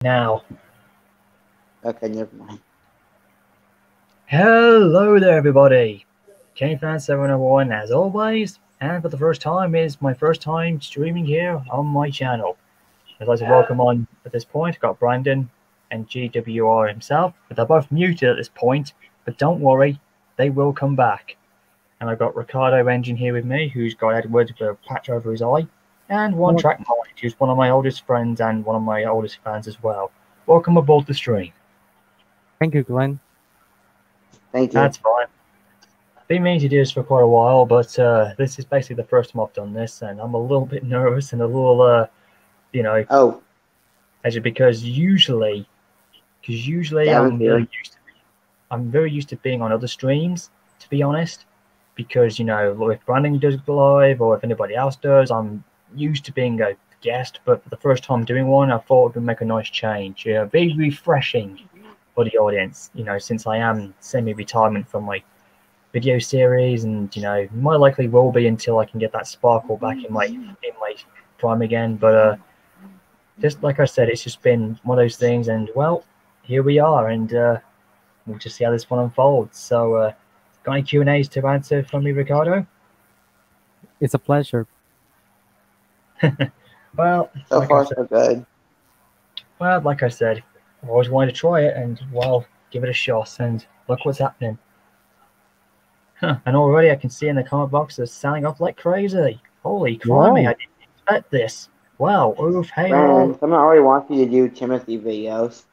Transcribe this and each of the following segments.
Now, Okay, never mind. hello there, everybody. KFan701, as always, and for the first time, is my first time streaming here on my channel. I'd like to welcome on at this point. I've got Brandon and GWR himself, but they're both muted at this point. But don't worry, they will come back. And I've got Ricardo Engine here with me, who's got Edward with a patch over his eye, and One Track Mind, who's one of my oldest friends and one of my oldest fans as well. Welcome aboard the stream. Thank you, Glenn. Thank you. That's fine. Been meaning to do this for quite a while, but this is basically the first time I've done this, and I'm a little bit nervous and a little, because usually I'm very used to being on other streams, to be honest, because if Brandon does live or if anybody else does, I'm used to being a guest. But for the first time doing one, I thought it would make a nice change, very refreshing for the audience, since I am semi-retirement from my video series, and more likely will be until I can get that sparkle back in my prime again. But just like I said, it's just been one of those things, and well, here we are, and we'll just see how this one unfolds. So got any Q&As to answer from me, Ricardo? It's a pleasure. Well, so far so good. Well, like I said, I always wanted to try it, and well, give it a shot, and look what's happening. And already I can see in the comment box they're selling off like crazy. Holy crimey, I didn't expect this. Wow, oof, hey. Brandon, someone already wants you to do Timothy videos.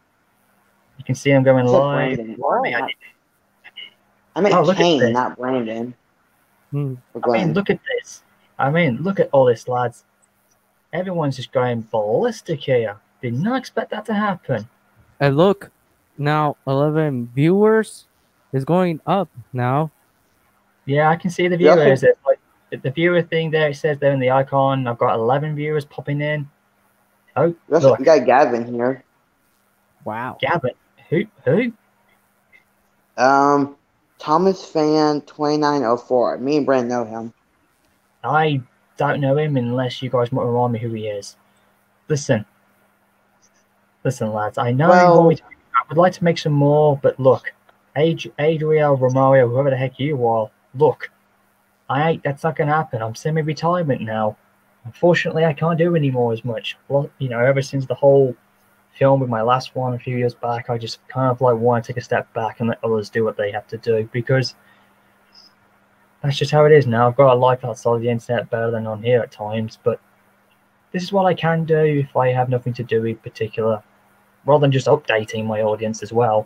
You can see him going live. I meant Kane, not Brandon. I mean, look at this. I mean, look at all this, lads. Everyone's just going ballistic here. Did not expect that to happen. And look, now 11 viewers is going up now. Yeah, I can see the viewers. It's like the viewer thing there. It says there in the icon. I've got 11 viewers popping in. Oh, look. We got Gavin here. Wow. Gavin? Who? Thomas Fan 2904. Me and Brent know him. I don't know him unless you guys might remind me who he is. Listen, lads. I know I would like to make some more, but look, Adriel Romario, whoever the heck you are, look, that's not gonna happen. I'm semi-retirement now. Unfortunately, I can't do anymore as much. Well, ever since the whole film with my last one a few years back, I just kind of want to take a step back and let others do what they have to do, because that's just how it is now. I've got a life outside the internet better than on here at times, but this is what I can do if I have nothing to do in particular, rather than just updating my audience as well.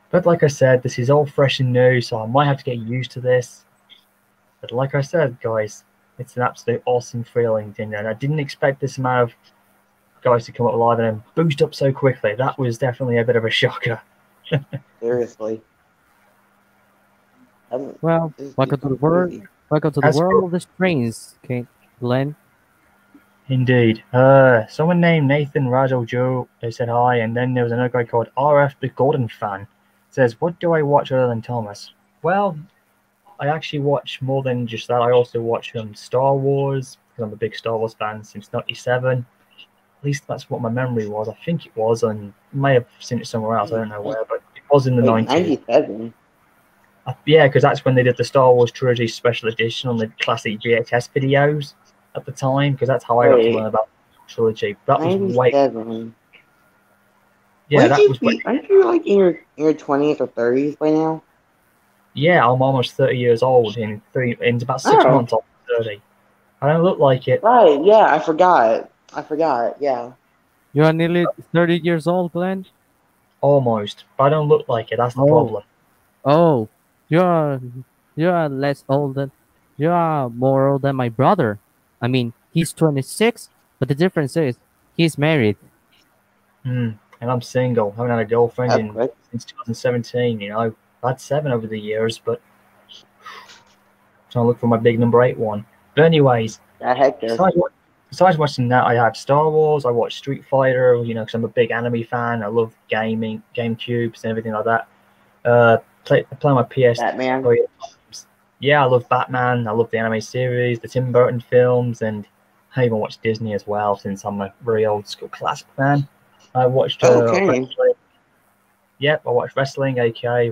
But like I said, this is all fresh and new, so I might have to get used to this. But like I said, guys, it's an absolute awesome feeling, and I didn't expect this amount of guys to come up live and then boost up so quickly. That was definitely a bit of a shocker. Seriously. Well, welcome to the world. Welcome to the world of the streams, okay, Glenn. Indeed. Someone named Nathan Razzle Joe said hi, and then there was another guy called RF the Gordon fan. Says, what do I watch other than Thomas? Well, I actually watch more than just that. I also watch Star Wars, because I'm a big Star Wars fan since '97. At least that's what my memory was. I think it was, and I may have seen it somewhere else. I don't know where, but it was in the 90s. 97? Yeah, because that's when they did the Star Wars Trilogy Special Edition on the classic VHS videos at the time, because that's how I got to learn about the trilogy. That was way... Yeah, that was... Aren't you like in your 20s or 30s by now? Yeah, I'm almost 30 years old. In about 6 months, I'll be 30. I don't look like it. Right, yeah, I forgot, yeah. You are nearly 30 years old, Glenn? Almost, but I don't look like it. That's the problem. Oh, you are less old than... You are more old than my brother. I mean, he's 26, but the difference is he's married. And I'm single. I haven't had a girlfriend since 2017. I've had 7 over the years, but trying to look for my big number 8 one. But anyways, besides watching that, I have Star Wars. I watch Street Fighter, because I'm a big anime fan. I love gaming, GameCubes, and everything like that. Play my PS. Batman. Yeah, I love Batman. I love the anime series, the Tim Burton films, and I even watch Disney as well, since I'm a very old school classic fan. I watched Okay. wrestling. Yep, I watched wrestling, aka,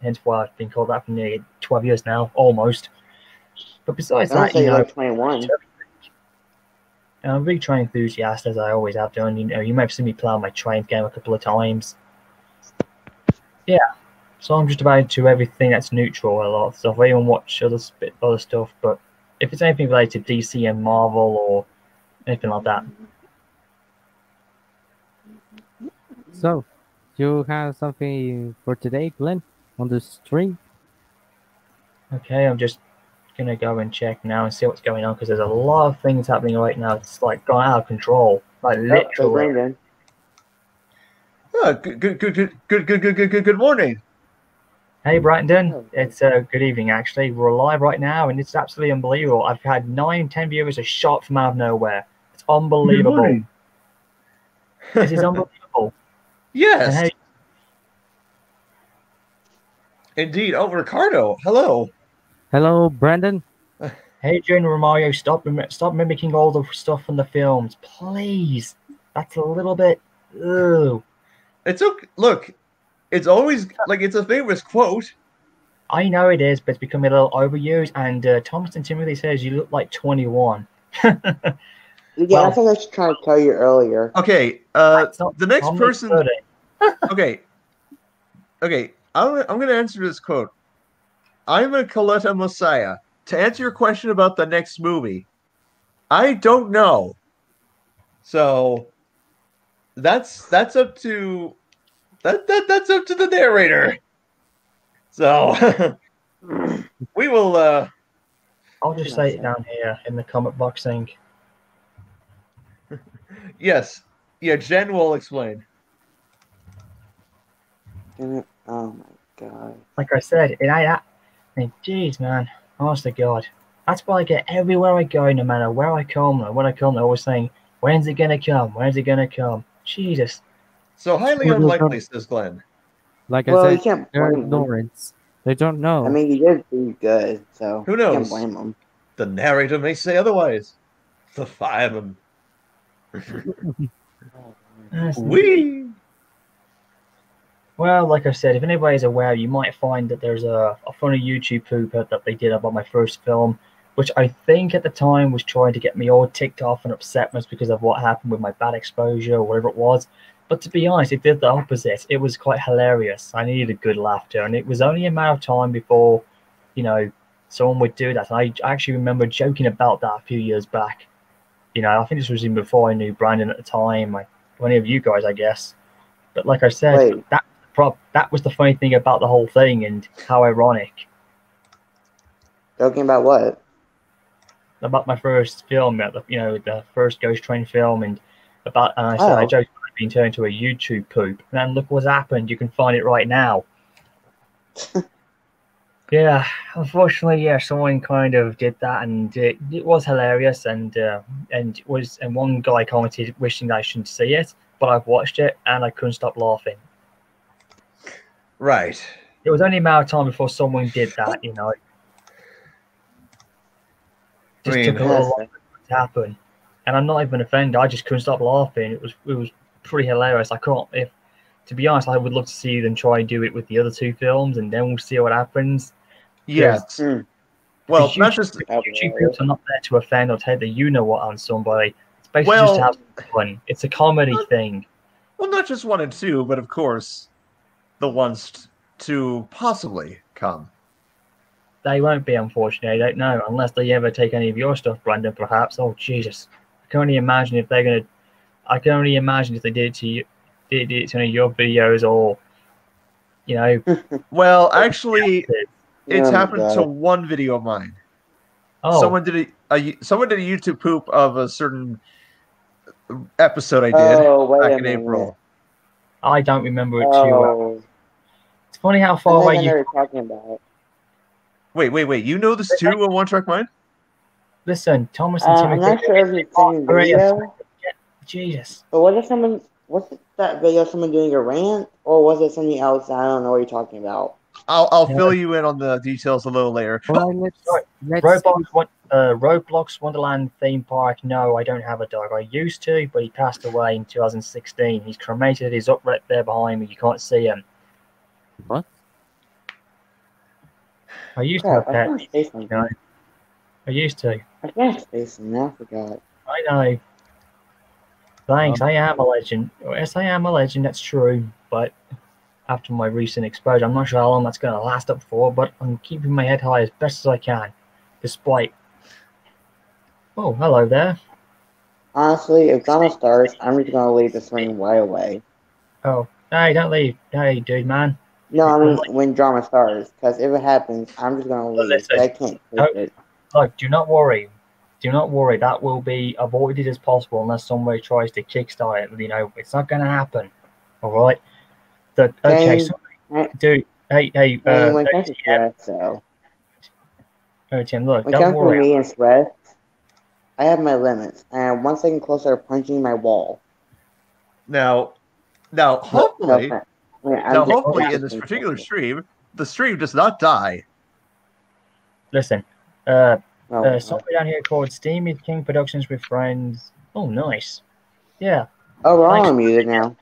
hence why I've been called that for nearly 12 years now, almost. But besides Don't that, say you're like 21. I'm a big train enthusiast, as I always have done. You may have seen me play on my train game a couple of times. Yeah, so I'm just about into everything that's neutral. A lot of stuff. I even watch other stuff, but if it's anything related to DC and Marvel or anything like that, So, you have something for today, Glenn, on the stream? okay, I'm just gonna go and check now and see what's going on because there's a lot of things happening right now. It's like gone out of control, like Oh, there's literally. Brandon. Oh, good morning. Hey, Brandon, Oh. it's good evening. Actually, we're live right now, and it's absolutely unbelievable. I've had 9, 10 viewers a shot from out of nowhere. It's unbelievable. Good morning. This is unbelievable. And Yes, hey, indeed. Oh, Ricardo, hello. Hello, Brandon. Adrian Romario, stop mimicking all the stuff from the films, please. That's a little bit. Ugh. It's okay. Look, it's always like it's a famous quote. I know it is, but it's becoming a little overused. And Thompson Timothy says you look like 21. Yeah, Well- that's what I was trying to tell you earlier. Okay, That's not- the next I'm person. 30. Okay. I'm gonna answer this quote. I'm a Coletta Messiah. To answer your question about the next movie, I don't know. So that's up to that's up to the narrator. So we will. I'll just say it down here in the comment box thing. Yes. Yeah. Jen will explain. Oh my god. Like I said, it ain't that. I mean, jeez, man. Honest to God. That's what I get everywhere I go, no matter where I come or when I come. They're always saying, when's it going to come? When's it going to come? Jesus. So highly Well, unlikely, says Glenn. Like Well, I you said, can't they're blame them. ignorance. They don't know. I mean, he did do good, so Who you knows? can't blame him. The narrator may say otherwise. The five of them. Wee. Well, like I said, if anybody's aware, you might find that there's a funny YouTube pooper that they did about my first film, which I think at the time was trying to get me all ticked off and upset just because of what happened with my bad exposure or whatever it was. But to be honest, it did the opposite. It was quite hilarious. I needed a good laughter, and it was only a matter of time before, someone would do that. And I actually remember joking about that a few years back. I think this was even before I knew Brandon at the time, like any of you guys, I guess. But like I said, Wait. that was the funny thing about the whole thing, and how ironic Joking about what? about my first film, the first Ghost Train film, and I said I Oh. joked about being turned into a YouTube poop, and then look what's happened. You can find it right now. Yeah, unfortunately, yeah, someone kind of did that, and it was hilarious, and one guy commented wishing I shouldn't see it, but I've watched it and I couldn't stop laughing. Right. It was only a matter of time before someone did that, Just took a little Yes. longer to happen, and I'm not even offended. I just couldn't stop laughing. It was pretty hilarious. To be honest, I would love to see them try and do it with the other two films, and then we'll see what happens. Yes. Hmm. Well, Because not just YouTube groups are not there to offend or take the you-know-what on somebody. It's basically just to have fun. It's a comedy thing. well, not just 1 and 2, but of course, the ones to possibly come. They won't be, unfortunately. I don't know, unless they ever take any of your stuff, Brandon. Perhaps. Oh Jesus! I can only imagine if they're gonna. I can only imagine if they did it to you, did it to any of your videos, or Well, actually, it's Oh my happened to God. one video of mine. Oh, Someone did a YouTube poop of a certain episode I did Oh, wait back a in minute. April. I don't remember it too well. Oh, It's funny how I far think away I know you. what you're talking about. Wait. You know this too, a One Track Mind? Listen, Thomas and I'm not Timothy. sure if it's the same video, Jesus. but was it that video of someone doing a rant, or was it something else? I don't know what you're talking about. I'll Yeah. fill you in on the details a little later. Well, let's Roblox Wonderland theme park. No, I don't have a dog. I used to, but he passed away in 2016. He's cremated. He's up right there behind me. You can't see him. What? I used to Crap, have I pets. can't say something. You know, I used to. I can't say something. I forgot. I know. Thanks. I am a legend. Yes, I am a legend. That's true. But after my recent exposure, I'm not sure how long that's going to last up for. But I'm keeping my head high as best as I can, despite. Oh, hello there. Honestly, if Drama starts, I'm just gonna leave the stream right away. Oh, hey, don't leave. Hey, dude, man. No, I mean when Drama starts, because if it happens, I'm just gonna leave. listen, I can't take it. Look, do not worry. Do not worry. That will be avoided as possible unless somebody tries to kickstart it. You know, it's not going to happen. All right. Okay, so, dude. Hey, when it comes to stress, so Tim, look, when it don't comes to worry. me and stress, I have my limits, and one second closer to punching my wall. Now, hopefully, No, hopefully in this particular stream, the stream does not die. Listen, somebody down here called Steamy King Productions with Friends. Oh, nice. Yeah. Oh, we're all on music now.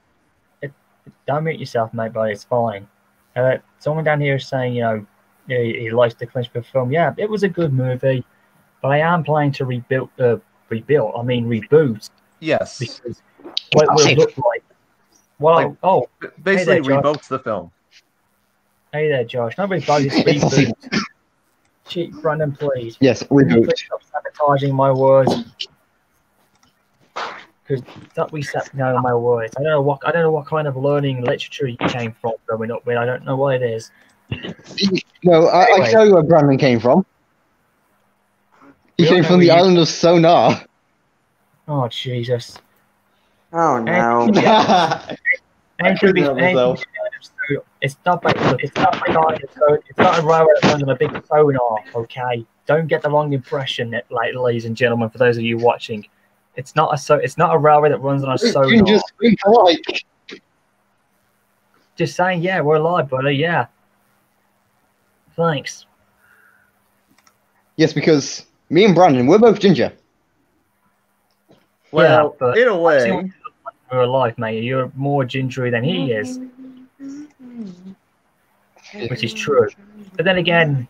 Don't mute yourself, mate, but it's fine. Someone down here is saying, you know, he likes the Clinchfield film. Yeah, it was a good movie, but I am planning to reboot. Yes. Because what it would look like. Well, basically hey there, reboots the film. Hey there, Josh. Nobody bugs reboot. Cheap, Brandon, please. Yes, Please reboot. stop sabotaging my words. Because that we set no my words. I don't know what kind of learning literature you came from growing up with. I don't know what it is. No, I Anyway. can tell you where Brandon came from. He We all came know from where the you- island of Sonar. Oh Jesus. Oh no. And couldn't help myself. It's not like look, it's not like it's not a railway that runs on a big sonar, okay? Don't get the wrong impression, ladies and gentlemen, for those of you watching. It's not a railway that runs on a sonar. You just speak alike. Just saying, yeah, we're live, brother, yeah. Thanks. Yes, because me and Brandon, we're both ginger. Well, but- in a way, We're alive, mate. You're more gingery than he is, which is true. But then again,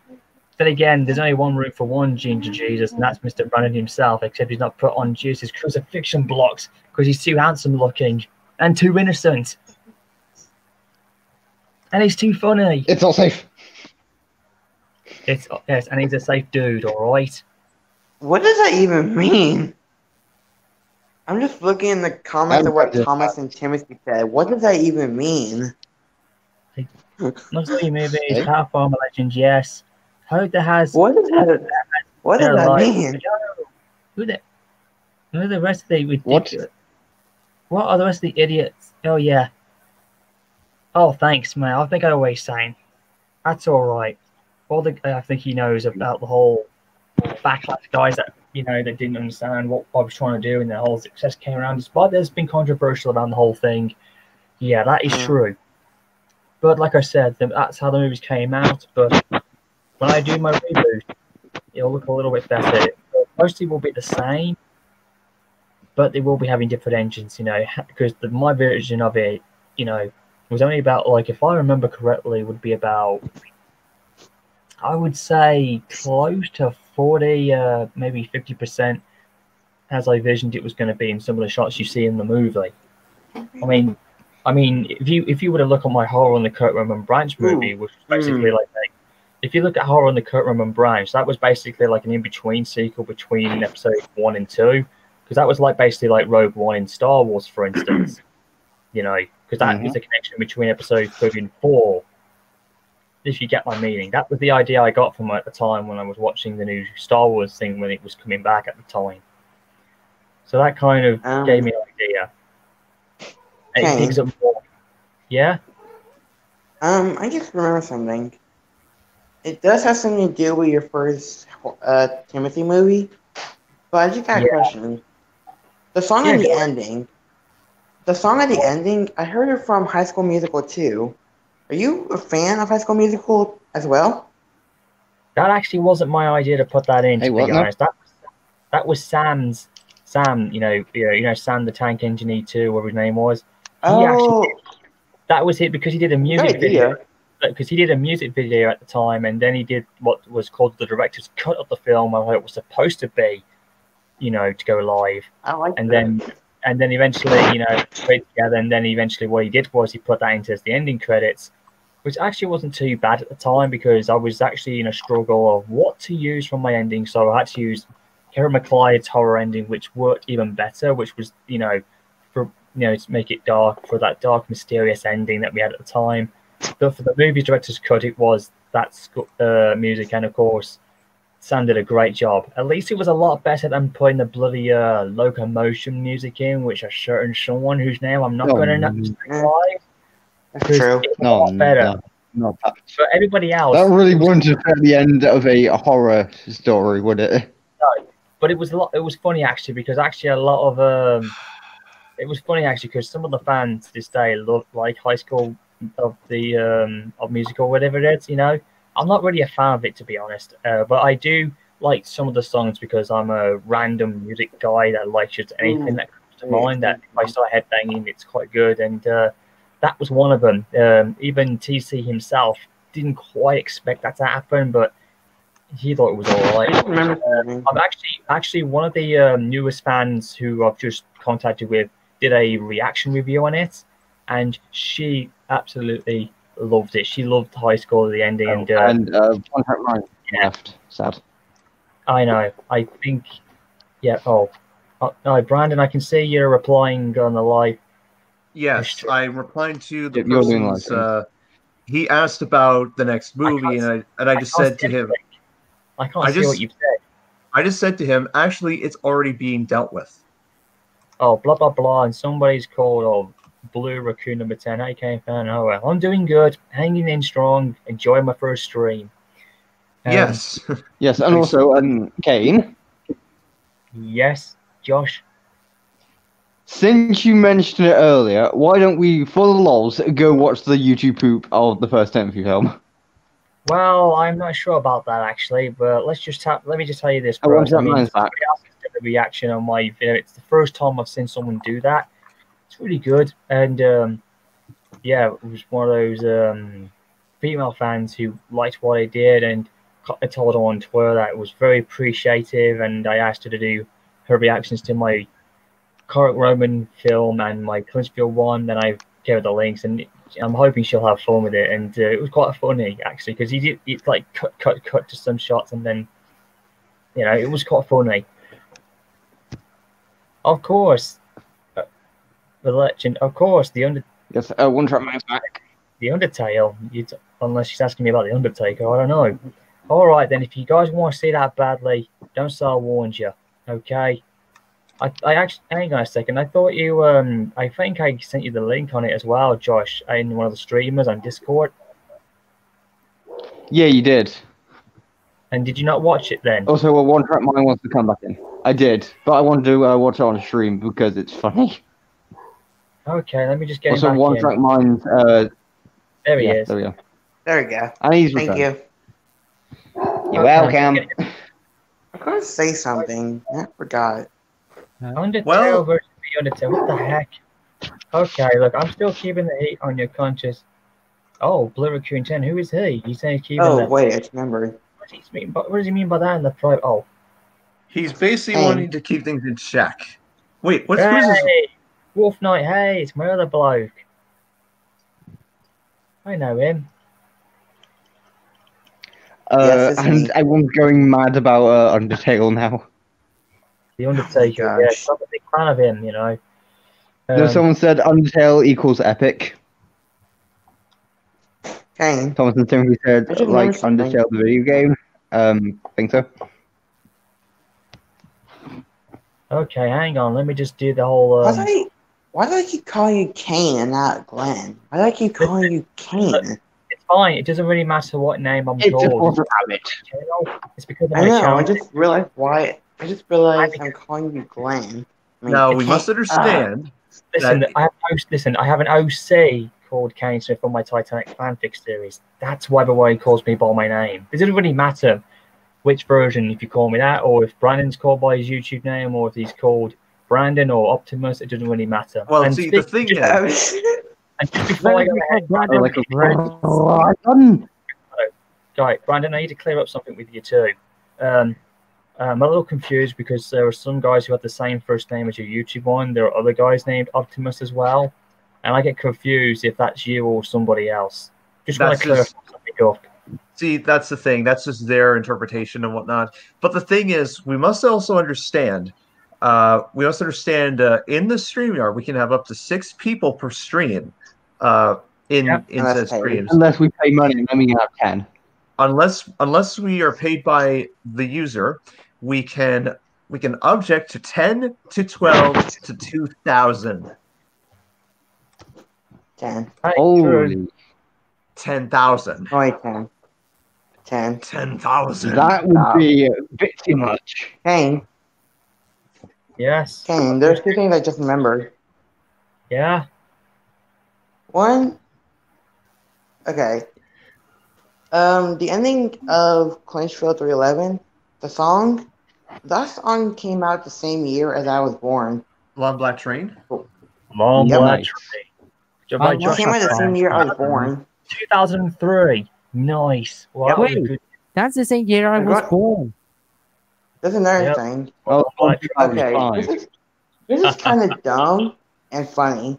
there's only one room for one ginger Jesus, and that's Mr. Brandon himself, except he's not put on Jesus' crucifixion blocks because he's too handsome looking and too innocent. And he's too funny. It's not safe. Yes, and he's a safe dude, all right? What does that even mean? I'm just looking in the comments of what Thomas and Timothy said. What does that even mean? Muslim movies, Power Farmer Legends, yes. Hope that has. What does that? What does that mean? Who are the rest of the What? ridiculous? What are the rest of the idiots? Oh yeah. Oh thanks, man. I think I know what he's saying. That's all right. I think he knows about the whole backlash, guys that that didn't understand what I was trying to do, and the whole success came around. Despite there's been controversial around the whole thing. Yeah, that is true. But like I said, that's how the movies came out. But when I do my reboot, it'll look a little bit better. Mostly will be the same, but they will be having different engines, because my version of it, was only about, like, if I remember correctly, would be about, I would say, close to 40, maybe 50%, as I visioned it was going to be in some of the shots you see in the movie. I mean, if you were to look at my Horror on the Kirkman Branch movie, which was basically like, if you look at Horror on the Kirkman Branch, that was basically like an in-between sequel between episode 1 and 2, because that was like basically like Rogue One in Star Wars, for instance, because that is the connection between episode 3 and 4. If you get my meaning, that was the idea I got from at the time when I was watching the new Star Wars thing when it was coming back at the time. So that kind of gave me an idea. And it picks up more. Yeah? I just remember something. It does have something to do with your first Timothy movie, but I just got a question. The song at the ending, I heard it from High School Musical 2, Are you a fan of High School Musical as well? That actually wasn't my idea to put that in. Hey, To what be now? honest, that was Sam. Sam the Tank Engineer 2, whatever his name was. Oh, That was it because he did a good music video. idea. Because he did a music video at the time, and then he did what was called the director's cut of the film, and it was supposed to be, to go live. I like And that. then eventually, put it together, and then eventually what he did was he put that into the ending credits, which actually wasn't too bad at the time because I was actually in a struggle of what to use from my ending. So I had to use Karen McLeod's horror ending, which worked even better, which was, to make it dark, for that dark, mysterious ending that we had at the time. But for the movie director's cut, it was that music, and of course, Sam did a great job. At least it was a lot better than putting the bloody locomotion music in, which a certain someone whose name I'm not going to say live. That's true. It was a lot better. No. But everybody else, That really wouldn't have been the end of a horror story, would it? but it was a lot. It was funny actually because actually a lot of it was funny actually because some of the fans this day love like High School of the of musical, whatever it is. I'm not really a fan of it, to be honest, but I do like some of the songs because I'm a random music guy that likes just anything that comes to mind. That if I start headbanging, it's quite good, and that was one of them. Even TC himself didn't quite expect that to happen, but he thought it was all I right. just remember something. I'm actually one of the newest fans who I've just contacted with did a reaction review on it, and she absolutely loved it. She loved High School, the ending, and Contract Mine left. Sad. I know. I think, yeah. No, Brandon, I can see you're replying on the live. Yes, I'm replying to the Yep, you're doing person's. He asked about the next movie, and I just said to him, I can't see what you've said. I just said to him, actually, it's already being dealt with. Oh, blah blah blah, and somebody's called Blue Raccoon number 10. AK fan. Oh well, I'm doing good, hanging in strong, enjoying my first stream. Yes. Yes, and also, Kane, Yes, Josh. since you mentioned it earlier, why don't we, for the lols, go watch the YouTube poop of the first Timothy film? Well, I'm not sure about that actually, but let me just tell you this, I bro. want that man's back. Somebody else did a reaction on my video. It's the first time I've seen someone do that. It's really good, and yeah, it was one of those female fans who liked what I did, and I told her on Twitter that it was very appreciative, and I asked her to do her reactions to my current Roman film and my Clinchfield one. Then I gave her the links, and I'm hoping she'll have fun with it. And it was quite funny actually because it's like cut to some shots, and then it was quite funny. Of course, the legend. Of course, Yes, One Track Mind's back. the Undertale. Unless she's asking me about the Undertaker, I don't know. All right, then, if you guys want to see that badly, don't say I warned you. Okay. I actually, hang on a second. I thought you I think I sent you the link on it as well, Josh, in one of the streamers on Discord. Yeah, you did. And did you not watch it then? Also, One Track Mind wants to come back in. I did, but I wanted to watch it on stream because it's funny. Okay, let me just get Also, him back One in. Track Mind's. There he Yeah, is. there we go. There we go. And he's Thank returned. you. You're welcome. I gotta say something. I forgot. Undertale Well- versus the Undertale. What the heck? Okay, look, I'm still keeping the heat on your conscience. Oh, Blue Raccoon 10. Who is he? He's saying keeping Oh, the. wait, I just remembered. What does he mean by that in the private? Oh. He's basically Hey. wanting to keep things in check. Wait, who's this? Hey, Wolf Knight. Hey, it's my other bloke. I know him. Yes, it's And me. everyone's going mad about Undertale now. The Undertaker. Yeah, gosh. I'm a big fan of him. Someone said Undertale equals epic. Kane. Thomas Timothy said I just like learned something. Undertale the video game. Think so. Okay, hang on. Let me just do the whole. Why do I keep calling you Kane and not Glenn? Why do I keep calling you Kane? It's fine. It doesn't really matter what name I'm It's a called. force of habit. It's because of I my know, channel. I just realized why. I just realized I'm calling you Glenn. I mean, Now, we Kane- must understand. Listen, that- I have an OC called Kane Smith on my Titanic fanfic series. That's why the way he calls me by my name. It doesn't really matter which version, if you call me that, or if Brandon's called by his YouTube name, or if he's called Brandon or Optimus. It doesn't really matter. Well, and see, the thing is, and just before I go ahead, Brandon, Like a Brandon. Guy, Brandon, I need to clear up something with you too. I'm a little confused because there are some guys who have the same first name as your YouTube one. There are other guys named Optimus as well, and I get confused if that's you or somebody else. Just want That's to clear just- something up. see, that's the thing. That's just their interpretation and whatnot. But the thing is, we must also understand. In the StreamYard, we can have up to 6 people per stream. In Unless said paid. streams, Unless we pay money, then we can have 10. unless we are paid by the user, we can object to 10 to 12 to 2,000. 10. Holy. 10,000. Only 10. 10. 10,000. That would be a bit too much. Kane, Yes. Kane, there's 2 things I just remembered. Yeah. One, okay. The ending of Clinchfield 311, that song came out the same year as I was born. Long Black Train. Long Yeah, Black nice. Tree. Oh, It came out the same year I was born. 2003. Nice. Well, that was a Wait. good. That's the same year I was What? born. There's another Yep. thing. Oh, Black Okay, 2005. this is kind of dumb and funny.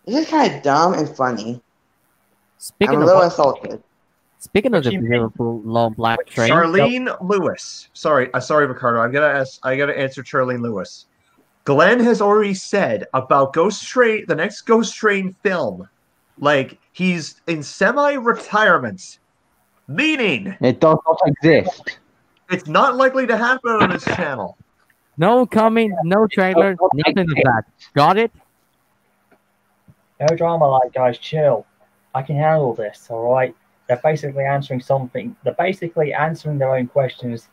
This is kind of dumb and funny. Speaking I'm a of little insulted. speaking of What the do you mean? beautiful long black train, Charlene Lewis. Sorry, Ricardo. I gotta answer Charlene Lewis. Glenn has already said about Ghost Train, the next Ghost Train film, like he's in semi-retirement, meaning It does not exist. it's not likely to happen on his channel. no coming, no trailer, nothing of that. Got it? No drama, like guys, chill. I can handle this. All right. They're basically answering something. They're basically answering their own questions.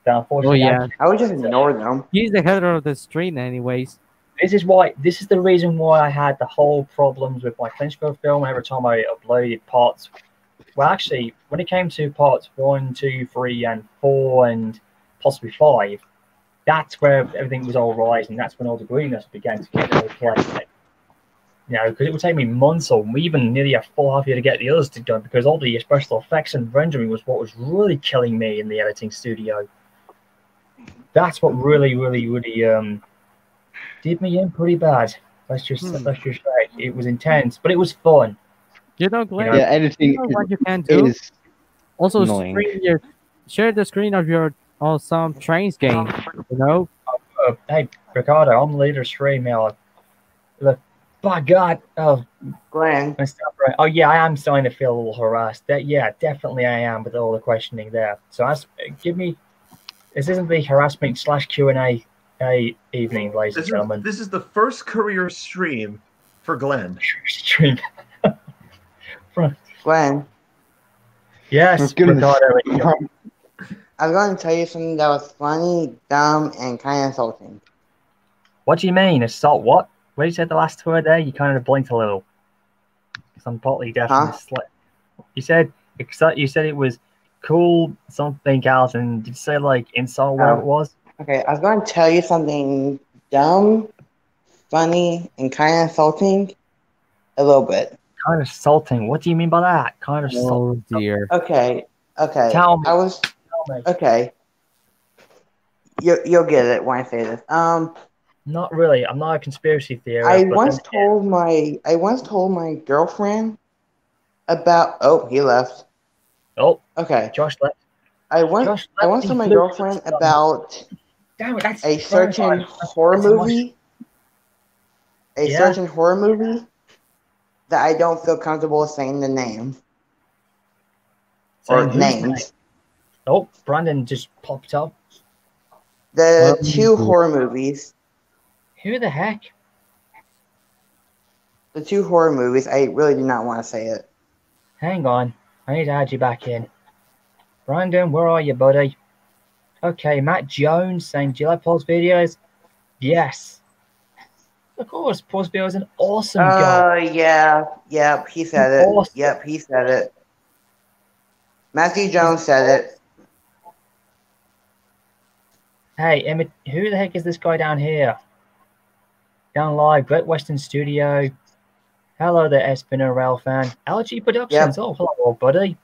That unfortunately, Oh, yeah. I would just ignore them. He's the header of the stream, anyways. This is the reason why I had the whole problems with my Clinchfield film. Every time I uploaded parts, well, actually, when it came to parts 1, 2, 3, and 4, and possibly 5, that's where everything was all right, and that's when all the greenness began to get into place. You know, because it would take me months or even nearly a full half year to get the others done, because all the special effects and rendering was what was really killing me in the editing studio. That's what really did me in pretty bad. Let's just say it was intense, but it was fun. You know, Glenn, Yeah, editing you know what you can do? is Also, annoying. share the screen of your awesome trains game. You know, Hey, Ricardo, I'm the leader of stream now. Look, by God, Glenn, oh yeah, I am starting to feel a little harassed. Yeah, definitely I am with all the questioning there. So this isn't the harassment / Q&A evening, ladies and gentlemen. This is the first career stream for Glenn. Stream. Glenn, Yes, goodness. Ricardo. I was going to tell you something that was funny, dumb, and kind of insulting. What do you mean? Assault what? Where you said the last word there? You kind of blinked a little. 'Cause I'm partly deaf. Huh? You said it was cool something else, and did you say like insult where Oh. it was? Okay, I was going to tell you something dumb, funny, and kind of insulting a little bit. Kind of insulting. What do you mean by that? Kind of oh dear. Okay. Tell me. Okay. You'll get it when I say this. Not really. I'm not a conspiracy theorist. I but once then- told my girlfriend about. Oh, he left. Oh, Okay. Josh left. I once Josh I left once told my the blue girlfriend stuff. about Damn it! That's a certain that's horror so much- movie. A Yeah? certain horror movie that I don't feel comfortable saying the name or Saying whose name? names. Oh, Brandon just popped up. The Um, 2 horror movies. Who the heck? The 2 horror movies. I really do not want to say it. Hang on. I need to add you back in. Brandon, where are you, buddy? Okay, Matt Jones saying, do you like Paul's videos? Yes. Of course, Porsche is an awesome guy. Yep, he said it. Awesome. Yep, he said it. Matthew Jones said it. Hey, Emmett, who the heck is this guy down here? Down live, Great Western Studio. Hello there, Espinarel fan. LG Productions. Oh, hello, old buddy.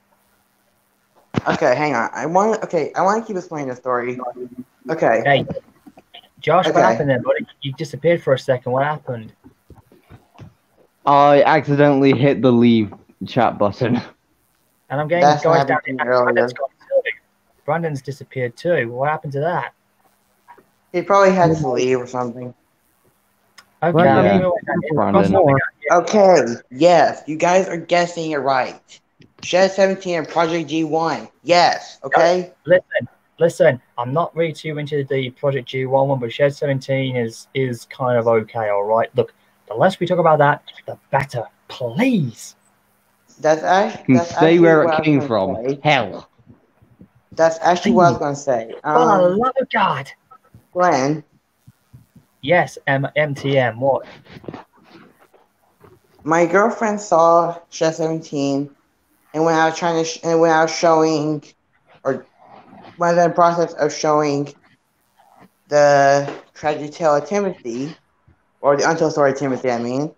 Okay, hang on. I want to keep explaining the story. Okay. Hey, Josh, Okay. what happened there, buddy? You disappeared for a second. What happened? I accidentally hit the leave chat button. And I'm getting That's what guys down happened here. to me earlier. Brandon's gone too. Brandon's disappeared too. What happened to that? He probably had to leave or something. Okay, Well, I'm yeah. gonna go with that. Brandon. Cross over. Okay, yes, you guys are guessing it right. Shed 17 and Project G1. Yes, okay? Listen. I'm not really too into the Project G1 one, but Shed 17 is kind of okay. All right. Look, the less we talk about that, the better. Please. That's actually, Can say where what I it was came gonna from. say. Hell. That's actually what I was going to say. For the love of God. Glenn, Yes, MTM. What? my girlfriend saw Shed 17, and when I was trying to, and when I was showing, or when I was in the process of showing the tragic tale of Timothy, or the untold story of Timothy, I mean,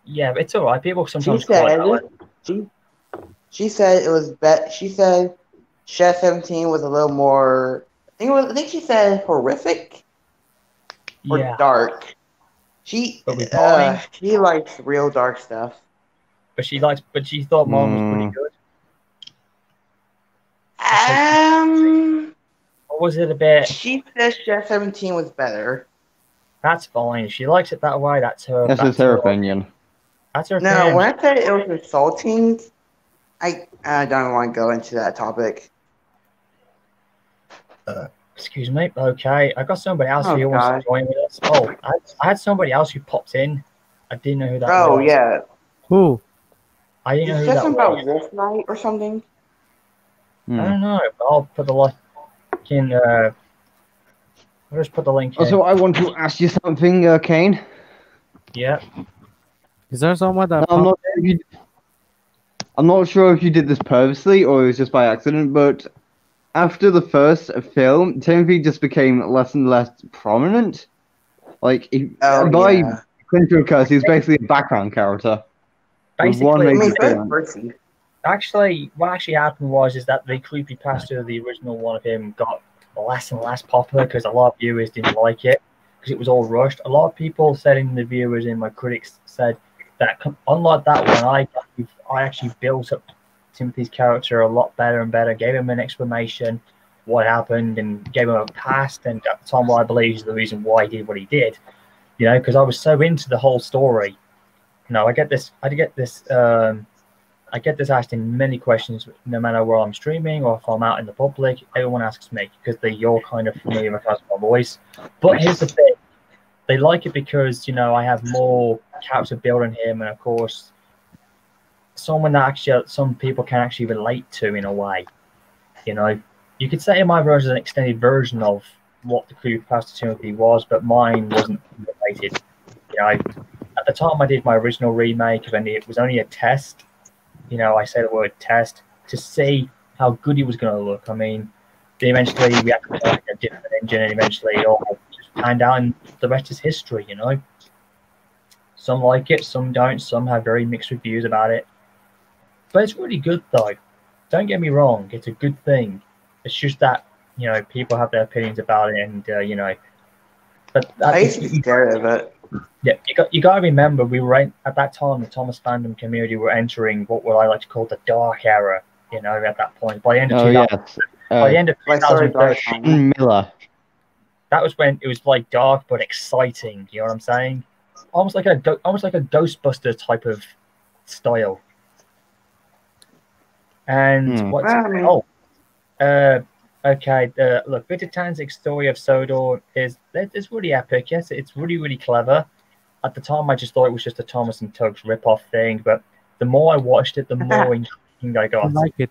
Yeah, it's all right. People she sometimes call it said, that. she said it was she said Shed 17 was a little more, I think she said horrific or Yeah, dark. She But with mine- she likes real dark stuff. but she thought mine was pretty good. Or was it a bit? She said Shed 17 was better. That's fine. If she likes it that way, that's her. That's that's just her opinion. That's her No, opinion. when I said it was insulting, I don't want to go into that topic. Excuse me. Okay, I got somebody else Oh, who wants God. to join with us. Oh, I had somebody else who popped in. I didn't know who that Oh was. yeah, Who? I didn't you know who said that something was. about Wolf Night or something. I don't know. But I'll put the link in. I'll just put the link in. Also, I want to ask you something, Kane. Yeah. Is there someone that? I'm not sure if you did this purposely or it was just by accident, but after the first film, Timothy just became less and less prominent. Like, by Yeah. Quinto Curse, he's basically a background character. With one Basically, I major mean, villain. Percy. actually, what actually happened is that the creepypasta, the original one of him, got less and less popular because a lot of viewers didn't like it because it was all rushed. A lot of people said in the viewers and my critics said that unlike that one, I actually built up Timothy's character a lot better and better, gave him an explanation what happened and gave him a past, and at the time what I believe is the reason why he did what he did. You know, because I was so into the whole story. You know, I get this asked in many questions, no matter where I'm streaming or if I'm out in the public. Everyone asks me because you're kind of familiar with my voice. But here's the thing: they like it because I have more character build in him, and of course, someone that actually some people can actually relate to in a way. You could say my version is an extended version of what the creepypasta Timothy was, but mine wasn't related. At the time I did my original remake, and it was only a test. I say the word test to see how good he was going to look. I mean, eventually we had to make a different engine, and eventually it all just panned out, and the rest is history. Some like it, some don't. Some have very mixed reviews about it, but it's really good though. Don't get me wrong; it's a good thing. It's just that people have their opinions about it, and But I used to be scared of it. Yeah, you got to remember we were at that time the Thomas fandom community were entering what I like to call the dark era. At that point, by the end of 2000, by the end of Like, sorry, 2013, Shane Miller. that was when it was like dark but exciting. You know what I'm saying? Almost like a Ghostbuster type of style. And okay. Look, Victor Tanzig's story of Sodor is really epic. Yes, it's really, really clever. At the time, I just thought it was just a Thomas and Tuggs rip-off thing. But the more I watched it, the more intriguing I got. I like it.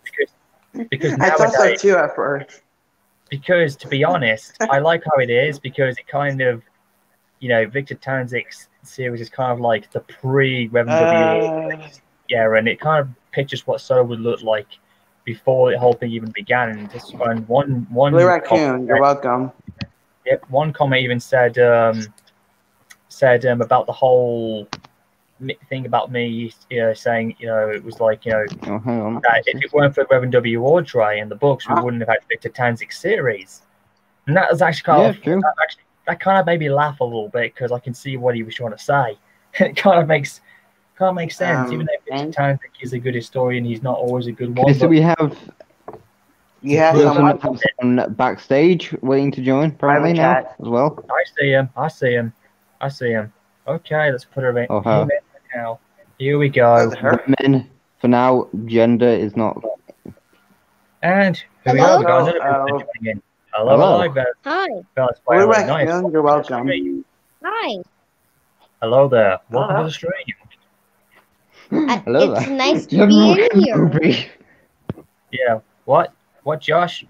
Because I thought so nowadays, too at first. because to be honest, I like how it is because it kind of, Victor Tanzig's series is kind of like the pre-Reverend W. Yeah, and it kind of pictures what Solo would look like before the whole thing even began. And just one Blue Raccoon, you're welcome. Yep, one comment even said about the whole thing about me, saying, it was like, that if it weren't for Reverend W. Ordray and the books, we wouldn't have had Victor Tanzik's series. And that was actually that kind of made me laugh a little bit because I can see what he was trying to say. It kind of makes sense, even though Victor Tanzik is a good historian, he's not always a good one. So we have someone someone backstage waiting to join, probably now as well. I see him. Okay, let's put her in. Oh, her. Now. Here we go. Men, for now, gender is not. And here we Hello? go. We got another person joining in. Hello, Beth. Hi. That's Blue quite nice. Raccoon, you're welcome. Hi. Hello there. Welcome to the stream. Hello It's there. nice to be in here. Yeah. What, Josh?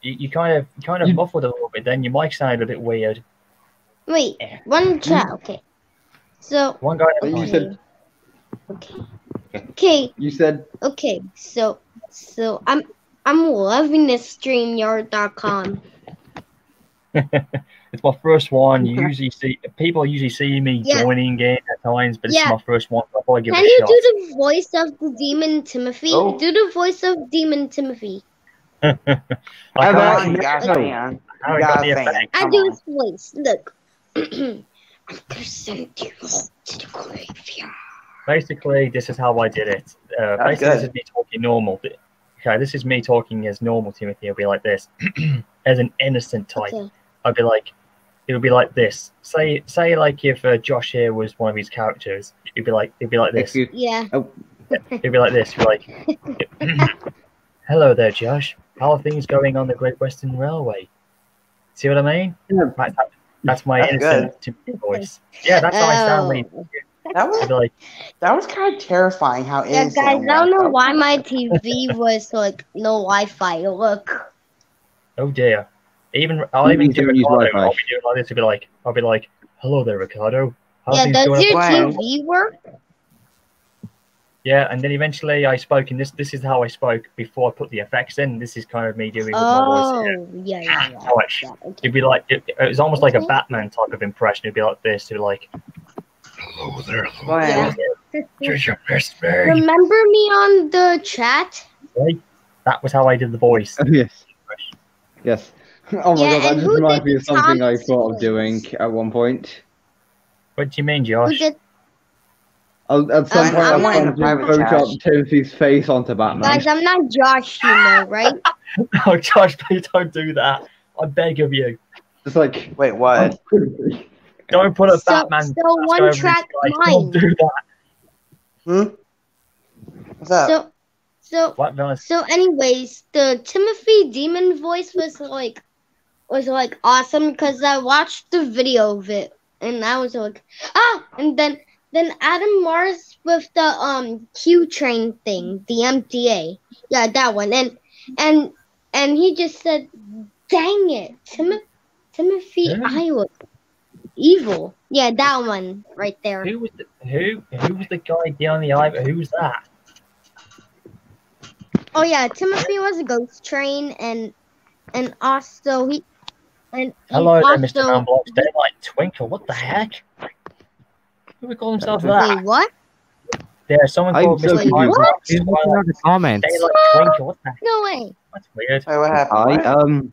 You kind of muffled a little bit. Then your mic sounded a bit weird. Wait, one chat. Okay. So. One guy. You said. Okay. Okay. You said. Okay. So I'm loving this StreamYard.com. It's my first one. People usually see me joining in at times, but it's my first one. So I'll probably give it Can a you shot. do the voice of the Demon Timothy? Oh. Do the voice of Demon Timothy. I Come can't- on, you got a fan. I You got got the a fan. effect. I Come do on. his voice. Look. I'm gonna send you to the graveyard. Basically, this is how I did it. Basically, good. this is me talking normal. Okay, this is me talking as normal Timothy. It'll be like this. As an innocent type, Okay. I'd be like, it'll be like this. Say like if Josh here was one of his characters, it'd be like this. Yeah. It'd be like this. It'd be like, hello there, Josh. How are things going on the Great Western Railway? See what I mean? Yeah. That's my That's innocent Timothy voice. Yeah, that's how I sound. When That I'd be was like, kind of terrifying. How Yeah, innocent. guys, it I don't was. know why my TV was like no Wi-Fi. Look. oh dear. I'll even do don't use Ricardo. Wi-Fi. I'll be doing like this. I'll be like, hello there, Ricardo. How's Yeah, things does going your up? Wow. TV work? Yeah, and then eventually I spoke, and this is how I spoke before I put the effects in. This is kind of me doing with my voice here. Oh, yeah. How Okay. it'd be like it was almost like a Batman type of impression. It'd be like this. It'd be like, hello there, Wow. here's your best man. Remember me on the chat? Right? That was how I did the voice. Yes. Yes. Oh my Yeah, god, that and just who reminds did me of something I Thomas thought of voice? doing at one point. What do you mean, Who Josh? did, At some point, I'm I not in a was private going to chat. Photoshop Timothy's face onto Batman. guys, I'm not Josh, you know, right? Oh, Josh, please don't do that. I beg of you. It's like, Wait, what? Don't put a So- Batman. so mask one over his track face. mind. Don't do that. What's up? So What villain? So, anyways, the Timothy Demon voice was like awesome because I watched the video of it and I was like, and then Adam Mars with the Q train thing, the MTA, yeah, that one, and he just said, "Dang it, Timothy Yeah. Iowa, evil." Yeah, that one right there. Who was the guy down the eye? Who was that? Oh yeah, Timothy was a ghost train, and also he. And Hello there, also, Mr. Ramblocks. Daylight Twinkle. What the heck? Who would call himself that? Wait, what? There's someone I'm called so Mr. confused. Ramblocks. He's looking at the comments. Daylight Twinkle. What the heck? No way. That's weird. Wait, what happened?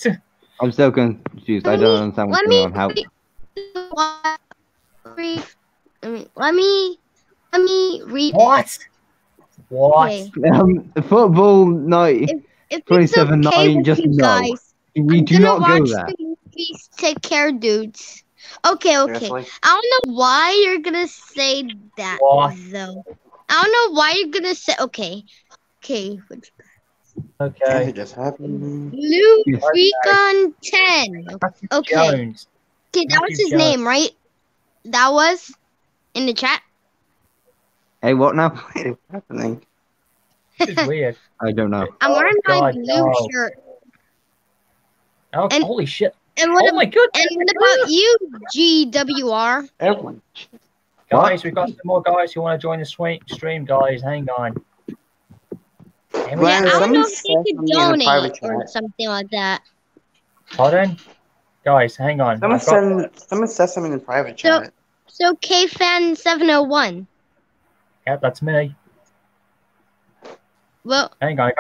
What? I'm still confused. I don't understand what's going on. How? Let me read. What? What? Okay. Football night. If it's 27-9, okay with just you no. guys, You I'm do gonna not go watch there. the movies. Take care, dudes. Okay. Seriously? I don't know why you're gonna say that What? though. I don't know why you're gonna say. Okay. What Okay. just happened? Blue Yes. Recon 10. Okay. Jones. Okay, that was Matthew his Jones. name, right? That was in the chat. Hey, what now? Wait, what's happening? This is weird. I don't know. I'm wearing my God, blue no. shirt. Oh, And- holy shit. And what, Oh my goodness. and what about you, GWR? Everyone. Guys, we've got some more guys who want to join the stream, guys. Hang on. Here we Well, I go. don't know if someone they said could something in the private donate or chat. something like that. Pardon? Guys, hang on. Someone said something in the private So- chat. So KFan701. Yeah, that's me. Well, Hang on.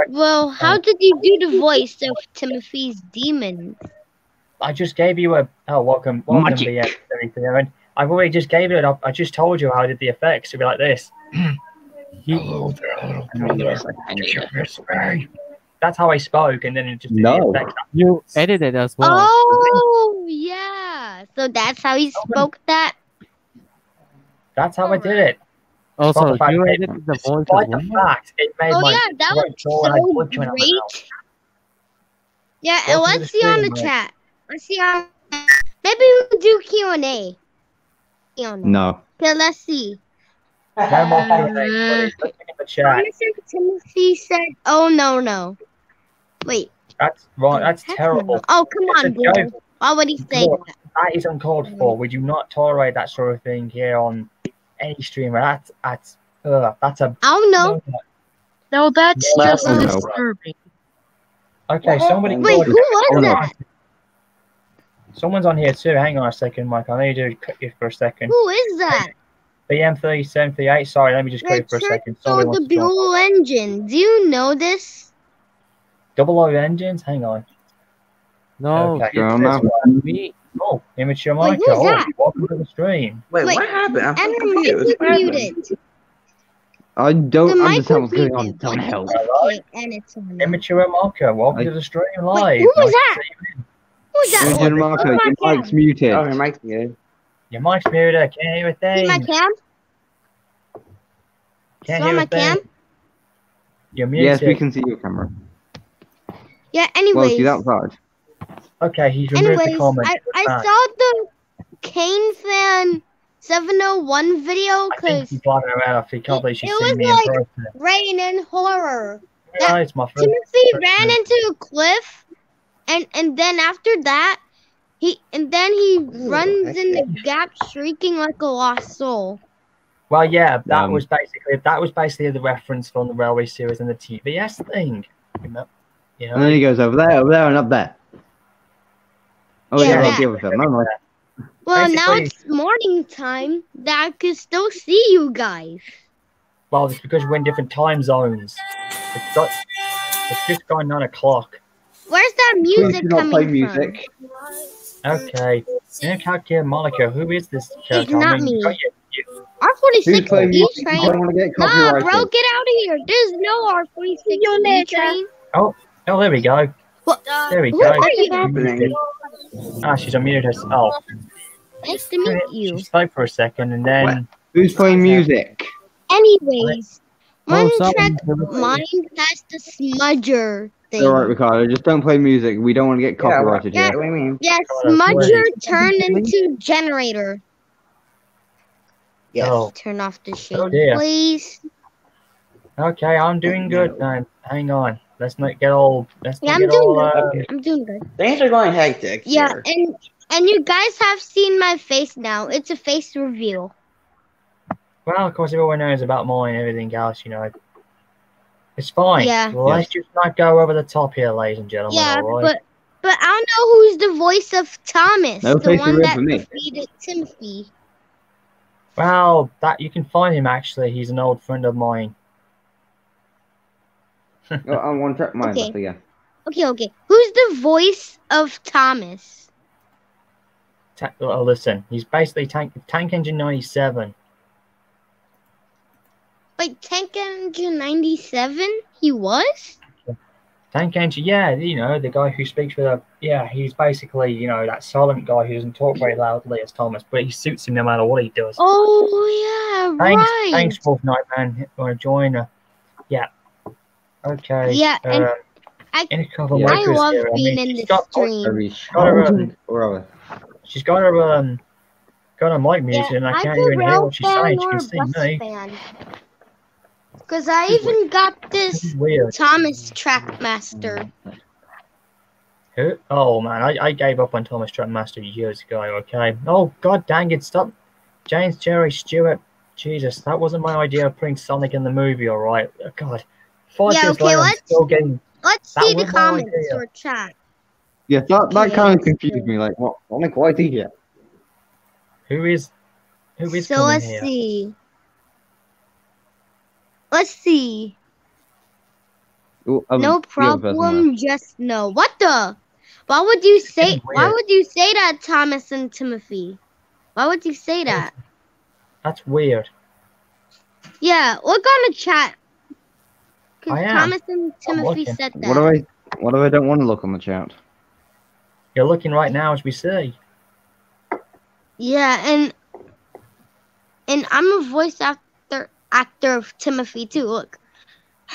how did you do the voice of Timothy's demon? I just gave you a... Oh, welcome, Magic. BM33. I've already just gave it up. I just told you how I did the effects. It'd be like this. Hello there, That's how I spoke, and then it just did No. the effects. You edited as well. Oh, yeah. So that's how he spoke that? That's how I did it. Also, Well, the fact you that- edited the voice Despite as the well. fact, it made Oh, my yeah, that throat was sore and I so blinked when I went out. great. Yeah, and Welcome to let's the see on the stream, mate. chat. Let's see on... Maybe we'll do Q&A. Q&A. No. Okay, let's see. No more Q&A, buddy. Look in the chat. Timothy said, oh, no. Wait. That's right. That's Heck terrible. no. Oh, come on, It's a Blue. Why would he say Look, that? That is uncalled for. We do not tolerate that sort of thing here on any streamer. That's a I don't know. No, that's No, just no. disturbing. Okay, somebody Wait, called who it. was Oh, no. that? Someone's on here too. Hang on a second, Mike. I need to cut you for a second. Who is that? BM3738. Sorry, let me just cut you for a second. So Somebody the wants to join. Buell engine. Do you know this? Double O engines. Hang on. No, Okay. it's Drama. me. Oh, Immature Wait, Micah. who's Oh, that? welcome to the stream. Wait, Wait, what happened? I'm so And the confused. mic What is happened? muted. I The don't mic understand was what's going on. muted. Don't help. Okay, and it's on now. Immature Micah. Welcome to the stream live. who was Nice to that? see you. Who's that? Imogen Marco, Where's your my mic's cam? muted. Oh, your mic's muted. Your mic's muted. I can't hear a See thing. my cam? Can't Saw hear my a thing. cam? You're muted. Yes, we can see your camera. Yeah, Well, see anyways. that side. Okay, he's removed the Anyways, comment. I Ah, saw the Kane fan 701 video I think because he's blocking her out. He can't believe she's it seen was me like- in person. rain and horror. Yeah, it's my first. Timothy first ran time. into a cliff, and then after that, he runs in the gap, shrieking like a lost soul. Well, yeah, that Um, was basically the reference from the Railway series and the TBS thing. You know, And then he goes over there, and up there. Oh, Yeah, yeah, that's that. the other film. Never mind. Well, now Basically- it's morning time. That I could still see you guys. Well, it's because we're in different time zones. It's just gone 9 o'clock. Where's that Please music do not coming play from? music. Okay. Inakaki Monica, who is this character? not me. you got your- Who's R46 playing E music? You train. don't want to get Nah, copyrighted. bro, get out of here. There's no R46 E train. Oh, there we go. What? There we Who go. are you? Happening. Ah, she's unmuted herself. Nice to meet you. She spoke for a second and then. Who's playing music? Anyways, Oh, One someone- Track Mind has the smudger thing. All right, Ricardo, just don't play music. We don't want to get Yeah, copyrighted yeah. here. What do you mean? Yeah, God, smudger please. turned into generator. Yes. Oh, Turn off the shade, Oh, dear. please. okay, I'm doing good, man. Hang on. Let's not get all. Let's Yeah, not I'm get all. doing good. I'm doing good. Things are going hectic. Yeah, here. and you guys have seen my face now. It's a face reveal. Well, of course, everyone knows about mine and everything else, you know. It's fine. Yeah. Well, let's just not go over the top here, ladies and gentlemen. Yeah, all right? but I don't know who's the voice of Thomas, No the face one reveal that for me. defeated Timothy. Well, that you can find him actually. He's an old friend of mine. Oh, on One Track Mind, Okay. so yeah. Okay. Who's the voice of Thomas? Listen, he's basically Tank Engine 97. Like Tank Engine 97? He was? Tank Engine, yeah, you know, the guy who speaks with a, yeah, he's basically, you know, that silent guy who doesn't talk very loudly as Thomas, but he suits him no matter what he does. Oh, yeah, Thanks, right. thanks, Wolf Knight Man. Want to join? Yeah. Okay. Yeah, and I- in a couple of Yeah. I workers love here. being in she's this got- stream. Very Got her, short or other. She's got her mic muted, and I can't even hear what she's saying. She can see me. Because I even got This this is weird. Thomas Trackmaster. Who? Oh man, I gave up on Thomas Trent Master years ago. Okay. Oh god dang it! Stop, James Jerry Stewart. Jesus, that wasn't my idea of putting Sonic in the movie. All right. Oh, God, 5 years later, I'm still getting. Let's That see the was my comments idea. or chat. Yes, that Okay, kind of confused me. Like, what? Like, why is he here? Who is So coming let's here? see. Let's see. Oh, No the other person problem, just no. What the? Why would you say? getting Why weird. would you say that, Thomas and Timothy? Why would you say that? That's weird. Yeah, look on the chat. Because I am. Thomas and Timothy looking. said What that. do I don't want to look on the chat? You're looking right now as we see. Yeah, and I'm a voice actor of Timothy too. Look.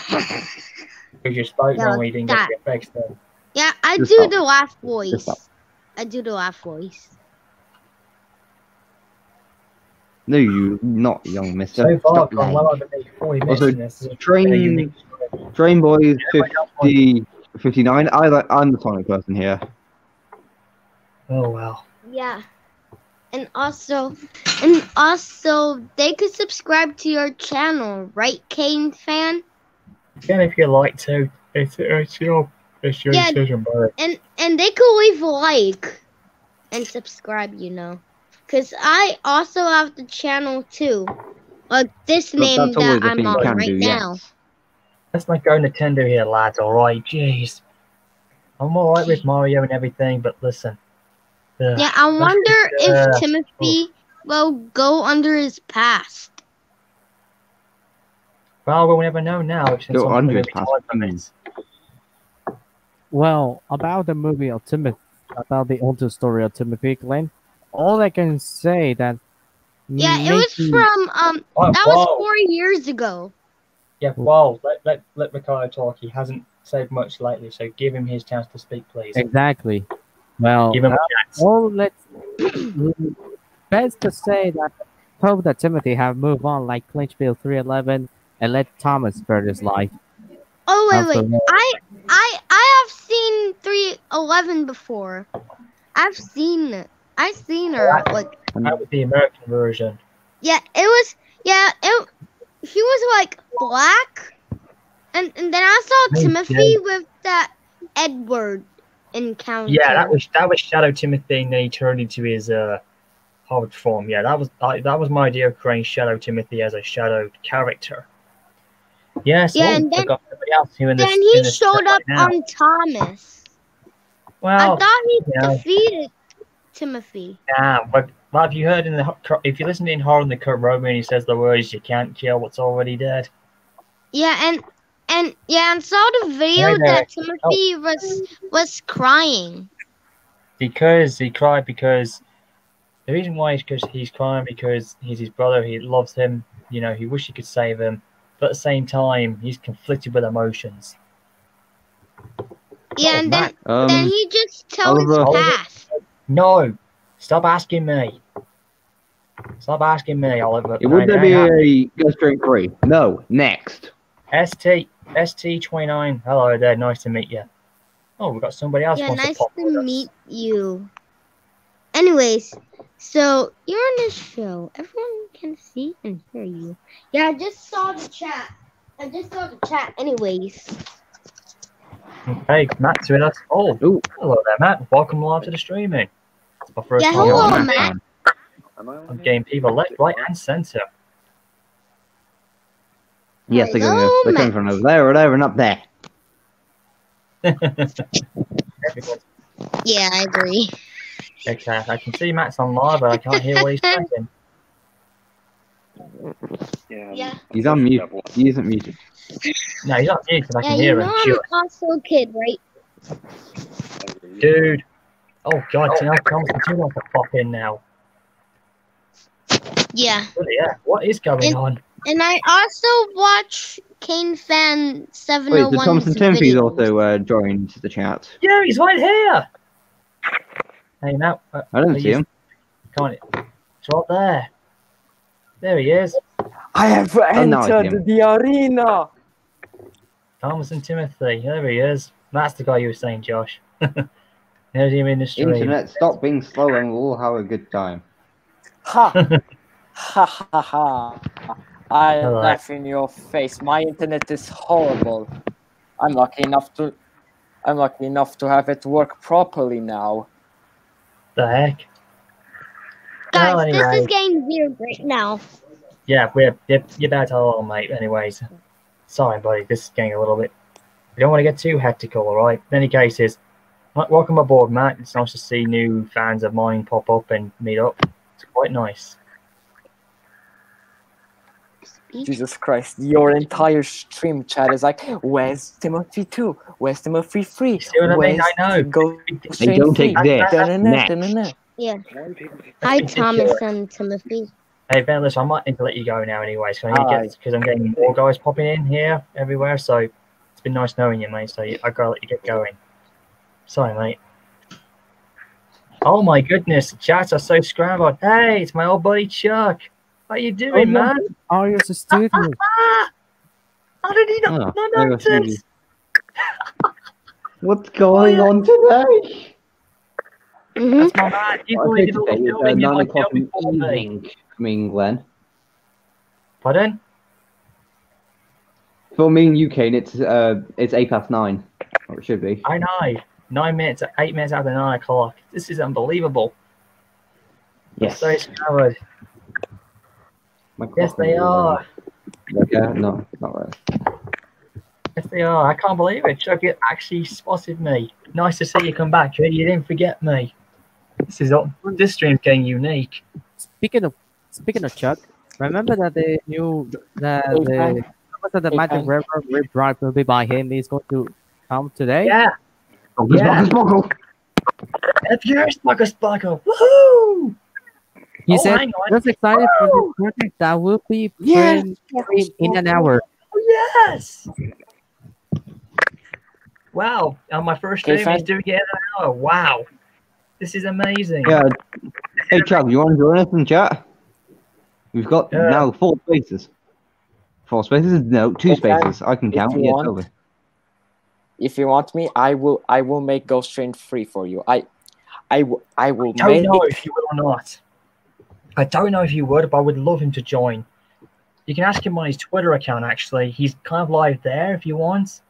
Because you spoke Yeah, when we didn't that. get the effects done. Yeah, I Just do stop. the laugh Just voice. stop. I do the laugh voice. No, you not, young mister. So far, Stop I've gone lying. well over the 40 minutes Also, in this. This is a very unique story. Train Boys Everybody else wants- 59. I'm the Sonic person here. Oh well. Yeah. And also they could subscribe to your channel, right, Kane fan? Again, if you like to, it's your Yeah. decision, brother. And they could leave a like and subscribe, you know. Cause I also have the channel too. Like this But name that's always that a thing I'm you on can right do, now. yes. Let's not go Nintendo here, lads. All right, jeez. I'm all right with Mario and everything, but listen. Ugh. Yeah, I wonder Uh, if Timothy will go under his past. Well, we'll never know now. Since Go I'm under gonna his be past. tired from this. Well, about the movie of Timothy, about the older story of Timothy Glenn, all I can say that Yeah, it was maybe- from Oh, that was whoa. 4 years ago. Yeah, well, let Ricardo talk. He hasn't said much lately, so give him his chance to speak, please. exactly. Well, Give him a chance. well, let's best to say that hope that Timothy have moved on like Clinchfield 311 and let Thomas spare his life. Oh wait, Absolutely. I have seen 311 before. I've seen her like That was the American version. yeah, he was like black, and then I saw Oh, Timothy with that Edward encounter. Yeah, that was Shadow Timothy, and then he turned into his Hobbit form. Yeah, that was my idea of creating Shadow Timothy as a shadowed character. Yes, Yeah, oh, and then- I've got somebody else here in this. Then he in this chat showed up right now. on Thomas. Well, I thought he yeah. defeated Timothy. yeah, but have you heard if you listen in horror in the Kurt Roman, he says the words "You can't kill what's already dead." Yeah, and saw the video Hey there. that Timothy was crying. Because he cried because the reason why is because he's crying because he's his brother. He loves him. You know, he wishes he could save him, but at the same time, he's conflicted with emotions. Yeah, Oh, and Matt, then he just tells his Oliver. past. No, stop asking me. Stop asking me, Oliver. Would there be a Ghost Train 3? No. Next. ST29. Hello there. Nice to meet you. Oh, we've got somebody else Yeah, wants nice to pop to with us. meet you. Anyways, so you're on this show. Everyone can see and hear you. Yeah, I just saw the chat. Anyways. Hey, Matt's with us. Oh, Ooh. hello there, Matt. Welcome live to the streaming. It's my first Yeah, time hello, on. Matt. I'm getting people left, right, and centre. Yes, they're Hello, coming Matt. from over there, or over, and up there. Yeah, I agree. Okay, I can see Matt's on live, but I can't hear what he's saying. Yeah. He's on mute. He isn't muted. No, he's not muted, but I Yeah, can you hear know him. I'm Sure. a hostile kid, right? Dude. Oh, God, you know, Thompson too wants to pop in now. Yeah. Really, yeah, what is going on? And I also watch Kane Fan Wait, 701. so Thompson Timothy's also joined the chat. Yeah, he's right here. Hey, Matt. I don't see him. Can't it? It's right there. There he is. I have now I see entered him. the arena. Thomas and Timothy. There he is. That's the guy you were saying, Josh. Energy in the stream. Internet, stop being slow and we'll all have a good time. Ha! Ha ha ha! I Alright. laugh in your face. My internet is horrible. I'm lucky enough to have it work properly now. The heck? Guys, Well, this is anyway. getting weird right now. Yeah, you're bad to all, mate. Anyways, sorry, buddy. This is getting a little bit. We don't want to get too hectical, all right? In any cases, welcome aboard, Matt. It's nice to see new fans of mine pop up and meet up. It's quite nice. Jesus Christ, your entire stream chat is like, where's Timothy 2? Where's Timothy 3? You see what I mean? I know. Go They don't take this. Da-na-na. Yeah. Hi, Thomas and Timothy. Hey, Ben, listen, I might need to let you go now, anyways, because I'm getting more guys popping in here everywhere. So it's been nice knowing you, mate. So I gotta let you get going. Sorry, mate. Oh my goodness, the chats are so scrambled. Hey, it's my old buddy Chuck. How you doing, man? Oh, you're a student. How did he not Oh, nonsense? What's going on today? Mm-hmm. That's my man. He's only did a little filming. You 9 might o'clock film in before the me. evening, coming Glenn. Pardon? For me in UK, and it's 9:08, or it should be. I know. 9 minutes, 8 minutes after 9 o'clock. This is unbelievable. Yes. So scrambled. My Yes, clock they is are. Yeah, no, not right. Yes, they are. I can't believe it. Chuck, you actually spotted me. Nice to see you come back. You didn't forget me. This stream's getting unique. Speaking of Chuck, remember that they knew that the Magic River Rip Drive will be by him. He's going to come today. Yeah. Sparkle. If you're Sparkle. Woohoo! He Oh, said hang on. just excited for the project that will be streamed in an hour. Oh, yes. Wow. On my first Okay, stream, he's doing it in an hour. Wow. This is amazing. Yeah. Hey, Chuck, you want to join us in chat? We've got now 4 spaces. 4 spaces? No, 2 Okay, spaces. I can count. you Yeah, want. over. If you want me, I will make Ghost Train free for you. I will I don't make know if you would or not. I don't know if you would, but I would love him to join. You can ask him on his Twitter account, actually. He's kind of live there if you want.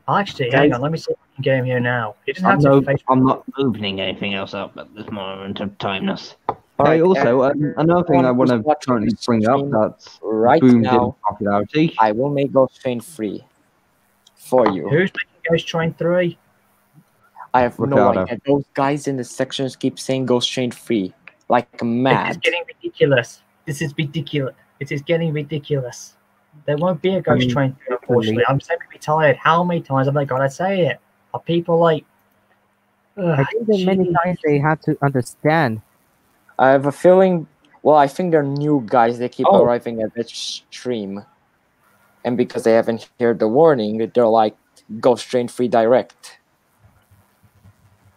Actually, hang on. Let me see if I can get him here now. He doesn't have to face. I'm not opening anything else up at this moment of timeness. Alright, Hey, also, another thing I want to watching currently this bring up stream that's right boomed in now. popularity. I will make Ghost Train free for you. Who's making Ghost Train 3? I have no Ricardo. idea. Those guys in the sections keep saying Ghost Train free like It's mad. getting ridiculous. This is ridiculous. It is getting ridiculous. There won't be a Ghost Train 3, unfortunately. I'm so tired. How many times have I got to say it? Are people like... I think that many geez. times they had to understand. I have a feeling. Well, I think they're new guys. They keep Oh. arriving at the stream, and because they haven't heard the warning, they're like Ghost Train free direct.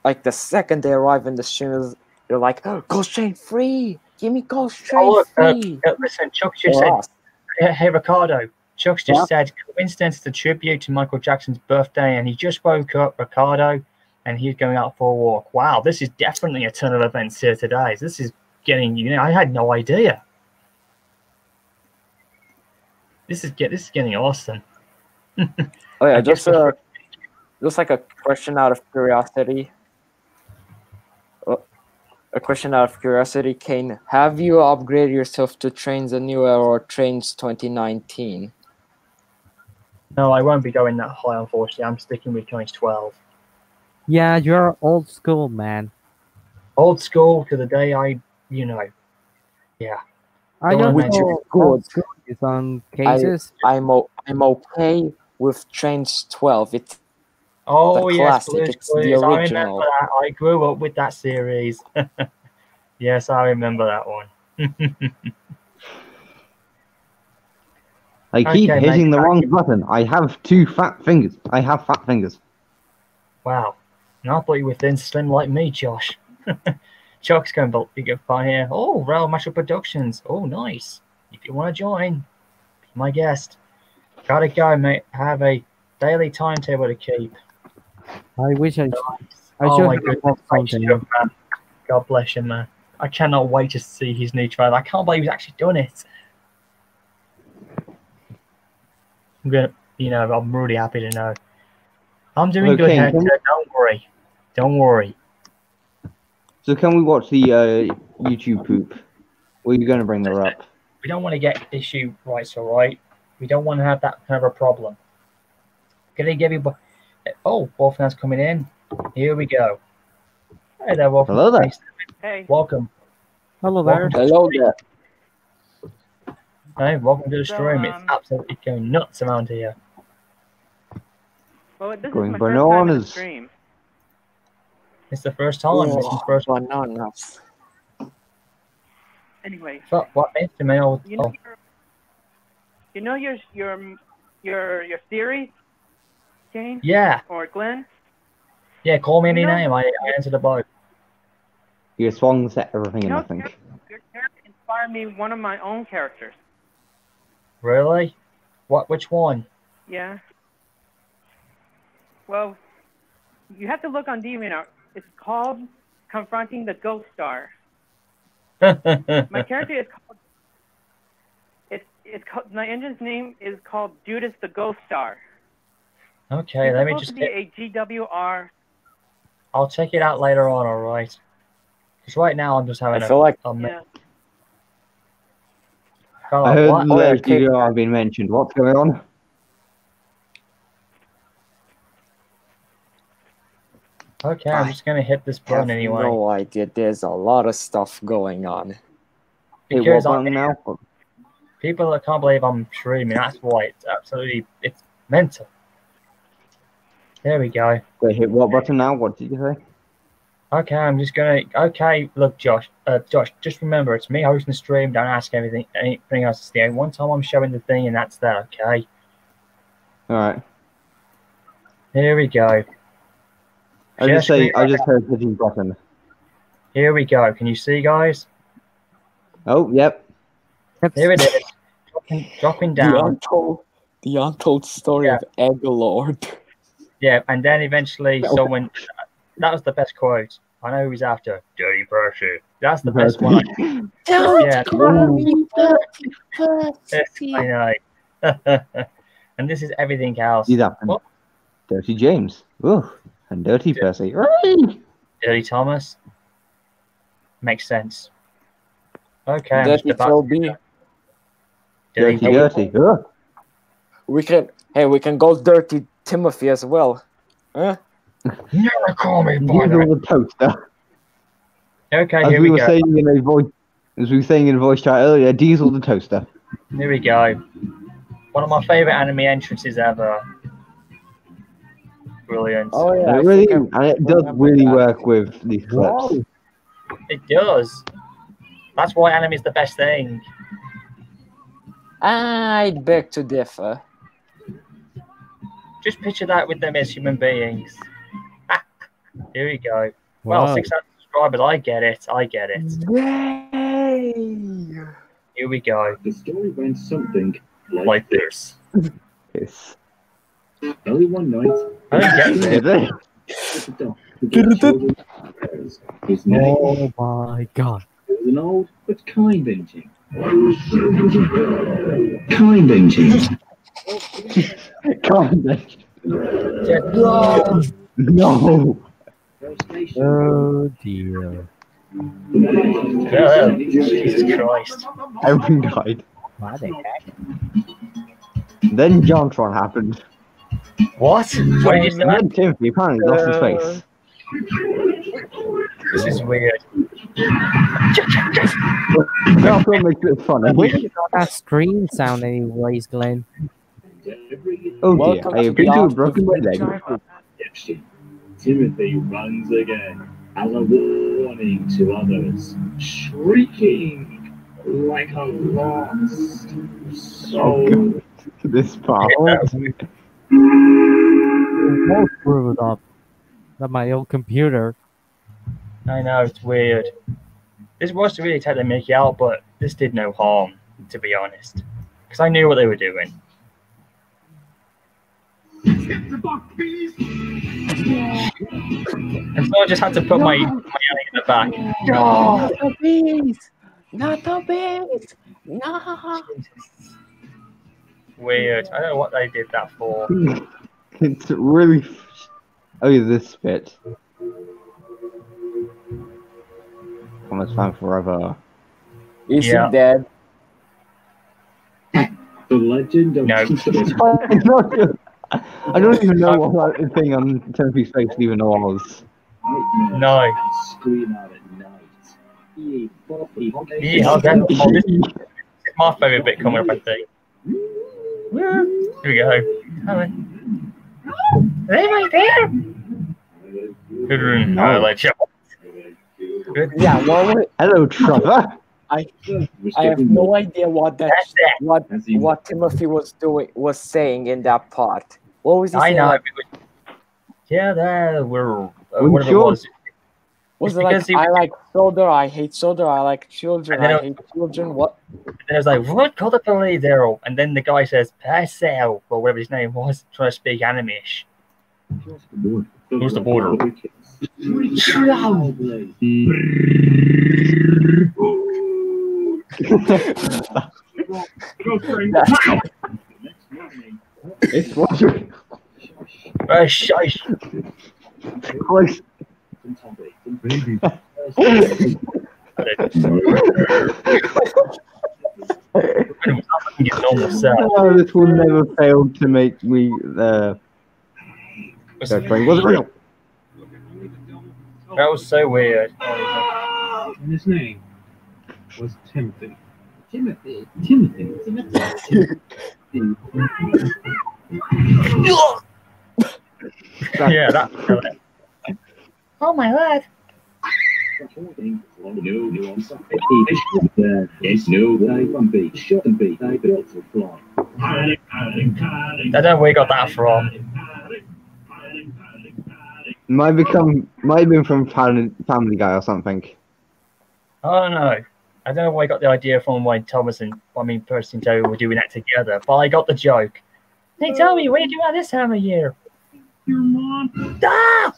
Like the second they arrive in the stream, they're like, oh, Ghost Train free. Give me Ghost Train Oh, look, free. listen, Chuck just For said... us. Hey, Ricardo. Chuck's just Yeah. said, coincidence, it's a tribute to Michael Jackson's birthday, and he just woke up, Ricardo, and he's going out for a walk. Wow, this is definitely a ton of events here today. This is getting, I had no idea. This is getting awesome. Oh yeah, I just guess- just like a question out of curiosity. A question out of curiosity, Kane. Have you upgraded yourself to Trains the New Era or Trains 2019? No, I won't be going that high, unfortunately. I'm sticking with Trains 12. Yeah, you're old school, man. Old school to the day I. Yeah. I Don't don't mention know. Old school in some cases. I'm okay with Trains 12. It's Oh, The yes, classic, Blue's it's the Clues. I remember original. that. I grew up with that series. Yes, I remember that one. I keep Okay, hitting mate. the wrong button. I have 2 fat fingers. I have fat fingers. Wow. And I thought you were thin slim like me, Josh. Chuck's going to be good fun here. Oh, Rail Marshall Productions. Oh, nice. If you want to join, be my guest. Gotta go, mate. Have a daily timetable to keep. I wish I Nice. I Oh should my have goodness, bought great something. stuff, man. God bless him, man. I cannot wait to see his new trailer. I can't believe he's actually done it. I'm gonna, I'm really happy to know. I'm doing Look, good, King, Hector. can- Don't worry. Don't worry. So can we watch the YouTube poop? Or are you going to bring her up? We don't want to get issue rights, all right? We don't want to have that kind of a problem. Gonna give you. Oh, Wolfman's coming in. Here we go. Hey there, Wolfman. Hello there. Hey. Welcome. Hello there. Welcome. Hello there. Hey, welcome to the So, stream. It's absolutely going nuts around here. Well, this Going is my first time in the bananas. stream. It's the first time. This is the first. Bananas. Anyway, What instrument? Oh, you know your theory, Kane yeah. or Glenn? Yeah, call me any You know- name. I answer the boat. Your swung set everything You in, I know, think. your character inspired me one of my own characters. Really? What? Which one? Yeah. Well, you have to look on DeviantArt. It's called Confronting the Ghost Star. My character is called. It's called. My engine's name is called Judas the Ghost Star. Okay, He's let me supposed just to be a GWR. I'll check it out later on, alright? Because right now I'm just having I feel like Yeah. I heard what? the yeah, studio have been mentioned. What's going on? Okay, I'm just going to hit this button have anyway. no idea. There's a lot of stuff going on. Hey, Because what button now? people that can't believe I'm streaming, that's why it's mental. There we go. Wait, hit what button now? What did you say? Okay, I'm just gonna. Okay, look, Josh. Josh, just remember, it's me hosting the stream. Don't ask anything else. It's the only one time I'm showing the thing, and that's that. Okay. All right. Here we go. I just heard hitting button. Here we go. Can you see, guys? Oh, yep. Here it is. Dropping down. The untold story Yeah. of Egglord. Yeah, and then eventually someone. That was the best quote. I know who he's after. Dirty Percy. That's the best one. Yeah. I know. And this is everything else. He's after What? Dirty James. Ooh, and Dirty Percy. Right. Dirty Thomas. Makes sense. Okay. I'm Dirty just about Phil B. Dirty, Dirty. dirty. Ugh. We can go Dirty Timothy as well. Huh? Never call me by Diesel that. the toaster. Okay, As here we we were go. saying in a voice, as we were saying in a voice chat earlier, Diesel the toaster. Here we go. One of my favorite anime entrances ever. Brilliant. Oh yeah. And it really, and it does really work with these clips. It does. That's why anime is the best thing. I'd beg to differ. Just picture that with them as human beings. Here we go. Well, Wow. 600 subscribers. I get it. Yay! Here we go. The story went something Like this. Yes. Early one night, I don't get it. was a dog who gave children prayers. His name Oh my god. was an old but kind engine. Kind engine. Can't they? No. No. Oh dear. Jesus Christ. Everything died. Why the heck? Then Jontron happened. What? What did you And say? then Timothy apparently lost his face. This is weird. Jontron makes it funny. Where did that screen sound anyways, Glenn? Oh dear, Welcome I to have been the to Art broken of my leg. Action. Timothy runs again as a warning to others, shrieking like a lost soul. This part. All screwed up. Not my old computer. I know, it's weird. This was to really take the mickey out, but this did no harm, to be honest. Because I knew what they were doing. And so I just had to put my hand in the back. No! Not the bees! Not the bees! No! Weird. I don't know what they did that for. It's really. Oh, yeah, this bit. Thomas Fan Forever. Is Yeah. he dead? The legend of No. I don't even know what that thing on Timothy's face even was. No. Scream out at night. Yeah, this is my favourite bit coming up, I think. Here we go. Hello. Are they right there? Oh, like, Yeah, well, Hello, Trevor. I have no idea what what Timothy was saying in that part. What was he I saying? know. Like, Yeah, there were We whatever sure- it was. was It's it like because he- I like children, I hate children, I like children, And then I it- hate children. What? And it was like, what? Call the police there. And then the guy says, Parcel, or whatever his name was, trying to speak Animish. Who's the border? It's what Shush. close. Normal self. Oh, this will never fail to make me that train wasn't real. That was so weird. And his name was Timothy. Timothy. Yeah, that. Oh my lord. I don't know where you got that from. Might have been from Family Guy or something. I don't know. I don't know where I got the idea from when Thomas and Percy and Joey were doing that together, but I got the joke. Hey Tommy, what are you doing at this time of year? Your mom. Ah!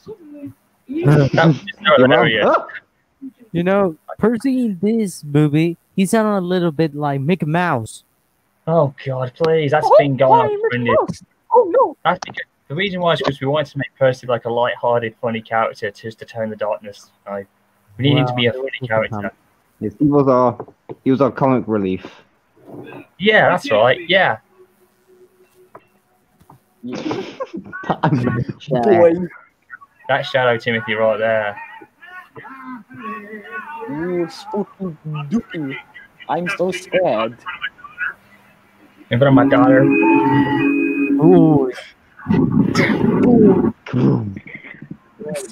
That was just no, no, yeah. Oh, You know, Percy in this movie, he sounded a little bit like Mickey Mouse. Oh god, please, that's been going on for years. Oh no! That's because, the reason why is because we wanted to make Percy like a light-hearted, funny character just to turn the darkness. Like, we need him to be a funny character. yes, he was our comic relief. Yeah, that's right. Yeah. Boy, That's Shadow Timothy right there. you spooky dookie. I'm so scared. In front of my daughter. Ooh,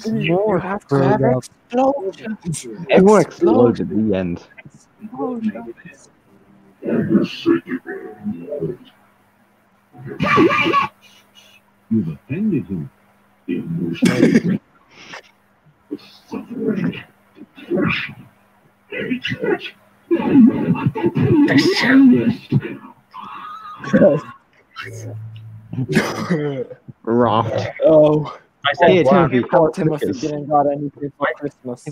You have to have explosions. Everyone exploded at the end. You've offended him. Raft. Oh, I said, Hey, wow. Timothy, poor how Timothy Snickers? didn't got anything for Christmas.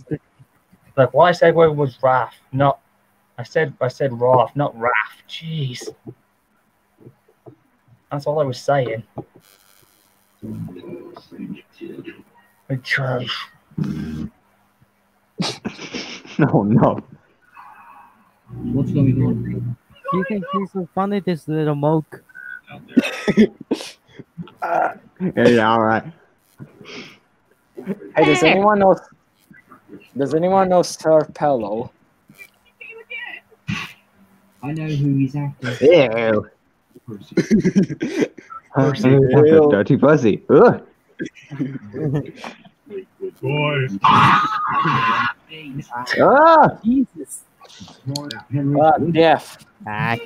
Like, why I said word was Raph, not. I said Raph, not Raph. Jeez. That's all I was saying. Trash. No, no. What's going on? you think he's so funny, this little moke? Yeah, all right. Hey, does anyone know? Does anyone know Sir Pello? I know who he's after. Ew. Ew. Dirty pussy. Ugh. Ah! Jesus. Deaf. Ah,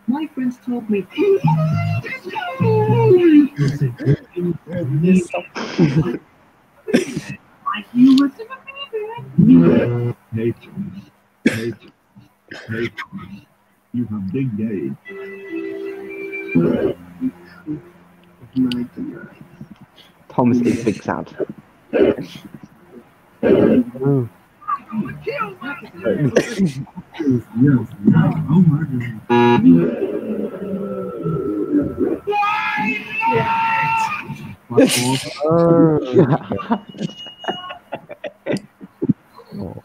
My friends told me. You have big day. Thomas is big sad. Ooh.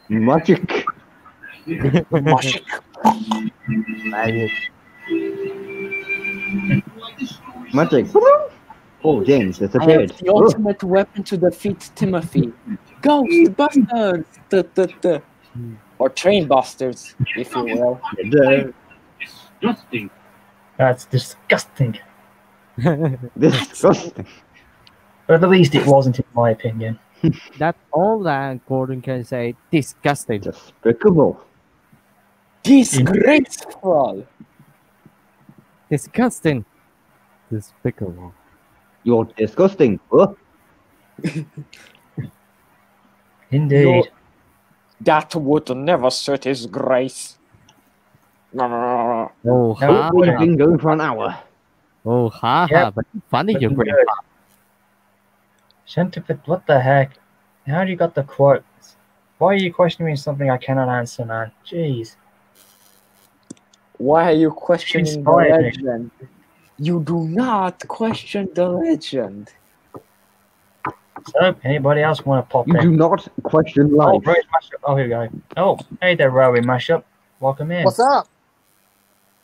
Magic. Magic. Magic. Oh, James I have disappeared. the ultimate weapon to defeat Timothy. Ghostbusters! Duh. Or Train Busters, if you will. Disgusting. That's disgusting. Disgusting. But at least it wasn't, in my opinion. That's all that Gordon can say. Disgusting. Despicable. Disgraceful! Disgusting. Despicable. You're disgusting. Oh. Indeed. That would never suit his grace. Oh, No, ha, We've ha. been going for an hour. Oh, ha, Yep. ha. But funny, you Looking grandpa. good. Centipede, what the heck? How do you got the quotes? Why are you questioning something I cannot answer, man? Jeez. Why are you questioning the Inspired me. legend? You do not question the legend. So, anybody else want to pop You in? do not question Oh, life. Rowan Mashup. Oh, here we go. Oh, hey there, Rowan Mashup. Welcome in. What's up?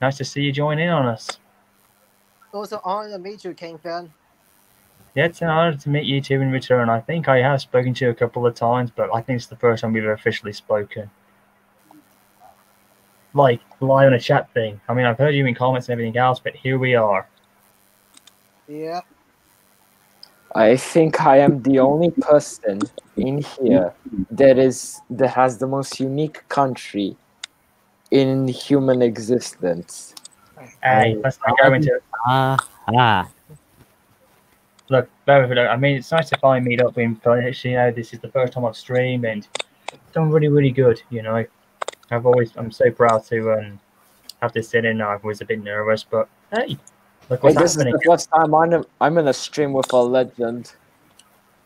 Nice to see you join in on us. It was an honor to meet you, King Fan. Yeah, it's an honor to meet you two in return. I think I have spoken to you a couple of times, but I think it's the first time we've officially spoken. Like, live on a chat thing. I mean, I've heard you in comments and everything else, but here we are. Yeah. I think I am the only person in here that has the most unique country in human existence. Hey, let's not go into it. Ah. Look, I mean, it's nice to finally meet up in flesh. You know, this is the first time I've streamed and it's done really, really good. You know, I'm so proud to have this in. And I was a bit nervous, but hey, look what's This is happening. the first time I'm in a stream with a legend.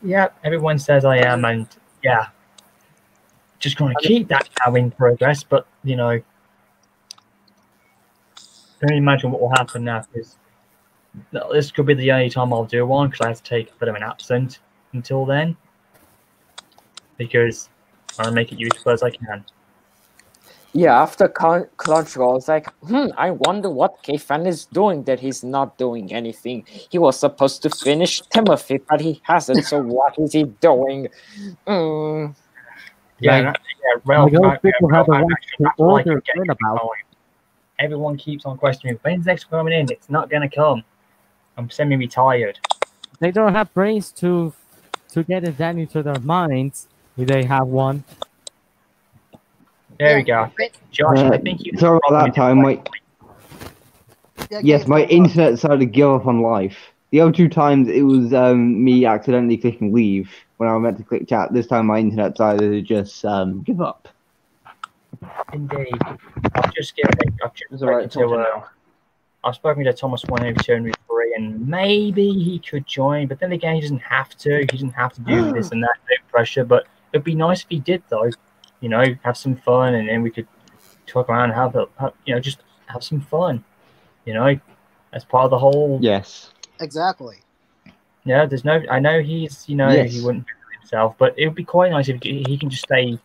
Yeah, everyone says I am, and yeah, just going to keep that now in progress. But you know, can you imagine what will happen now? Because this could be the only time I'll do one because I have to take a bit of an absent until then. Because I want to make it useful as I can. Yeah, after Crunchyroll, I was like, I wonder what K-Fan is doing that he's not doing anything. He was supposed to finish Timothy, but he hasn't, so what is he doing? Yeah, Ralph, people have a right to order good about. Everyone keeps on questioning, when's next coming in? It's not going to come. I'm semi-retired. They don't have brains to get it down into their minds. If they have one. There we go. Josh, I think you... Sorry about that time. Yes, my internet decided to give up on life. The other two times it was me accidentally clicking leave when I was meant to click chat. This time my internet decided to just give up. Indeed. I've spoken to Thomas 102 and maybe he could join, but then again, he doesn't have to. He doesn't have to do this and that, no pressure, but it'd be nice if he did, though. You know, have some fun, and then we could talk around and just have some fun. You know, as part of the whole. Yes. Exactly. Yeah, I know he's, he wouldn't do it himself, but it would be quite nice if he can just stay,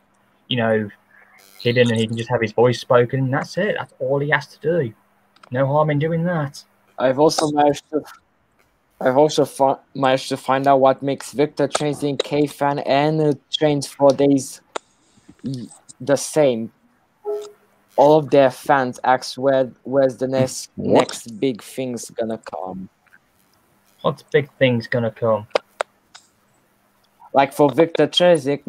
hidden and he can just have his voice spoken, and that's it. That's all he has to do. No harm in doing that. I've also managed to find out what makes Victor Trains K-Fan and Trains 4 Days the same. All of their fans ask where's the next big thing's gonna come. What's big thing's gonna come? Like for Victor Transic,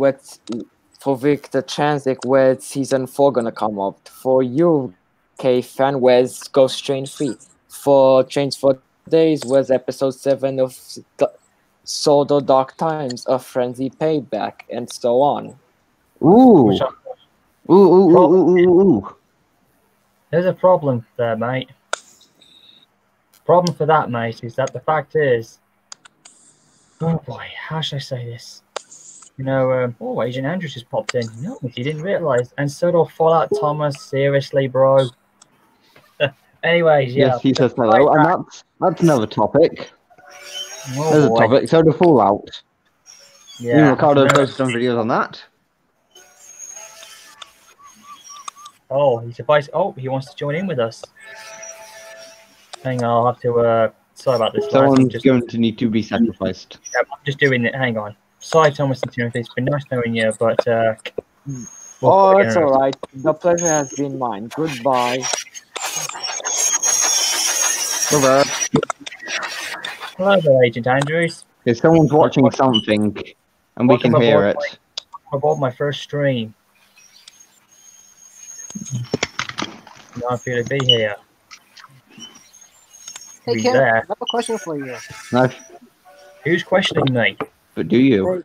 where's season 4 gonna come up? For you, K-Fan, where's Ghost Train 3? For Trains 4 Days, where's episode 7 of Sword of Dark Times, A Frenzy Payback, and so on. Ooh. Ooh. There's a problem there, mate. Problem for that, mate, is that the fact is, oh boy, how should I say this? You know, oh, Agent Andrews just popped in. No, he didn't realise. And so did Fallout Thomas. Seriously, bro. Anyways, yeah. Yes, he says hello, and that's another topic. Oh, There's boy. a topic. So the Fallout. Yeah. Me and Ricardo posted some videos on that. Oh, he's advised. Oh, he wants to join in with us. Hang on, I'll have to. Sorry about this. Someone's going to need to be sacrificed. Yeah, I'm just doing it. Hang on. Sorry, Thomas and Timothy. It's been nice knowing you, but. Oh, it's all right. The pleasure has been mine. Goodbye. Bye-bye. Hello there, Agent Andrews. If someone's watching something, and we can hear it. Aboard my first stream. Nice for you to be here. Hey, Who's Ken, there? I have a question for you. No, Who's questioning me? but do you?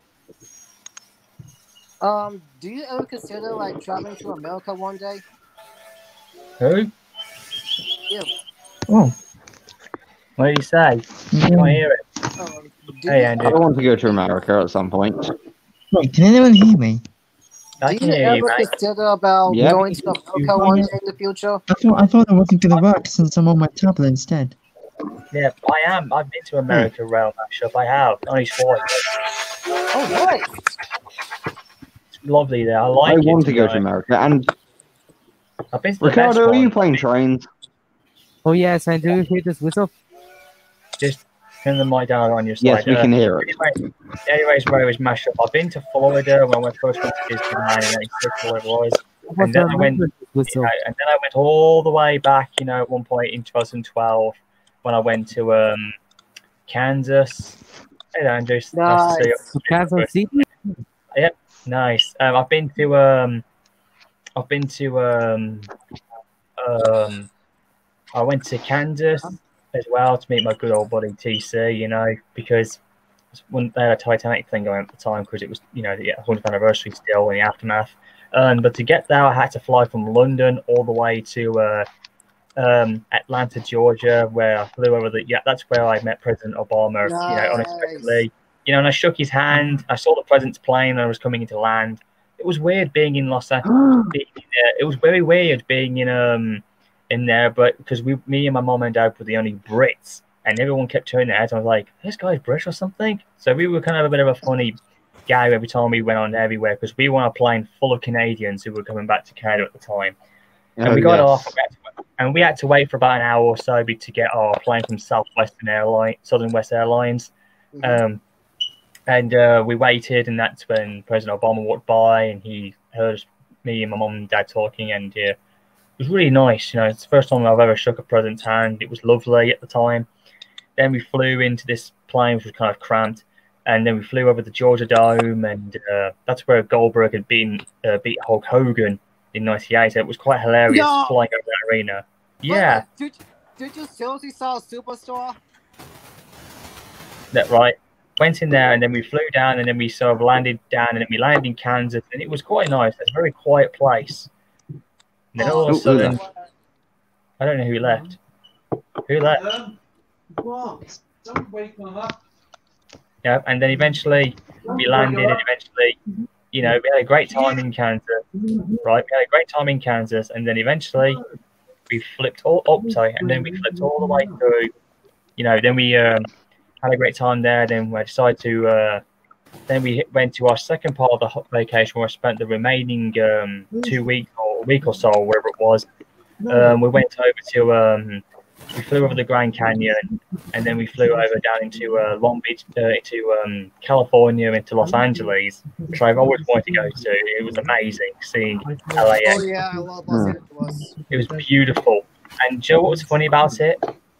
Do you ever consider like traveling to America one day? Who? You. Oh. What did he say? I can't hear it. Hey, I Andrew. want to go to America at some point. Wait, can anyone hear me? I Do can you hear you, ever mate. consider about Yeah. going to America one day in the future? I thought I wasn't gonna work since I'm on my tablet instead. Yeah, I am. I've been to America around that shop. I have. Only twice. Oh, nice. It's lovely there. I like I it. want to go know. to America. And I've been to the best Ricardo, are you one. playing trains? Oh yes, and do you hear this whistle? Just turn the mic down on your side. Yes, we can hear it. Anyways, where it was mashed up. I've been to Florida when I first went to Disneyland in '86, whatever it was. And then I went, and then I went all the way back, at one point in 2012 when I went to Kansas. Hey, Andrews. Nice to see you. Kansas City. Yep, nice. I've been to I went to Kansas as well to meet my good old buddy TC, because they had a Titanic thing going at the time because it was, the 100th anniversary still in the aftermath. But to get there, I had to fly from London all the way to Atlanta, Georgia, where I flew over that's where I met President Obama, unexpectedly. And I shook his hand. I saw the president's plane and I was coming into land. It was weird being in Los Angeles. It was very weird being in there, but because me and my mom and dad were the only Brits, and everyone kept turning their heads. I was like, "This guy's British or something." So we were kind of a bit of a funny guy every time we went on everywhere because we were on a plane full of Canadians who were coming back to Canada at the time, and we got off, and we had to wait for about an hour or so to get our plane from Southern West Airlines. And we waited, and that's when President Obama walked by, and he heard me and my mom and dad talking, and it was really nice. It's the first time I've ever shook a president's hand. It was lovely at the time. Then we flew into this plane, which was kind of cramped, and then we flew over the Georgia Dome, and that's where Goldberg had beat Hulk Hogan in '98. So it was quite hilarious flying over that arena. Yeah. Did you seriously saw a superstar? That right. Went in there, and then we flew down, and then we sort of landed down, and then we landed in Kansas, and it was quite nice. It's a very quiet place. And then all of a sudden, I don't know who left. Who left? What? Don't wake me up. Yeah, and then eventually we landed, and eventually, we had a great time in Kansas, right? We had a great time in Kansas, and then eventually we flipped all the way through. Then we had a great time there. Then we decided to. Then we went to our second part of the vacation where I spent the remaining 2 weeks or a week or so, wherever it was. We went over to. We flew over the Grand Canyon, and then we flew over down into Long Beach, into California, into Los Angeles, which I've always wanted to go to. It was amazing seeing LAX. Oh yeah, I love Los Angeles. It was beautiful. And Joe, what was funny about it?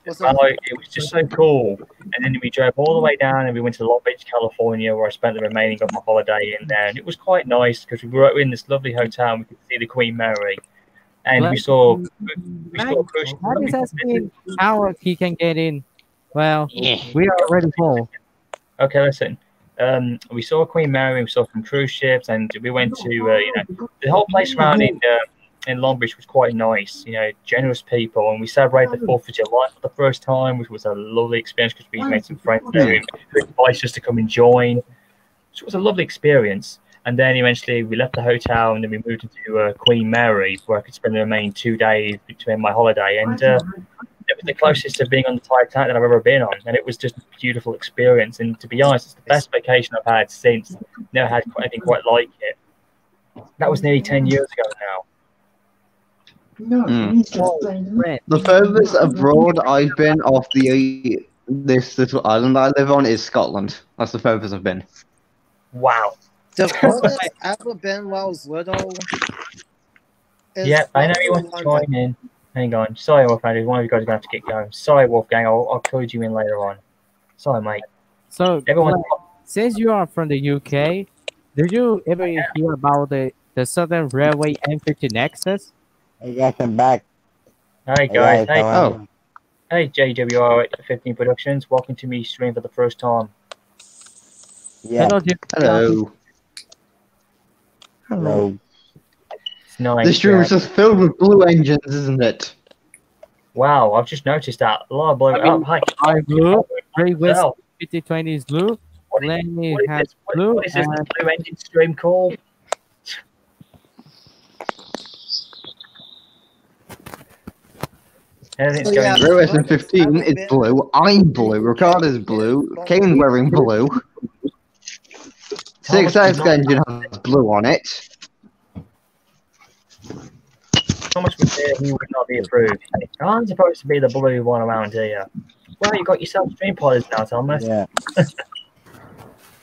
It was just so cool. And then we drove all the way down and we went to Long Beach, California, where I spent the remaining of my holiday in there. And it was quite nice because we were in this lovely hotel and we could see the Queen Mary. And we saw cruise. That is asking how he can get in. Well, we are already full. Okay, listen. We saw Queen Mary, we saw some cruise ships, and we went to, the whole place surrounding in Longbridge was quite nice. You know, generous people, and we celebrated the 4th of July for the first time, which was a lovely experience because we made some friends there who invited us to come and join. So it was a lovely experience. And then eventually we left the hotel and then we moved into Queen Mary, where I could spend the remaining 2 days between my holiday. And it was the closest to being on the Titanic that I've ever been on. And it was just a beautiful experience. And to be honest, it's the best vacation I've had since. Never had anything quite like it. That was nearly 10 years ago now. The furthest abroad I've been off this little island I live on is Scotland. That's the furthest I've been. Wow. The furthest I've ever been when I was little. Yeah, I know you want to join in. Hang on. Sorry, Wolfgang. One of you guys is going to have to get going. Sorry, Wolfgang. I'll code you in later on. Sorry, mate. So, everyone, since you are from the UK, did you ever hear about the Southern Railway M50 Nexus? Hey guys, I'm back. Hi guys. Hey, hey JWR 15 Productions. Welcome to me stream for the first time. Yeah. Hello. Hello. It's nice. This stream is just filled with blue engines, isn't it? Wow, I've just noticed that. A lot of blue. Hi, blue. Ray West 5020 is blue. Lenny has blue. What is this blue engine stream called? Everything's going. Rose 15 is blue. I'm blue. Ricardo's blue. Kane's wearing blue. 6X engine has blue on it. How much would say he would not be approved? I'm supposed to be the blue one around here. Well, you got yourself stream podders now, Thomas. Yeah.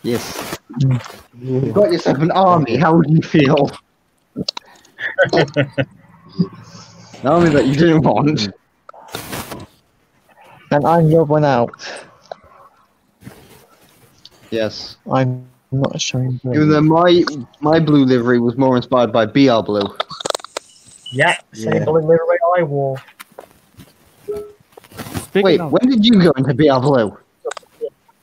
Yes. You've got yourself an army. How would you feel? An army that you didn't want. And I'm your one out. Yes. I'm not showing blue. Even though my blue livery was more inspired by BR Blue. Yeah, same blue livery I wore. Wait, when did you go into BR Blue?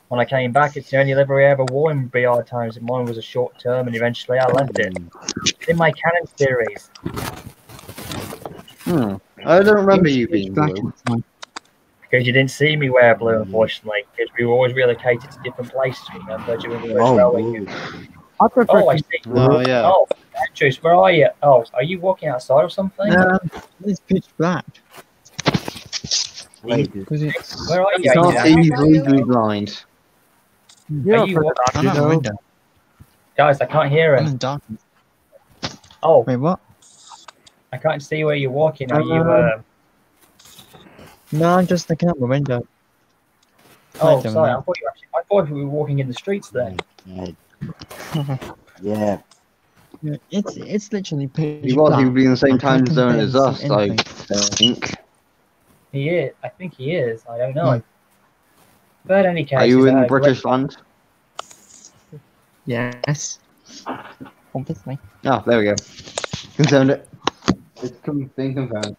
When I came back, it's the only livery I ever wore in BR times, and mine was a short term, and eventually I left it. It's in my canon series. I don't remember you being blue. Because you didn't see me wear blue, unfortunately, because we were always relocated to different places, remember, during the first railway. I see. Oh, yeah. Oh, Andrews, where are you? Oh, are you walking outside or something? It's pitch black. Where are you? Can't see, he's legally blind. Are you walking? Guys, I can't hear him. Oh. Wait, what? I can't see where you're walking. Are you, No, I'm just looking out the window. Oh, sorry. I thought you were walking in the streets then. Yeah. It's literally pitch He was. black. He would be in the same time can't zone as us, see I anything. think. He is. I think he is. I don't know. But in any case, Are you in British land? Yes. Obviously. Oh, there we go. Confirmed it. It's being confirmed.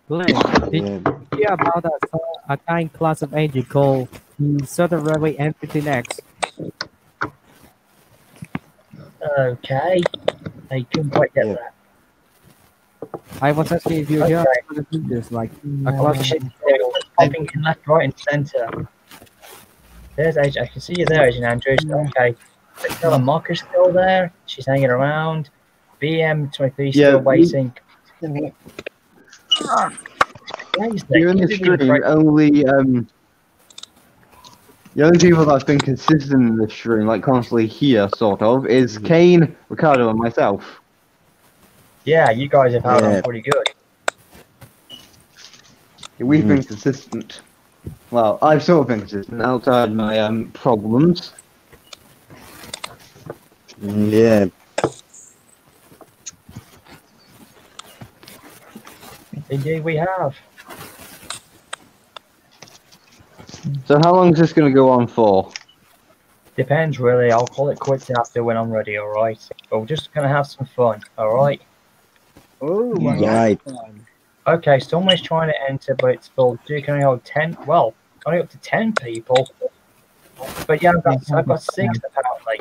Glenn, did you hear about a kind class of engine called the Southern Railway M50X? Okay. I couldn't quite get that. I was asking if you hear about this, like a class of Popping in left, right, and centre. There's Agent. I can see you there, Agent Andrews. Okay. Stella Mocker's still there. She's hanging around. BM23 still waiting. Here in the stream, only the only people that's been consistent in the stream, like constantly here, sort of, is Kane, Ricardo, and myself. Yeah, you guys have held on pretty good. We've been consistent. Well, I've sort of been consistent outside my problems. Yeah. Indeed, we have. So how long is this going to go on for? Depends, really. I'll call it quits after when I'm ready, alright? But we're just going to have some fun, alright? Oh, right. Okay, someone's trying to enter, but it's full. You can only hold 10, well, only up to 10 people. But yeah, I've got 6 apparently.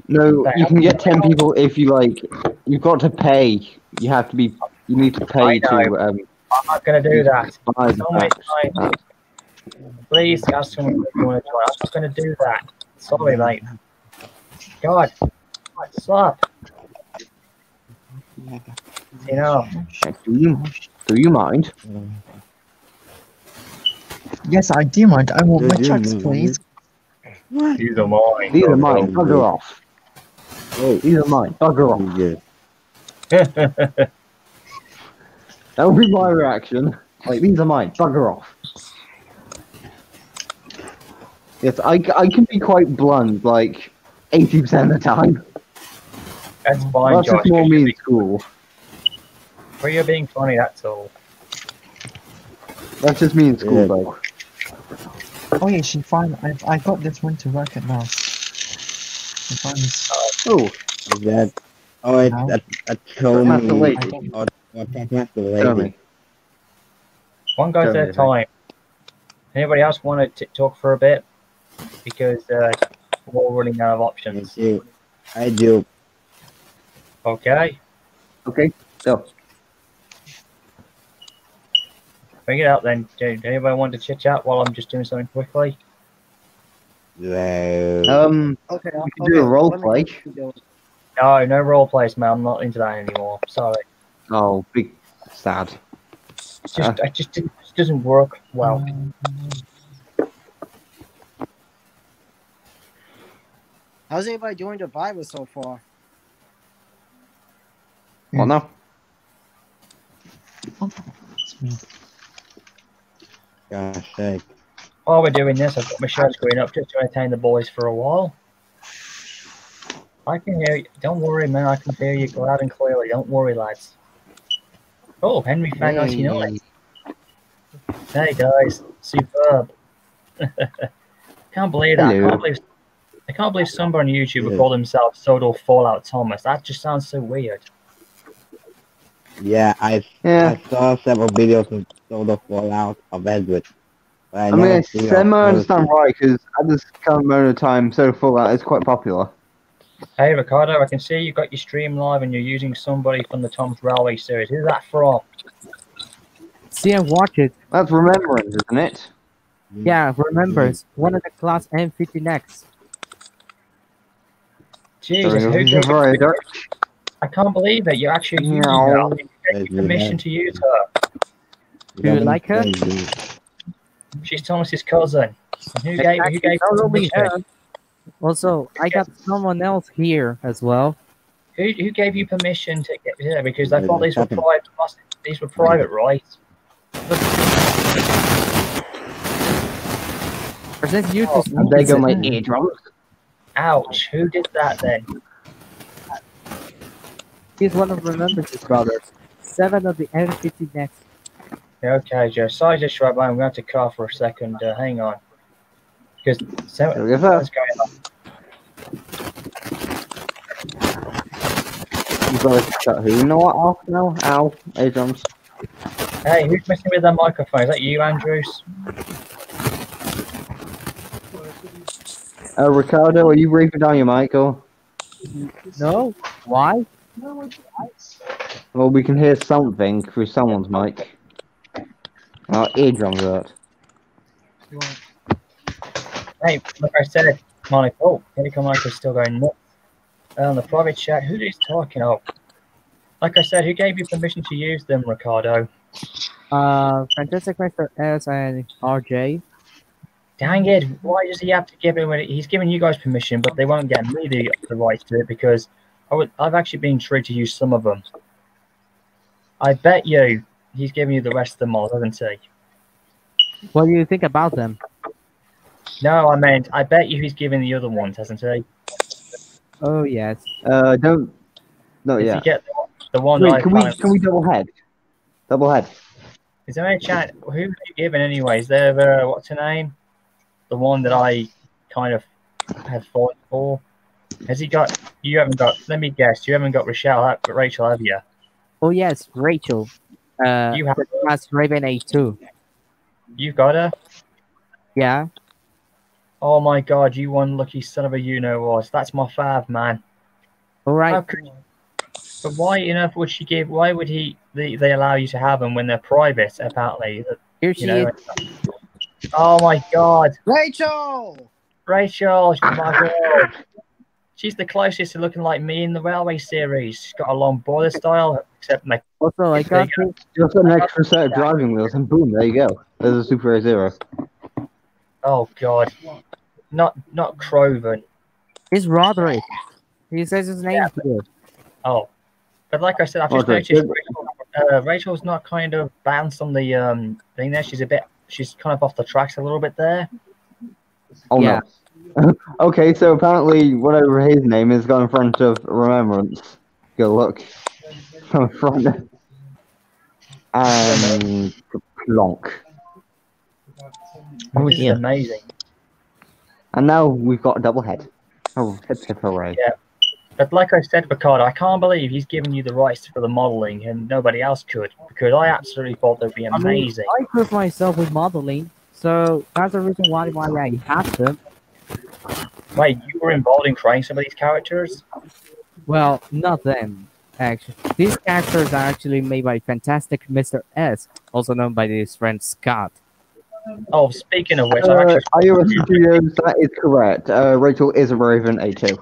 No, you can get 10 people if you, like, you've got to pay. You have to be. You need to pay to. I'm not going to do that. buy the So many packs. times. Please ask someone if you want to join. I'm not going to do that. Sorry, mate. God. Stop. You know. Do you mind? Yes, I do mind. I want my checks, please. These are mine. These are mine. Bugger off. These are mine. Bugger off. That would be my reaction. Like, these are mine. Bugger off. Yes, I can be quite blunt, like 80% of the time. That's fine, That's Josh. just more me in school. But you're being funny, that's all. That's just me in school, though. Oh yeah, she fine. I got this one to work at now. Oh. Is that? Oh, it's a show That's the me. lady. Or that's the Show lady. me. One goes Tell at me, a time. Anybody else want to talk for a bit? Because we're all running out of options. I do. Okay. Okay. Go. Bring it out then. Do anybody want to chit chat while I'm just doing something quickly? Okay. We can do a role play. No role plays, man. I'm not into that anymore. Sorry. Oh, big sad. It doesn't work well. How's everybody doing the virus so far? What now? Gosh sake. While we're doing this, I've got my share screen up just to entertain the boys for a while. I can hear you. Don't worry, man. I can hear you loud and clearly. Don't worry, lads. Oh, Henry Fan 99. Hey, guys. Superb. Can't believe that. I can't believe somebody on YouTube would call themselves Sodal Fallout Thomas. That just sounds so weird. Yeah, I saw several videos of Soda Fallout of Edward. I mean, I semi-understand why, because at this current moment of time, Soda Fallout is quite popular. Hey, Ricardo, I can see you've got your stream live and you're using somebody from the Tom's Railway series. Who's that from? See and watch it. That's Remembrance, isn't it? Yeah, Remembrance. One of the class M50 next. Jesus, I can't believe it. You're actually using her. You gave me permission to use her. Do you like her? She's Thomas's cousin. Who gave permission? Also, I got someone else here as well. Who gave you permission to get here? Because I thought these were private. These were private, right? There go my eardrums. Ouch! Who did that then? He's one of Remembrance's brothers. 7 of the M50 next. Okay, Joe. Sorry to interrupt. I'm going to have to car for a second. Hang on. Because what's going on? You gotta shut who? You know what? Off now. Ow. Eardrums. Hey, who's messing with that microphone? Is that you, Andrews? Ricardo, are you breathing down your mic or? No. Why? Well, we can hear something through someone's mic. Our eardrums hurt. Hey, like I said, Monica. Oh, Medical Monica's still going nuts. On the private chat, who is talking? Oh, like I said, who gave you permission to use them, Ricardo? Fantastic Mr. S and RJ. Dang it! Why does he have to give it? He's giving you guys permission, but they won't get me the right to it because I've actually been intrigued to use some of them. I bet you he's giving you the rest of them all, hasn't he? What do you think about them? No, I meant I bet you he's giving the other ones, hasn't he? Oh yes. Don't. No, Did yeah. you get the one? Wait, can we double head? Double head. Is there any chance? Who are you giving anyway? Is there what's her name? The one that I kind of had fought for. Has he got? You haven't got. Let me guess. You haven't got Rachel, have you? Oh yes, Rachel. You have class Raven A2. You've got her. Yeah. Oh my God! You one lucky son of a you-know-what. That's my fav, man. All right. But why on earth would she give? Why would they allow you to have them when they're private? Apparently, Here she is. Oh my God, Rachel! Rachel, she's my girl. She's the closest to looking like me in the Railway series. She's got a long border style, except my. Also, I got you. Just an extra set of driving wheels, and boom, there you go. There's a Super A0. Oh God, not Croven. It's Roderick. He says his name here. Oh, but like I said, I've just noticed Rachel's not kind of bounced on the thing there. She's kind of off the tracks a little bit there. Oh yeah. No. Okay, so apparently whatever his name is got in front of Remembrance. Go look. In front. And Plonk. Oh, this is amazing. And now we've got a double head. Oh, hip hip hooray. Yeah. But like I said, Ricardo, I can't believe he's given you the rights for the modelling and nobody else could, because I absolutely thought they'd be amazing. I prove myself with modeling, so that's the reason why I have them. Wait, you were involved in creating some of these characters? Well, not them, actually. These characters are actually made by Fantastic Mr. S, also known by his friend Scott. Oh, speaking of which, iOS Studios, that is correct. Rachel is a Raven A2.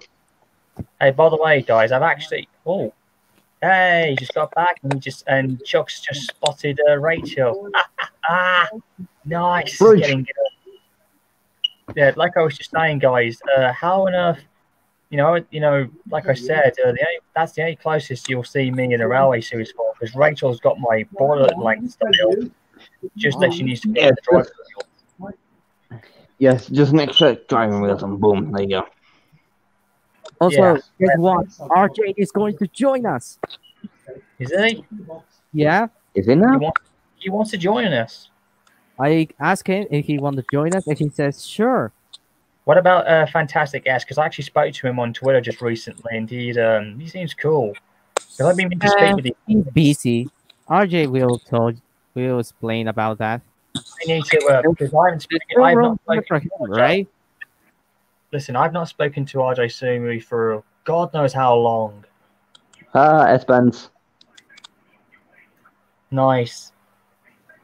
Hey, by the way, guys, I've actually. Oh, hey, he just got back, and Chuck's just spotted Rachel. Nice. Getting good. Yeah, like I was just saying, guys. How on earth, like I said, that's the only closest you'll see me in a Railway series for, because Rachel's got my border length style. Just that she needs to get the driving wheels. Yes, just next to driving wheels, and boom, there you go. Also, guess what? RJ is going to join us. Is he? Yeah. Is he now? He wants to join us. I asked him if he wanted to join us, and he says, sure. What about Fantastic S? Because I actually spoke to him on Twitter just recently, and he seems cool. So let me to speak with him. He's busy. RJ will explain about that. I need to, because I haven't spoken. I've not spoken to him, right? Listen, I've not spoken to RJ Sumi for God knows how long. S-Benz. Nice.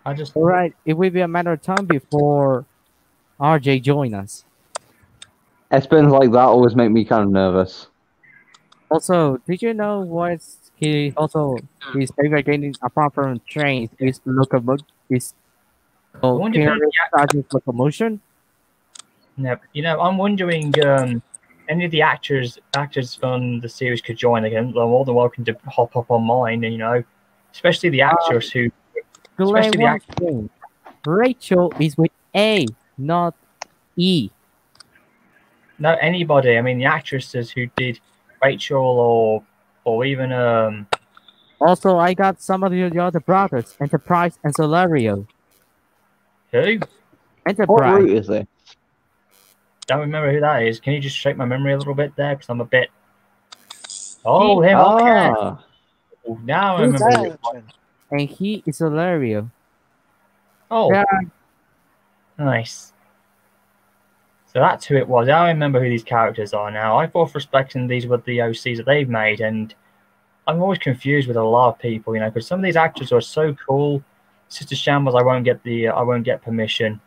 Alright, it will be a matter of time before RJ join us. S-Benz like that always make me kind of nervous. Also, did you know his favorite game apart from trains is locomotion? Is called Locomotion? No, I'm wondering any of the actors from the series could join again. They're more than welcome to hop up on mine, especially the actors who. Especially the Rachel is with A, not E. No, anybody. I mean, the actresses who did Rachel or even Also, I got some of the other brothers, Enterprise and Solario. Who? Enterprise. What route is it? Don't remember who that is. Can you just shake my memory a little bit there? Because I'm a bit. Oh, him. Okay. Oh, now I remember. And he is Solario. Oh. Yeah. Nice. So that's who it was. I remember who these characters are now. I thought for respecting these were the OCs that they've made, and I'm always confused with a lot of people, because some of these actors are so cool. It's just a shambles. I won't get permission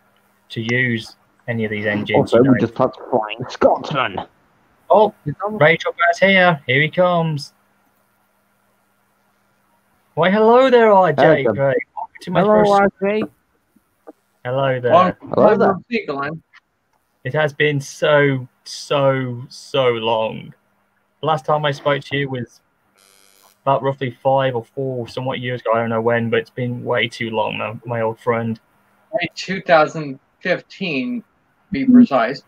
to use any of these engines. Also, we just touched Flying Scotsman. Oh, Rachel Grass here. Here he comes. Why, hello there, RJ. Welcome to my RJ. Hello there. Hello there. It has been so long. The last time I spoke to you was about roughly 5 or 4 somewhat years ago. I don't know when, but it's been way too long now, my old friend. 2015, be precise.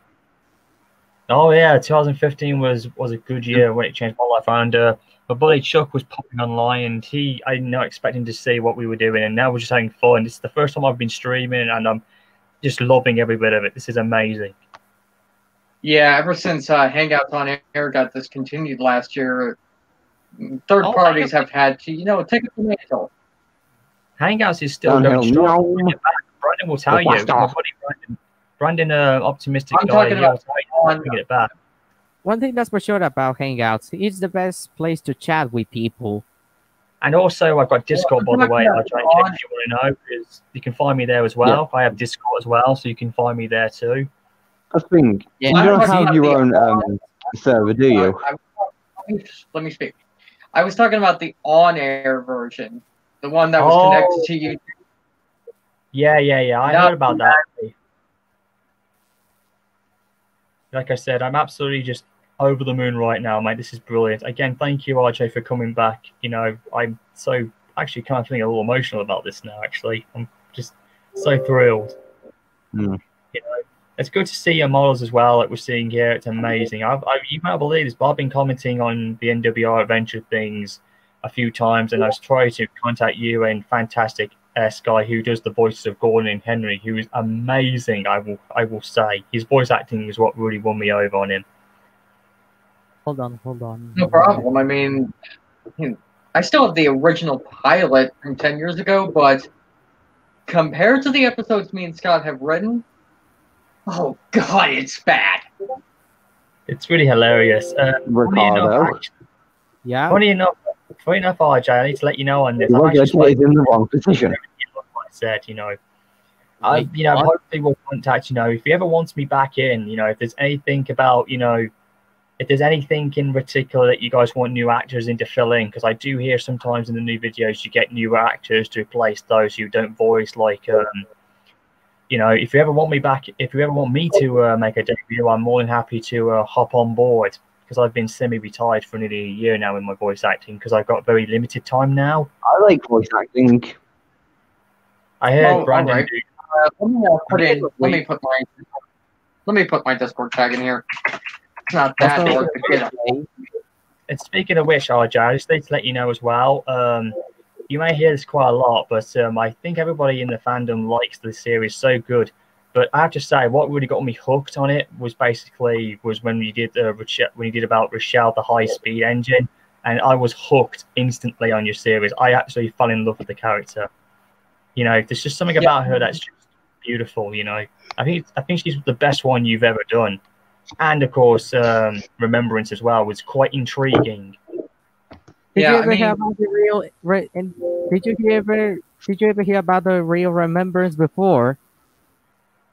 Oh yeah, 2015 was a good year when it changed my life. And my buddy Chuck was popping online, and I did not expect him to see what we were doing, and now we're just having fun. It's the first time I've been streaming, and I'm just loving every bit of it. This is amazing. Yeah, ever since Hangouts on Air got discontinued last year, third parties have had to, take a tomato. Hangouts is still going strong. Brandon will tell you. My buddy Brandon, optimistic I'm guy, talking about bring it back. one thing that's for sure about Hangouts, it's the best place to chat with people. And also, I've got Discord, by the way. I'll try and check if you want to know, because you can find me there as well. I have Discord as well, so you can find me there too. I think you don't have your own server, do you? Let me speak. I was talking about the on-air version, the one that was connected to you. Yeah. I heard about that. Like I said, I'm absolutely just over the moon right now, mate. This is brilliant. Again, thank you, RJ, for coming back. You know, I'm so actually kind of feeling a little emotional about this now. Actually, I'm just so thrilled. You know, it's good to see your models as well that we're seeing here. It's amazing. You might believe this, but I've been commenting on the NWR adventure things a few times, and I was trying to contact you and fantastic guy who does the voices of Gordon and Henry, who is amazing. I will say his voice acting is what really won me over on him. Hold on. No problem. I mean, I still have the original pilot from 10 years ago, but compared to the episodes me and Scott have written, oh god, it's bad. It's really hilarious. Ricardo. Funny enough, RJ, I need to let you know on this. You're in the wrong position. Like I said, hopefully we'll contact, if he ever wants me back in, if there's anything about, if there's anything in particular that you guys want new actors in to fill in, because I do hear sometimes in the new videos you get new actors to replace those who don't voice, like, if you ever want me back, if you ever want me to make a debut, I'm more than happy to hop on board, because I've been semi-retired for nearly a year now in my voice acting, because I've got very limited time now. I like voice acting. I heard Brandon. Right. Let me put my Discord tag in here. It's not that hard to get. And speaking of which, RJ, I just need to let you know as well. You may hear this quite a lot, but I think everybody in the fandom likes the series so good. But I have to say, what really got me hooked on it was when you did about Rochelle, the high-speed engine, and I was hooked instantly on your series. I actually fell in love with the character. There's just something about her that's just beautiful. I think she's the best one you've ever done, and of course, Remembrance as well was quite intriguing. Did you ever hear about the real Remembrance before?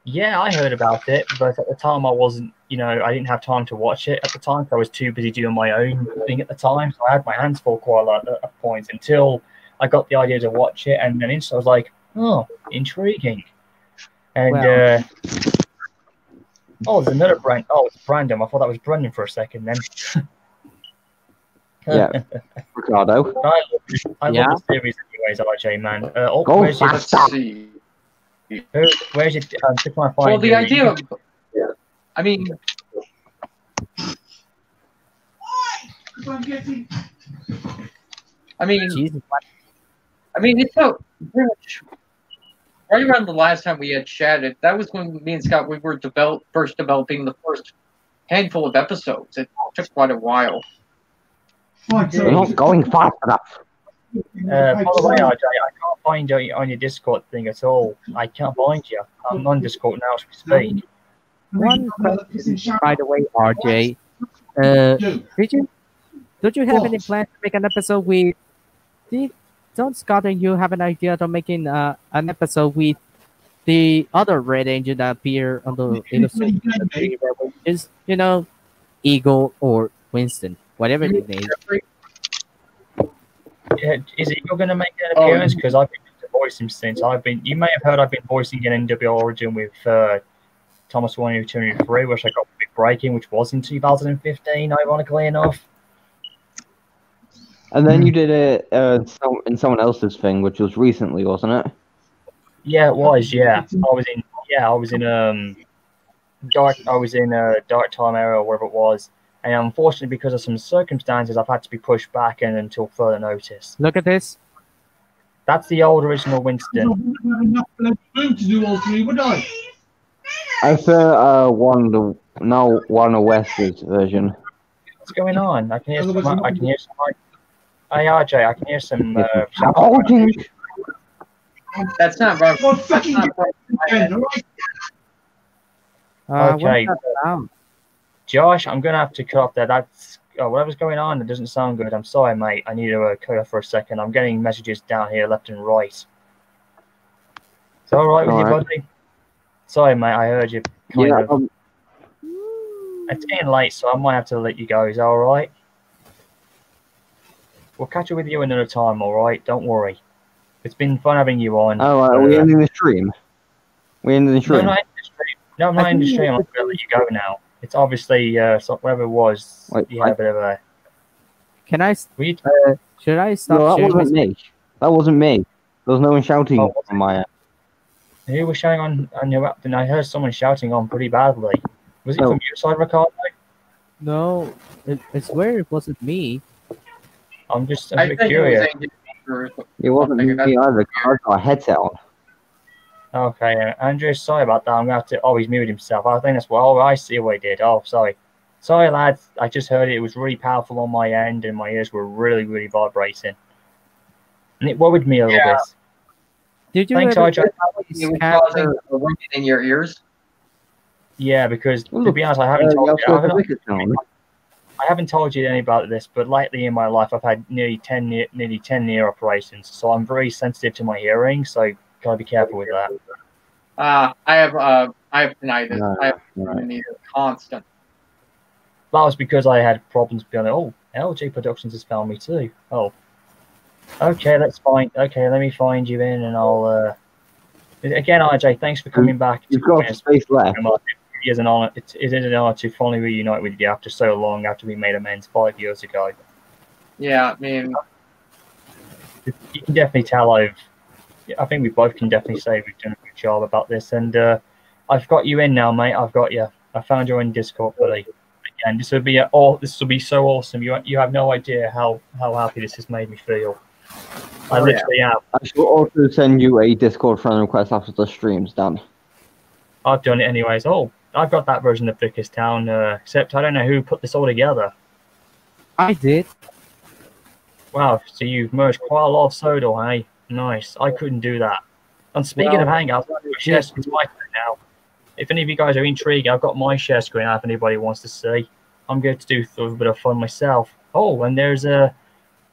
Yeah, I heard about it, but at the time I wasn't, I didn't have time to watch it at the time. So I was too busy doing my own thing at the time. So I had my hands full quite a lot at points until I got the idea to watch it. And then I was like, oh, intriguing. And, there's another brand. Oh, it's Brandon. I thought that was Brendan for a second then. Yeah, Ricardo. I love the series anyways, RJ, man. Let's see. Where's it? Just want to find well, the idea of, I mean, it's so pretty much right around the last time we had chatted. That was when me and Scott we were first developing the first handful of episodes. It took quite a while. You're not going fast enough. By the way, RJ, I can't find you on your Discord thing at all. I can't find you. I'm on Discord now as we speak. One question, by the way, RJ. Don't you have any plans to make an episode with? Don't Scott and you have an idea of making an episode with the other Red Angel that appear on the illustration? Is Eagle or Winston, whatever the name. Is Eagle going to make an appearance? Because I've been to voice him since you may have heard I've been voicing an NW Origin with Thomas 123, which I got a big break in, which was in 2015, ironically enough. And then you did it in someone else's thing, which was recently, wasn't it? Yeah, it was. Yeah, I was in Dark Time Era, or whatever it was. And unfortunately, because of some circumstances, I've had to be pushed back until further notice. Look at this. That's the old original Winston. I prefer one of West's version. What's going on? I can hear some. Hey, RJ, I can hear some. That's not right. Okay. Josh, I'm gonna have to cut off there. That's whatever's going on. It doesn't sound good. I'm sorry, mate. I need to cut off for a second. I'm getting messages down here, left and right. Is that all right with you, buddy? Sorry, mate. I heard you. Kind of. It's getting late, so I might have to let you go. Is that all right? We'll catch up with you another time. All right? Don't worry. It's been fun having you on. Oh, are we ending the stream? We're ending the stream. No, I'm not in the stream. No, I'm not in the stream. I'm gonna let you go now. It's obviously whatever it was. You had a bit of a. Can I? Should I stop? No, that wasn't me. That wasn't me. There was no one shouting on my end. Who was shouting on your? Then I heard someone shouting on pretty badly. Was it from your side, Ricardo? No, it's where it wasn't me. I'm just a bit curious. It wasn't me either. I got a headset on. Okay, Andrew, sorry about that. I'm going to have to... Oh, he's muted himself. I think that's what... Oh, I see what he did. Oh, sorry. Sorry, lads. I just heard it. It was really powerful on my end, and my ears were really, really vibrating. And it worried me a little bit. Did you Thanks, RJ. It was causing a ringing in your ears? Yeah, because, to be honest, I haven't told you... I haven't told you any about this, but lately in my life, I've had nearly 10 ear operations, so I'm very sensitive to my hearing, so gotta be careful with that. I have tinnitus. I have in the ear constant. That was because I had problems beyond it. Oh, LG Productions has found me too. Oh. Okay, let's find... Okay, let me find you in, and I'll... Again, RJ, thanks for coming back. You've got space left. It is an honor. It is an honor to finally reunite with you after so long, after we made amends 5 years ago. Yeah, I mean... You can definitely tell I think we both can definitely say we've done a good job about this, and I've got you in now, mate. I've got you. I found you in Discord, buddy. Again, this will be so awesome. You have no idea how happy this has made me feel. I literally am. I shall also send you a Discord friend request after the stream's done. I've done it anyways. Oh, I've got that version of Vickers Town, except I don't know who put this all together. I did. Wow, so you've merged quite a lot of soda, hey? Nice. I couldn't do that. And speaking of Hangouts, share screen's my turn now. If any of you guys are intrigued, I've got my share screen out if anybody wants to see. I'm going to do a bit of fun myself. Oh, and there's a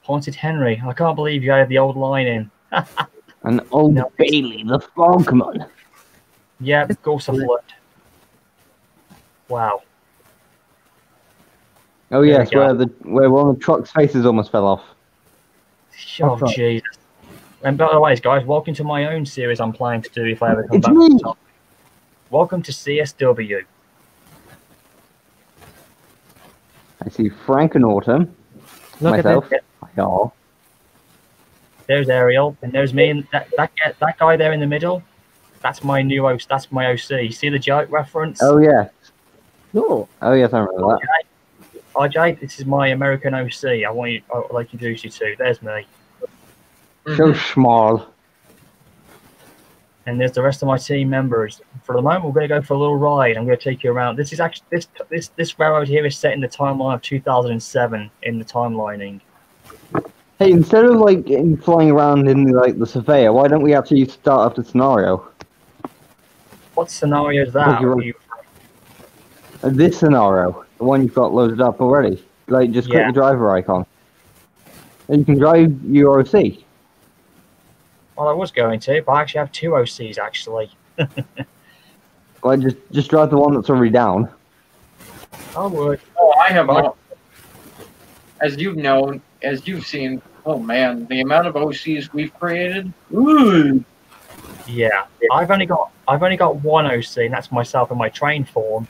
Haunted Henry. I can't believe you added the old line in. And old Bailey, the Frogman. Yeah, Ghost of Flood. Wow. Oh yes, where one of the truck's faces almost fell off. Oh Jesus! And by the way, guys, welcome to my own series I'm planning to do if I ever come back to the top. Welcome to CSW. I see Frank and Autumn. Look myself. at this. There's Ariel, and there's me, and that guy there in the middle. That's my new OC. That's my OC. See the joke reference? Oh yeah. No. Oh yes, I remember that. RJ, this is my American OC. I'd like to introduce you to. There's me. So small. And there's the rest of my team members. For the moment, we're going to go for a little ride. I'm going to take you around. This is actually this railroad here is set in the timeline of 2007 in the timelining. Hey, instead of flying around in the Surveyor, why don't we actually start up the scenario? What scenario is that? This scenario, the one you've got loaded up already. Just click the driver icon, and you can drive your OC. Well, I was going to, but I actually have two OCs actually. Just drive the one that's already down. I would. Oh, I have all. As you've seen, oh man, the amount of OCs we've created. Ooh. Yeah, I've only got one OC, and that's myself in my train form.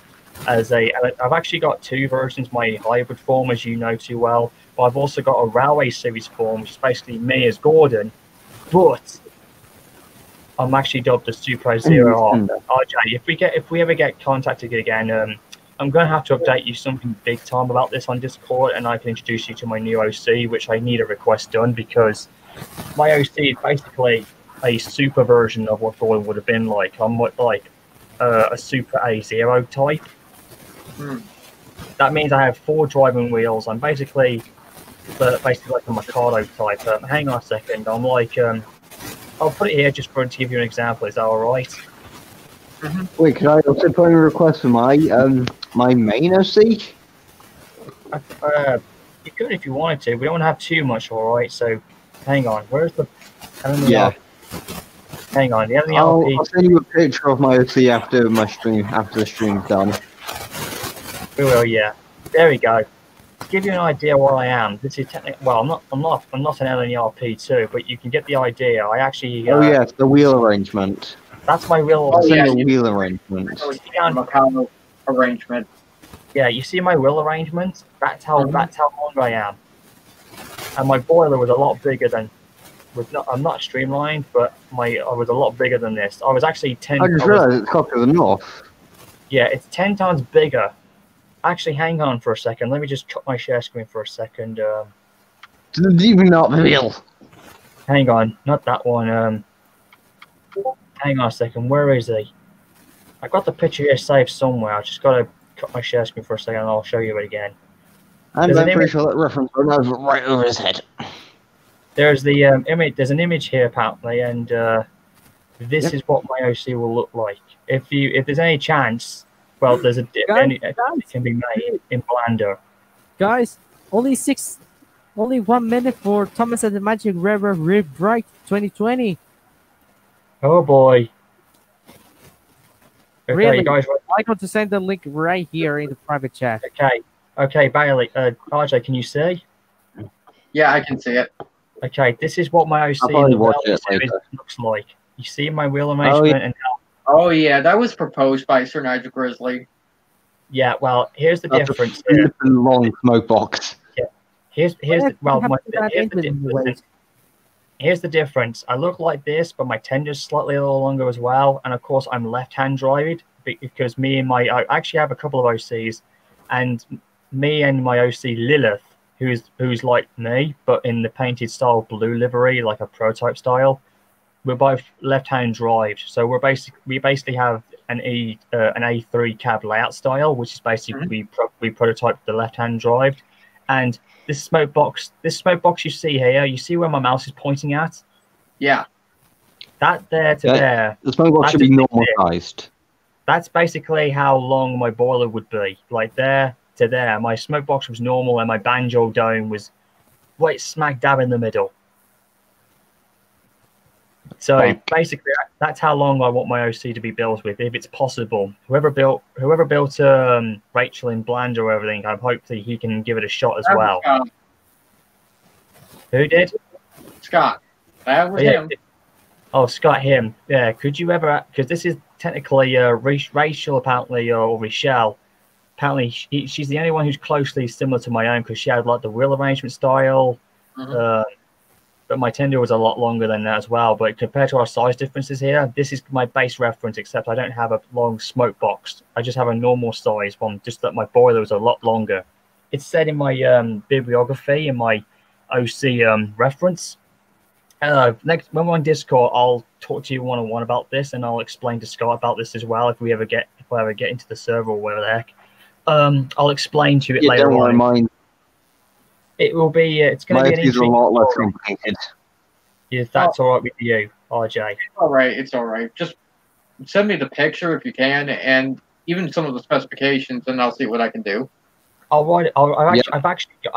I've actually got two versions, my hybrid form, as you know too well, but I've also got a Railway Series form, which is basically me as Gordon, but I'm actually dubbed as Super Zero. RJ, if we ever get contacted again, I'm going to have to update you something big time about this on Discord, and I can introduce you to my new OC, which I need a request done because my OC is basically a super version of what Gordon would have been like. I'm like a Super A0 type. That means I have 4 driving wheels. I'm basically like a Mikado type. Hang on a second. I'm like, I'll put it here just to give you an example. Is that all right? Wait, could I also put in a request for my my main OC? You could if you wanted to. We don't want to have too much, alright? So, hang on. Where's the... Yeah. Hang on. The I'll send you a picture of my OC after my stream, after the stream's done. We will, yeah. There we go. To give you an idea where I am, this is technically... Well, I'm not an LNERP2, but you can get the idea. I actually... oh, yes, the wheel arrangement. That's my wheel... wheel arrangement. Macau arrangement. Yeah, you see my wheel arrangement? That's how long I am. And my boiler was a lot bigger than... I'm not streamlined, but I was a lot bigger than this. I was actually 10... I just realised it's copy of the North. Yeah, it's 10 times bigger. Actually, hang on for a second. Let me just cut my share screen for a second. Even not real. Hang on, not that one. Hang on a second. Where is he? I got the picture here saved somewhere. I just got to cut my share screen for a second, and I'll show you it again. And I'm pretty sure that reference went over right over his head. There's the image. There's an image here apparently, and this is what my OC will look like. If there's any chance. Well, there's it can be made in Blender. Guys, only 1 minute for Thomas and the Magic River Rewrite 2020. Oh boy. Okay, Really? guys. I'm going to send the link right here in the private chat. Okay, Bailey. RJ, can you see? Yeah, I can see it. Okay, this is what my OC I'll in the watch it series later. looks like. You see my wheel arrangement and how... Oh yeah, that was proposed by Sir Nigel Grizzly. Yeah, well, here's the That's difference. a long smoke box. Yeah. Here's the difference. I look like this, but my tender's slightly a little longer as well. And of course, I'm left-hand drived because I actually have a couple of OCs, and me and my OC Lilith, who's like me, but in the painted style blue livery, like a prototype style. We're both left-hand drive, so we basically have an A3 cab layout style, which is basically we prototyped the left-hand drive. And this smoke box you see here, you see where my mouse is pointing at? Yeah. That there to there. The smoke box should be normal sized. That's basically how long my boiler would be, like there to there. My smoke box was normal, and my banjo dome was right smack dab in the middle. So basically, that's how long I want my OC to be built with, if it's possible. Whoever built Rachel in Blender or everything, hopefully he can give it a shot as well. Who did? Scott. That was him. Oh, Scott, him. Yeah. Could you ever? Because this is technically Rachel, apparently, or Rochelle. Apparently, she's the only one who's closely similar to my own because she had like the wheel arrangement style. But my tender was a lot longer than that as well. But compared to our size differences here, this is my base reference, except I don't have a long smoke box. I just have a normal size one, just that my boiler was a lot longer. It's said in my bibliography, in my OC reference. Next, when we're on Discord, I'll talk to you one-on-one about this, and I'll explain to Scott about this as well if I ever get into the server or whatever the heck. I'll explain to you later don't on. mind. It will be. It's going to be an interesting. A lot less complicated. If that's all right with you, RJ. It's all right. It's all right. Just send me the picture if you can, and even some of the specifications, and I'll see what I can do. I'll write. I've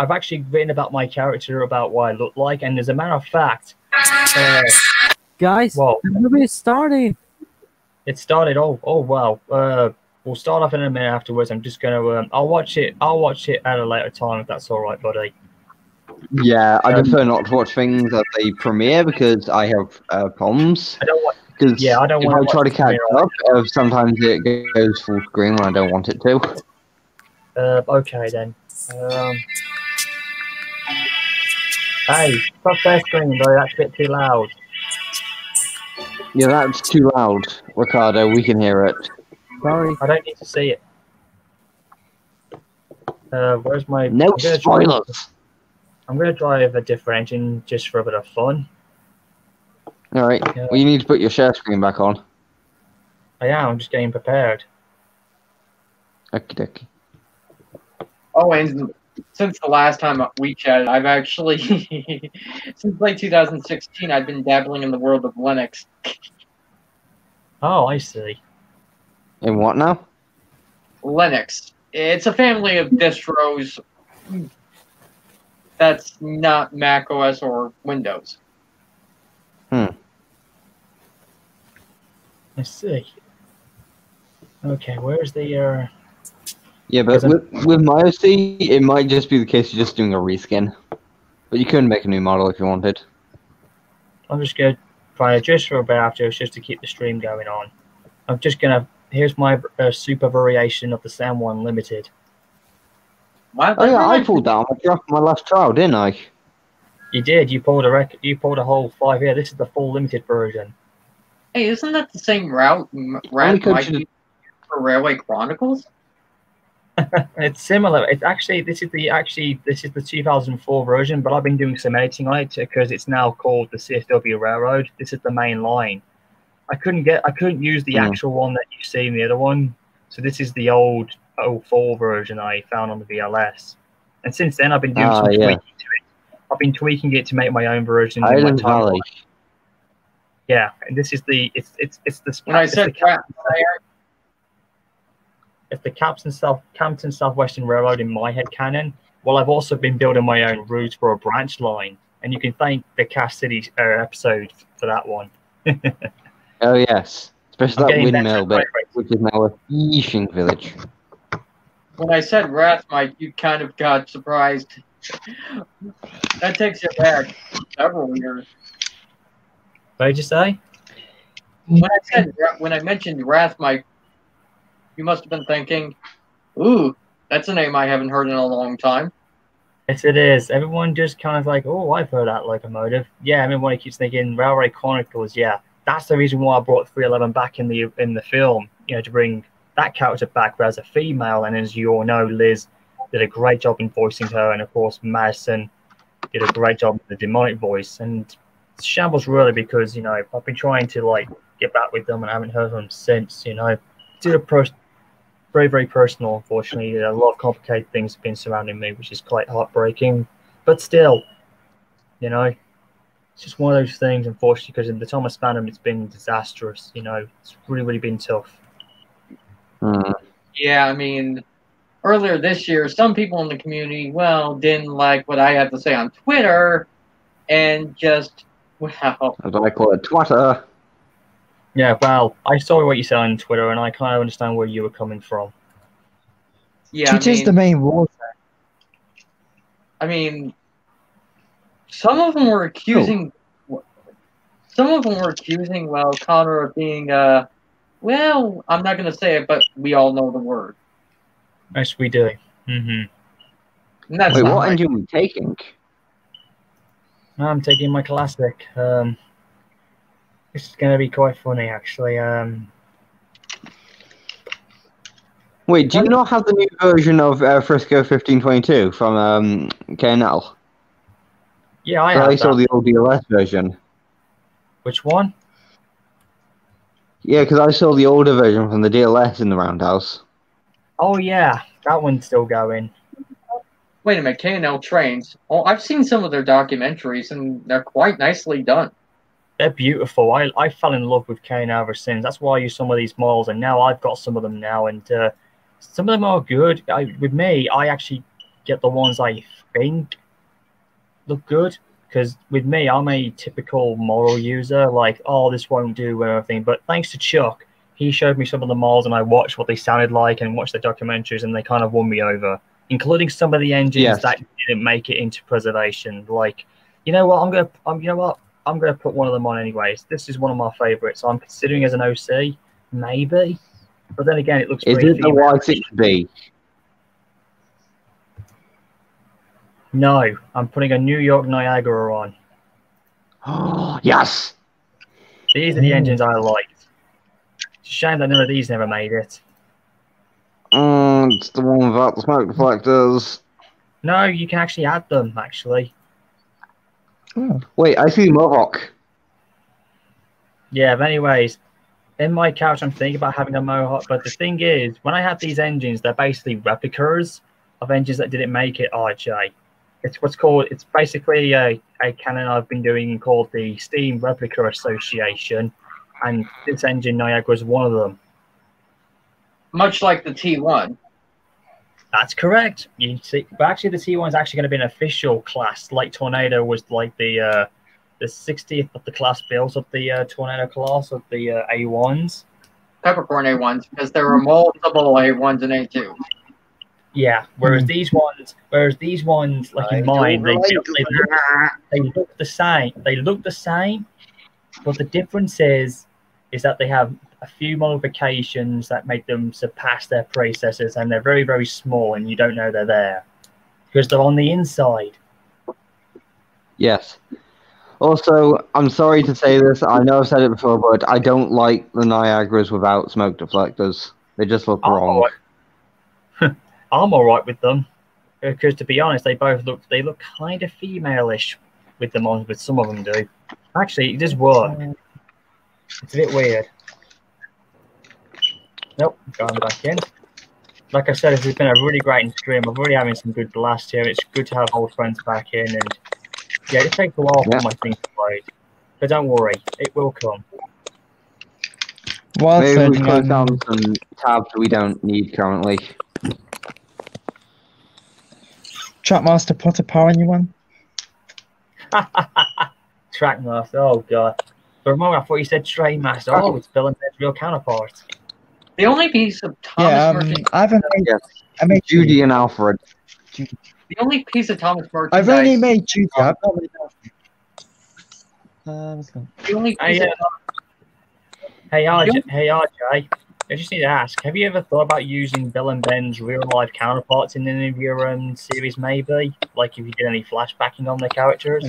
actually written about my character, about what I look like, and as a matter of fact, guys, the movie is starting. It started. Oh wow. We'll start off in a minute afterwards. I'm just gonna. I'll watch it at a later time if that's all right, buddy. Yeah, I prefer not to watch things as they premiere because I have problems. I don't want. Because I don't want. If I try to catch up, sometimes it goes full screen when I don't want it to. Okay then. Hey, stop that screen, bro. That's a bit too loud. Yeah, that's too loud, Ricardo. We can hear it. Sorry, I don't need to see it. Where's my? No spoilers. I'm gonna drive a different engine just for a bit of fun. All right. Well, you need to put your share screen back on. I am. I'm just getting prepared. Okie dokie. Oh, and since the last time we chatted, I've actually, since late 2016, I've been dabbling in the world of Linux. Oh, I see. In what now? Linux. It's a family of distros that's not Mac OS or Windows. Hmm. I see. Okay, where's the Yeah, but with MyOC, it might just be the case of just doing a reskin. But you could make a new model if you wanted. I'm just gonna try to just for a bit after, just to keep the stream going on. I'm just gonna. Here's my super variation of the Sam One Limited. Oh yeah, I pulled down my last trial, didn't I? You did. You pulled a whole 5 here. This is the full limited version. Hey, isn't that the same route Rat might use for Railway Chronicles? It's similar. It's actually this is the 2004 version, but I've been doing some editing on it because it's now called the CSW Railroad. This is the main line. I couldn't use the actual one that you see in the other one, so this is the old 04 version I found on the VLS. And since then, I've been doing some tweaking to it. I've been tweaking it to make my own versions. Island Valley. Yeah, and this is the it's the when I said it's the Campton Southwestern Railroad in my head canon. Well, I've also been building my own route for a branch line, and you can thank the Cass City episode for that one. Oh yes, especially that windmill bit, which is now a fishing village. When I said Wrath, Mike, you kind of got surprised. That takes you back several years. What did you say? When I mentioned Wrath, Mike, you must have been thinking, "Ooh, that's a name I haven't heard in a long time." Yes, it is. Everyone just kind of like, "Oh, I've heard that locomotive." Yeah, everyone keeps thinking Railway Chronicles. Yeah, that's the reason why I brought 311 back in the film. You know, to bring that character back as a female. And as you all know, Liz did a great job in voicing her, and of course Madison did a great job with the demonic voice. And it's shambles really because I've been trying to like get back with them and I haven't heard from them since. Did a very, very personal, unfortunately. A lot of complicated things have been surrounding me, which is quite heartbreaking. But still, it's just one of those things, unfortunately, because in the Thomas fandom, it's been disastrous. It's really, really been tough. Yeah, I mean, earlier this year, some people in the community, didn't like what I had to say on Twitter, and just, as I call it, Twitter. Yeah, well, I saw what you said on Twitter, and I kind of understand where you were coming from. Yeah, Twitter's the main warfare. I mean, some of them were accusing. Some of them were accusing, Connor of being, I'm not going to say it, but we all know the word. Yes, we do. Mm-hmm. Wait, what engine are you taking? I'm taking my classic. This is going to be quite funny, actually. Wait, do you not have the new version of Frisco 1522 from KNL? Yeah, I have. I saw the old DLS version. Which one? Yeah, because I saw the older version from the DLS in the Roundhouse. Oh, yeah. That one's still going. Wait a minute, KNL trains. Oh, I've seen some of their documentaries, and they're quite nicely done. They're beautiful. I fell in love with KNL ever since. That's why I use some of these models, and now I've got some of them now, and some of them are good. With me, I actually get the ones I think look good, because with me, I'm a typical model user, like, oh, this won't do and everything, but thanks to Chuck, he showed me some of the models, and I watched what they sounded like and watched the documentaries, and they kind of won me over, including some of the engines that didn't make it into preservation. Like, you know what, I'm going to put one of them on anyways. This is one of my favorites. I'm considering as an OC, maybe. But then again, it looks Is very it the Y6B? No, I'm putting a New York Niagara on. Oh, yes! These are the engines I liked. It's a shame that none of these never made it. It's the one without the smoke deflectors. No, you can actually add them, actually. Oh. Wait, I see Mohawk. Yeah, but anyways, in my couch, I'm thinking about having a Mohawk, but the thing is, when I have these engines, they're basically replicas of engines that didn't make it RJ. It's basically a canon I've been doing called the Steam Replica Association, and this engine, Niagara, is one of them. Much like the T1. That's correct. You see, but actually, the T1 is actually going to be an official class. Like Tornado was like the 60th of the class built of the Tornado class of the A1s. Peppercorn A1s, because there were multiple A1s and A2s. Yeah, whereas these ones, like in mine, they look the same. They look the same, but the difference is that they have a few modifications that make them surpass their predecessors, and they're very, very small, and you don't know they're there because they're on the inside. Yes. Also, I'm sorry to say this. I know I've said it before, but I don't like the Niagaras without smoke deflectors. They just look wrong. I'm all right with them because, to be honest, they look kind of female-ish with them on. With some of them do. Actually, it does work. It's a bit weird. Nope, going back in. Like I said, this has been a really great stream. I'm really having some good blasts here. It's good to have old friends back in, and yeah, it takes a while for my thing to load. But don't worry, it will come. Maybe we close down some tabs we don't need currently. Trackmaster, put a power in you one. Trackmaster, oh god. For a moment, I thought you said Trainmaster. Oh, it's Bill and Ted's real counterpart. The only piece of Thomas I made Judy and Alfred. The only piece of Thomas merchandise. I've only made Judy. I've not made Alfred. Let's go. The only piece Hey RJ, I just need to ask, have you ever thought about using Bill and Ben's real-life counterparts in any of your series, maybe? Like if you did any flashbacking on the characters?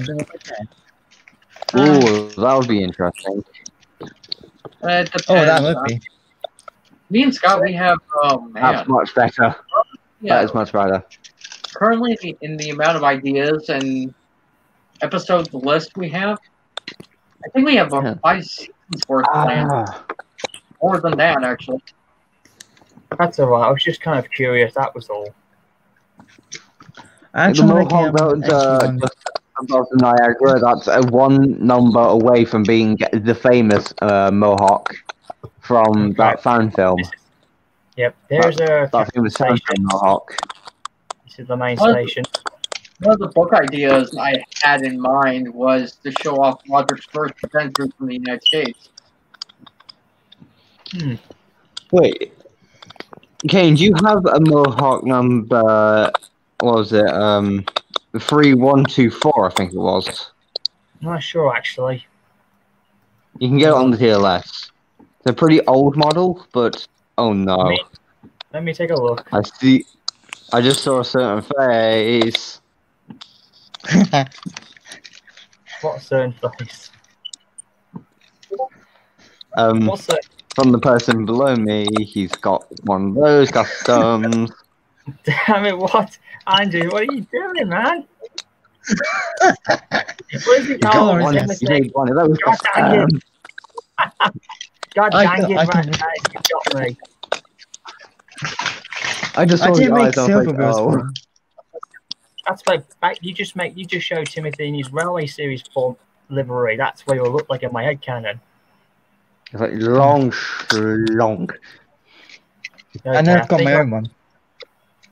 Ooh, that would be interesting. It depends. Oh, that would be. Me and Scott, we have. That's much better. Yeah. That is much better. Currently, in the amount of ideas and episodes list we have, I think we have 5 seasons worth planned. More than that, actually. That's alright. I was just kind of curious. That was all. The Mohawk Mountains just above the Niagara. That's one number away from being the famous Mohawk from that fan film. Yep, there's that famous fan film Mohawk. This is the main station. One of the book ideas I had in mind was to show off Roger's first adventures from the United States. Wait, Kane, do you have a Mohawk number? What was it? 3124, I think it was. I'm not sure, actually. You can get it on the TLS. It's a pretty old model, but oh no. Let me take a look. I see. I just saw a certain face. What a certain face? What's that? From the person below me, he's got one of those customs. Damn it! What, Andrew? What are you doing, man? Where's the one of those customs. God dang it, man! You got me. I just saw didn't the make eyes. silver Oh. That's like you just show Timothy in his Railway Series form livery. That's what he'll look like in my head canon. It's like long. Okay, and I've got my own one.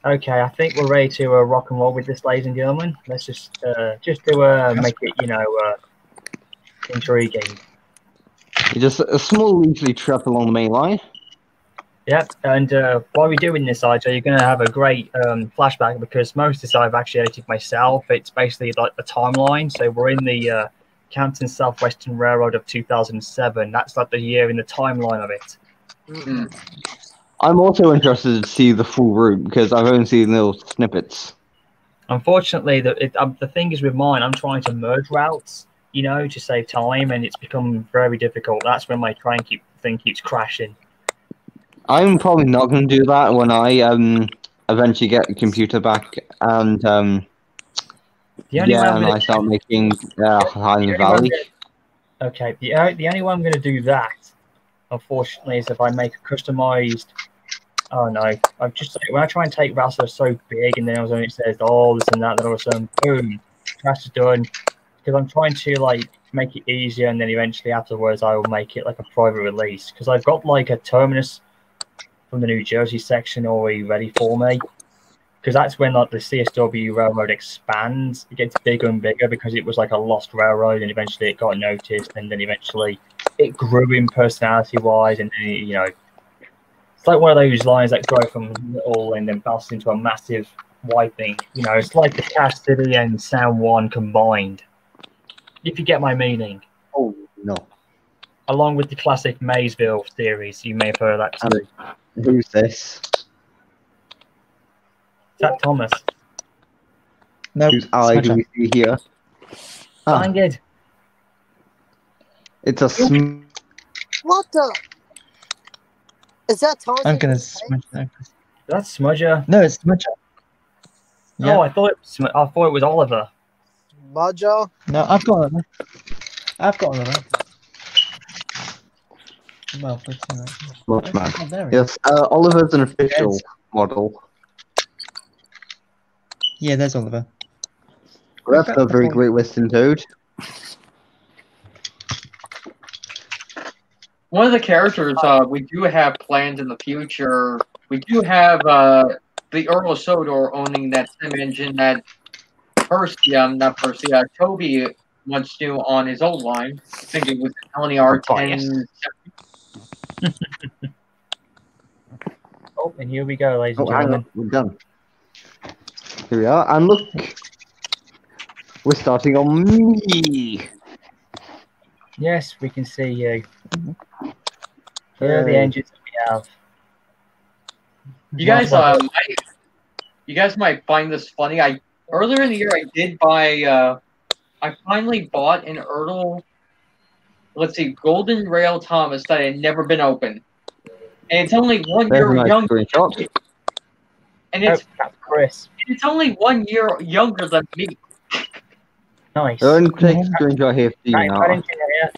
Okay, I think we're ready to rock and roll with this, ladies and gentlemen. Let's just do make it, intriguing. Just a small leisurely trip along the main line. Yep, and while we're doing this, RJ, you're going to have a great flashback because most of this I've actually edited myself. It's basically like the timeline. So we're in the Campton Southwestern Railroad of 2007. That's like the year in the timeline of it. Mm-hmm. I'm also interested to see the full route because I've only seen little snippets. Unfortunately, the thing is with mine, I'm trying to merge routes, to save time, and it's become very difficult. That's when my train thing keeps crashing. I'm probably not going to do that when I eventually get the computer back and I start making Highland Valley. Okay, the only way I'm going to do that, unfortunately, is if I make a customized. Oh no! I've just when I try and take routes that are so big, and then it says, "Oh, this and that," then all of a sudden, boom, crash is done. Because I'm trying to make it easier, and then eventually afterwards, I will make it like a private release. Because I've got like a terminus from the New Jersey section already ready for me. because that's when like the CSW railroad expands. It gets bigger and bigger because it was like a lost railroad, and eventually it got noticed, and then eventually it grew in personality-wise, and then, you know, it's like one of those lines that grow from little and then bounce into a massive wide thing. You know, it's like the Cassidy and San Juan combined. If you get my meaning. Oh no. Along with the classic Maysville series, you may have heard of that too. Who's this? Is that Thomas? No. Whose eye do we see here? Ah, Dang it. it's a What the? Is that Thomas? I'm gonna smudge that. That's Smudger. No, it's Smudger. Oh, I thought it was Oliver. Mojo? No, I've got Oliver. Well, let's see that. Much man. Oh, there we Yes, Oliver's an official model. Yeah, there's Oliver. Well, that's a very great Western Toad. One of the characters we do have planned in the future. We do have the Earl of Sodor owning that same engine that Toby once knew on his old line. I think it was LNER 10. Oh, and here we go, ladies and Oh, hang gentlemen. on, we're done. Here we are, and look, we're starting on me. Yes, we can see you. Here are the engines that we have. You guys might find this funny. Earlier in the year I did buy. I finally bought an Ertl. Let's see, Golden Rail Thomas that had never been opened, and it's only 1 year younger. And it's Chris. It's only 1 year younger than me. Nice. Don't take a screenshot here for you now.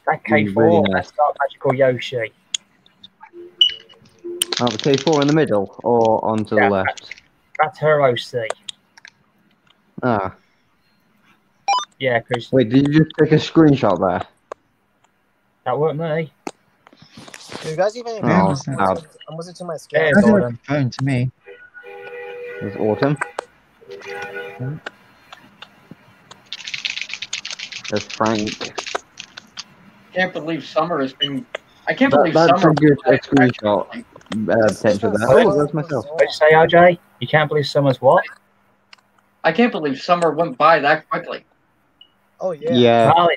That K4, Really nice. that's not Magical Yoshi. Oh, the K4 in the middle, or onto the left? That's her OC. Ah. Yeah, because Wait, did you just take a screenshot there? that weren't me. Do you guys even? Oh, I'm listening to my scale. There's That's a Autumn. phone to me. There's Autumn. There's Frank. Can't believe Summer has been. I can't believe That's Summer. a good screenshot potential there. Oh, that's myself. What did you say, RJ? You can't believe Summer's what? I can't believe Summer went by that quickly. Oh yeah. Yeah. Well,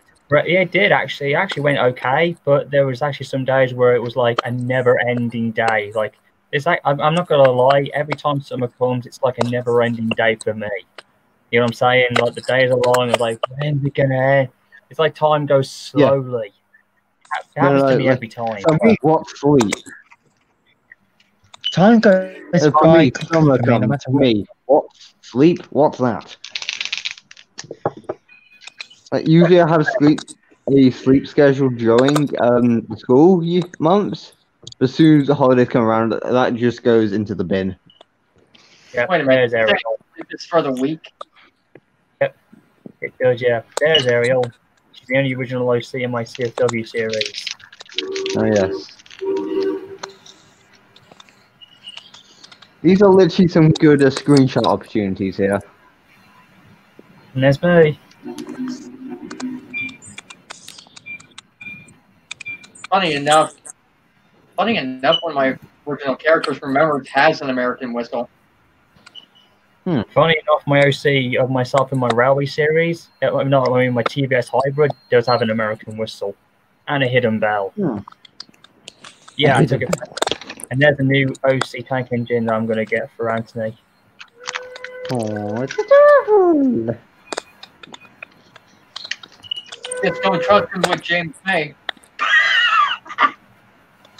it did actually. It actually went okay, but there was actually some days where it was like a never-ending day. Like it's like I'm not gonna lie. Every time summer comes, it's like a never-ending day for me. You know what I'm saying? Like the days are long. I'm like, when's it gonna end? It's like time goes slowly. It happens to me every time. For me, what's sleep? Time goes For by me, quickly summer for me, no comes. matter For what. me, what's sleep? What's that? Like, usually I have a sleep schedule during the school months. But as soon as the holidays come around, that just goes into the bin. Yeah, Wait a minute. there's Ariel. It's for the week. Yep, it does. Yeah, there's Ariel. She's the only original OC in my CSW series. Oh yes. These are literally some good screenshot opportunities here. And there's me. Funny enough, one of my original characters from Memories has an American whistle. Funny enough, my OC of myself in my Railway series, my TVS Hybrid, does have an American whistle and a hidden bell. Yeah, I took it. And there's a new OC tank engine that I'm going to get for Anthony. Oh, it's adorable. Just don't trust him with James May.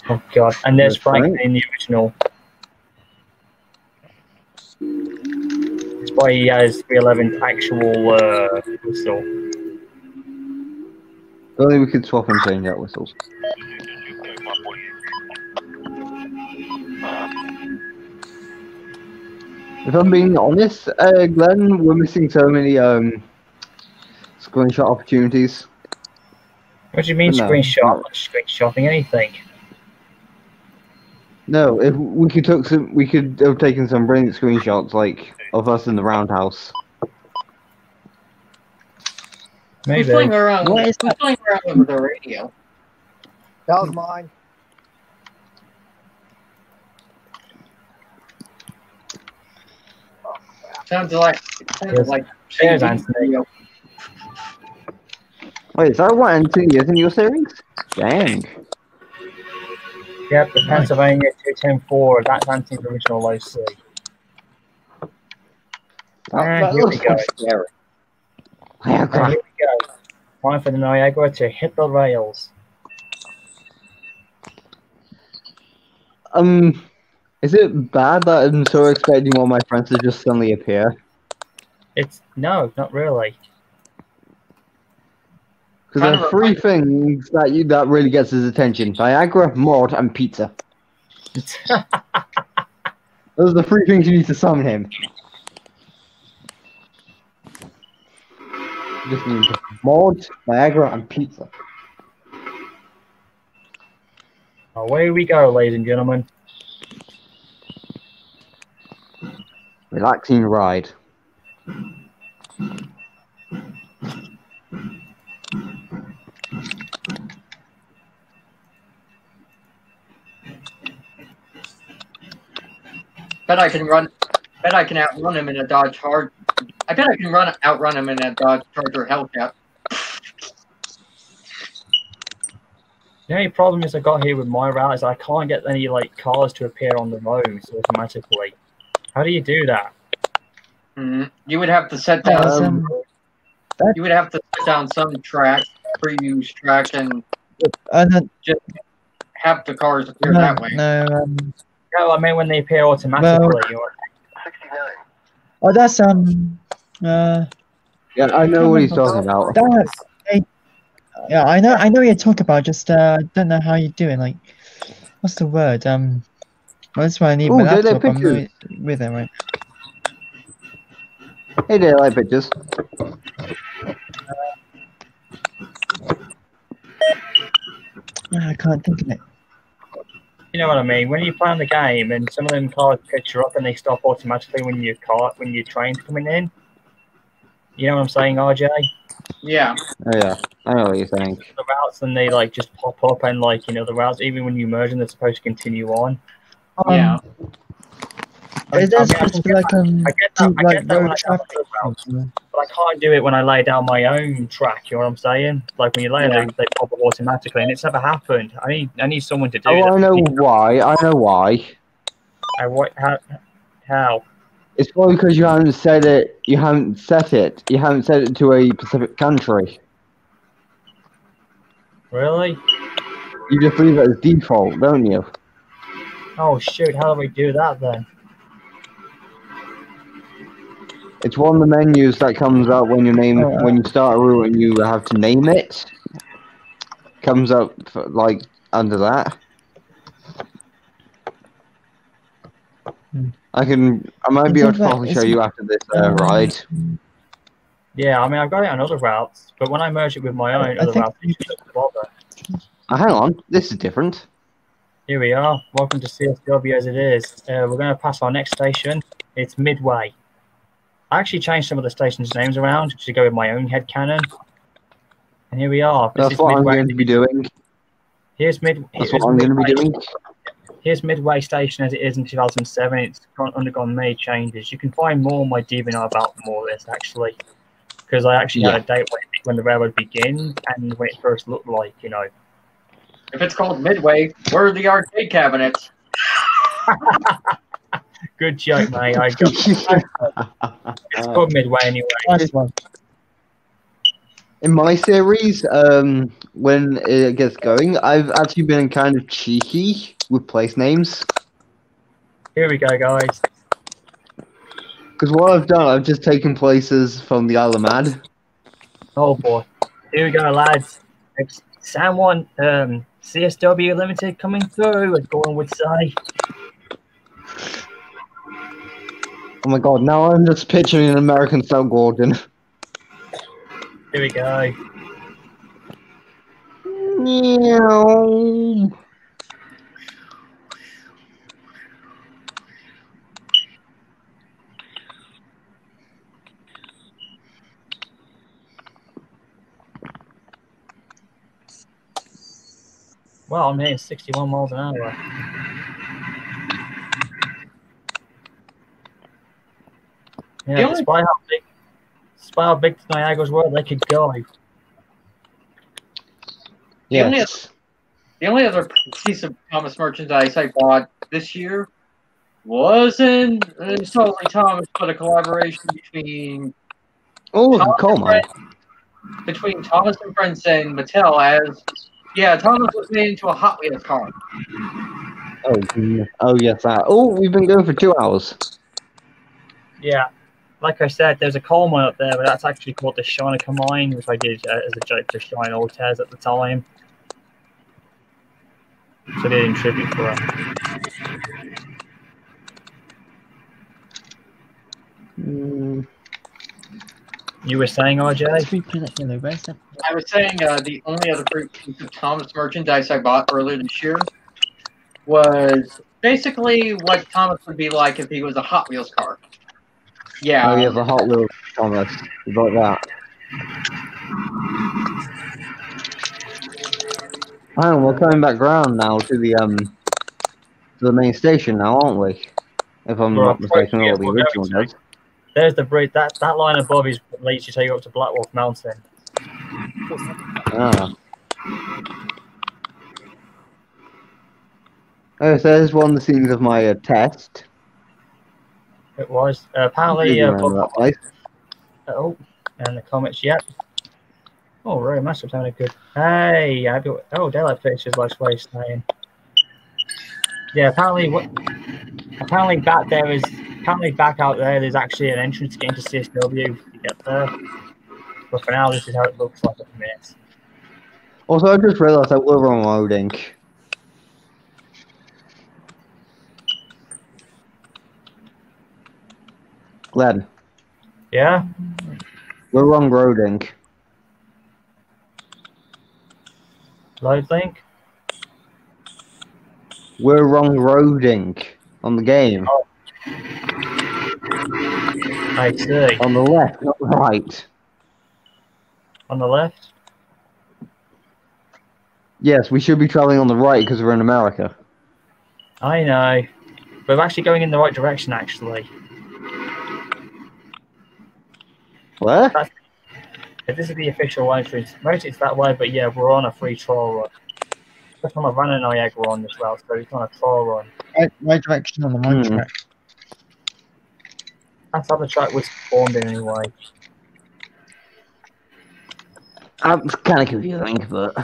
Oh, God. And there's That's Frank right. in the original. That's why he has 311 actual whistle. If only we could swap and change out whistles. If I'm being honest, Glenn, we're missing so many screenshot opportunities. What do you mean No. screenshotting anything? No, if we could we could have taken some brilliant screenshots, like of us in the roundhouse. Who's playing around? Who's playing around with the radio? That was mine. Sounds like Cheers, Anthony. Wait, is that what Anthony is in your series? Dang. Yep, the Pennsylvania 210-4. That's Anthony's original OC. And here we go. And here we go. Time for the Niagara to hit the rails. Is it bad that I'm so expecting all my friends to just suddenly appear? No, not really. Because there are three things that really gets his attention: Viagra, Maud, and pizza. Those are the three things you need to summon him. Just need Maud, Viagra, and pizza. Away we go, ladies and gentlemen. Relaxing ride. Bet I can run. Bet I can outrun him in a Dodge Charger. I bet I can outrun him in a Dodge Charger Hellcat. The only problem is I got here with my route is I can't get any cars to appear on the roads automatically. How do you do that? You would have to set down. You would have to set down some track, pre-use track, and just have the cars appear that way. No, I mean when they appear automatically. Oh, that's Yeah, I know what he's talking about. Yeah, I know what you're talking about. Just don't know how you do it. Like, what's the word? Well, that's why I need my laptop. I'm not with it, right? Hey, daylight pictures. I can't think of it. You know what I mean? When you play on the game and some of them cars picture up and they stop automatically when your train's coming in. You know what I'm saying, RJ? Yeah. Oh yeah, I know what you're saying. The routes and they just pop up and the routes even when you merge them they're supposed to continue on. Yeah. It does have to be like I get that when I traffic. but I can't do it when I lay down my own track. You know what I'm saying? Like when you lay them, they pop up automatically, and it's never happened. I need someone to do that. I know why. I know why. How? It's probably because you haven't set it. You haven't set it. You haven't set it to a specific country. Really? You just leave it as default, don't you? Oh shoot! How do we do that then? It's one of the menus that comes up when you when you start a route and you have to name it. Comes up under that. I might be able to probably show you after this ride. Yeah, I mean I've got it on other routes, but when I merge it with my own other routes, it doesn't bother. Hang on, this is different. Here we are. Welcome to CSW as it is. We're going to pass our next station. It's Midway. I actually changed some of the stations' names around to go with my own headcanon. And here we are. That's what I'm going to be doing. Here's Midway. Here's Midway Station as it is in 2007. It's undergone many changes. You can find more on my DeviantArt about more of this, actually. Because I actually had a date when the railroad begins and when it first looked like, If it's called Midway, where are the arcade cabinets? Good joke, mate. It's called Midway anyway. Nice one. In my series, when it gets going, I've actually been kind of cheeky with place names. Here we go, guys. Because what I've done, I've just taken places from the Isle of Man. Oh boy. Here we go, lads. It's San Juan, CSW Limited coming through, as Gordon would say. Oh my god, now I'm just picturing an American style Gordon. Here we go. Meow. Well, I'm hitting 61 miles an hour. Yeah, despite how big Niagara's were, they could go. Yes. The only other piece of Thomas merchandise I bought this year wasn't solely Thomas, but a collaboration between between Thomas and Friends and Mattel. Thomas was made into a Hot Wheels car. Oh yes. We've been going for 2 hours. Yeah. Like I said, there's a coal mine up there, but that's actually called the Shineca Mine, which I did as a joke to Shine Ortez at the time. So they didn't tribute for him. You were saying, RJ? I was saying the only other piece of Thomas merchandise I bought earlier this year was basically what Thomas would be like if he was a Hot Wheels car. Yeah. Oh, yeah, the Hot Wheels Thomas. You bought that. Oh, we're coming back round now to the main station now, aren't we? If I'm not mistaken, or the original does. There's the bridge. That line above is what leads you to take you up to Black Wolf Mountain. Ah. Oh, so there's one of the scenes of my test. It was apparently. That place. Oh, and the comments. Yep. Oh, right, Master's having a good. Hey, Daylight Pictures likes what he's saying. Yeah, apparently back there is. Apparently back out there, there's actually an entrance to get into CSW to get there. But for now, this is how it looks like at the minute. Also, I just realised that we're on loading. Glenn. Yeah? We're wrong roading. Load link? We're wrong roading on the game. Oh. I see. On the left, not the right. On the left? Yes, we should be travelling on the right because we're in America. I know. We're actually going in the right direction, actually. Where? This is the official entrance. Mostly it's that way, but yeah, we're on a free trial run. That's on a run and Niagara on this route, so it's on a trial run. Right direction on the right track. That's how the track was formed in anyway. It's kind of confusing, but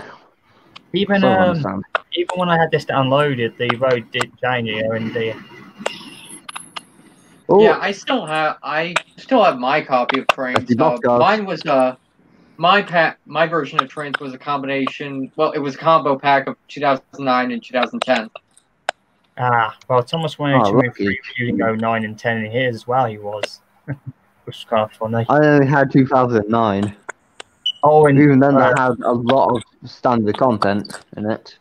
even when I had this downloaded, the road did change here and there. Yeah, I still have my copy of Trains. Mine was my version of Trains was a combination. Well, it was a combo pack of 2009 and 2010. Ah, well, Thomas wanted to move through to go 9 and 10 in his as well. He was, which was kind of funny. I only had 2009. Oh, and even then, that had a lot of standard content in it.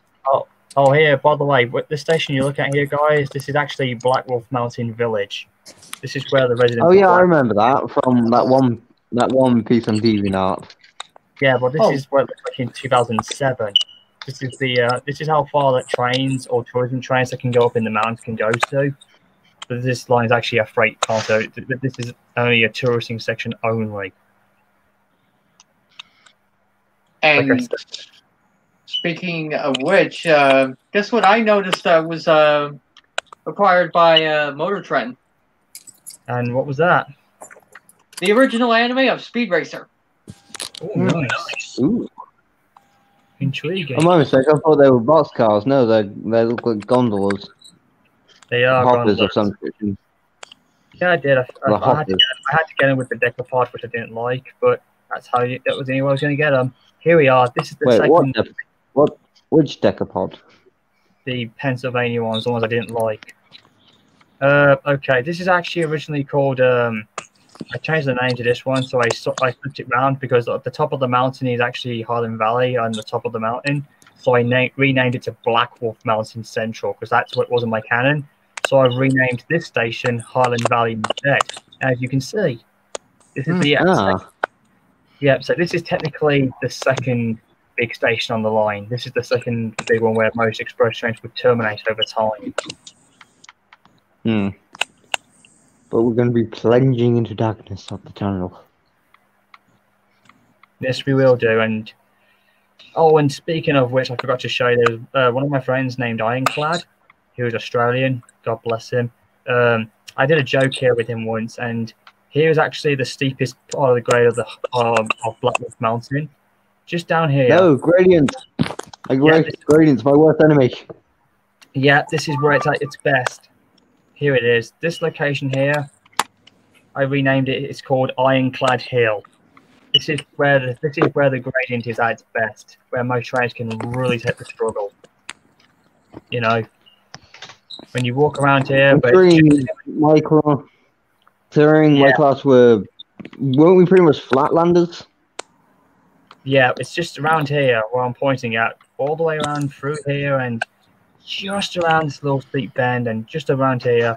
Oh, here, by the way, this station you look at here, guys, this is actually Black Wolf Mountain Village. This is where the residents. Oh yeah, I remember that from that one piece on DeviantArt. Yeah, but this is what it looked like in 2007. This is how far that trains or tourism trains that can go up in the mountains can go to. But this line is actually a freight car, so this is only a touristing section only. And speaking of which, guess what I noticed was acquired by Motor Trend. And what was that? The original anime of Speed Racer. Oh, nice. Ooh. Intriguing. I'm mistake. I thought they were boxcars. No, they look like gondolas. They are hoppers gondolas. of some description. Yeah, I did. I had to get them with the Decapod, which I didn't like, but that's how that was the only way I was going to get them. Here we are. This is the second. Which Decapod? The Pennsylvania ones, the ones I didn't like. Okay, this is actually originally called. I changed the name to this one, so I flipped it round because at the top of the mountain is actually Highland Valley on the top of the mountain. So I renamed it to Black Wolf Mountain Central because that's what was in my canon. So I've renamed this station Highland Valley instead. As you can see, this is the episode. Yeah, so this is technically the second big station on the line. This is the second big one where most express trains would terminate over time. But we're going to be plunging into darkness of the tunnel. Yes, we will do. And oh, and speaking of which, I forgot to show you, there was one of my friends named Ironclad. He was Australian. God bless him. I did a joke here with him once, and he was actually the steepest part of the grade of the of Black Wolf Mountain, just down here. No, gradients. Gradients, my worst enemy. Yeah, this is where it's at its best. Here it is. This location here, I renamed it. It's called Ironclad Hill. This is where the gradient is at its best, where most trains can really take the struggle. You know, when you walk around here. During my class, weren't we pretty much flatlanders? Yeah, it's just around here where I'm pointing at, all the way around through here and just around this little steep bend and just around here,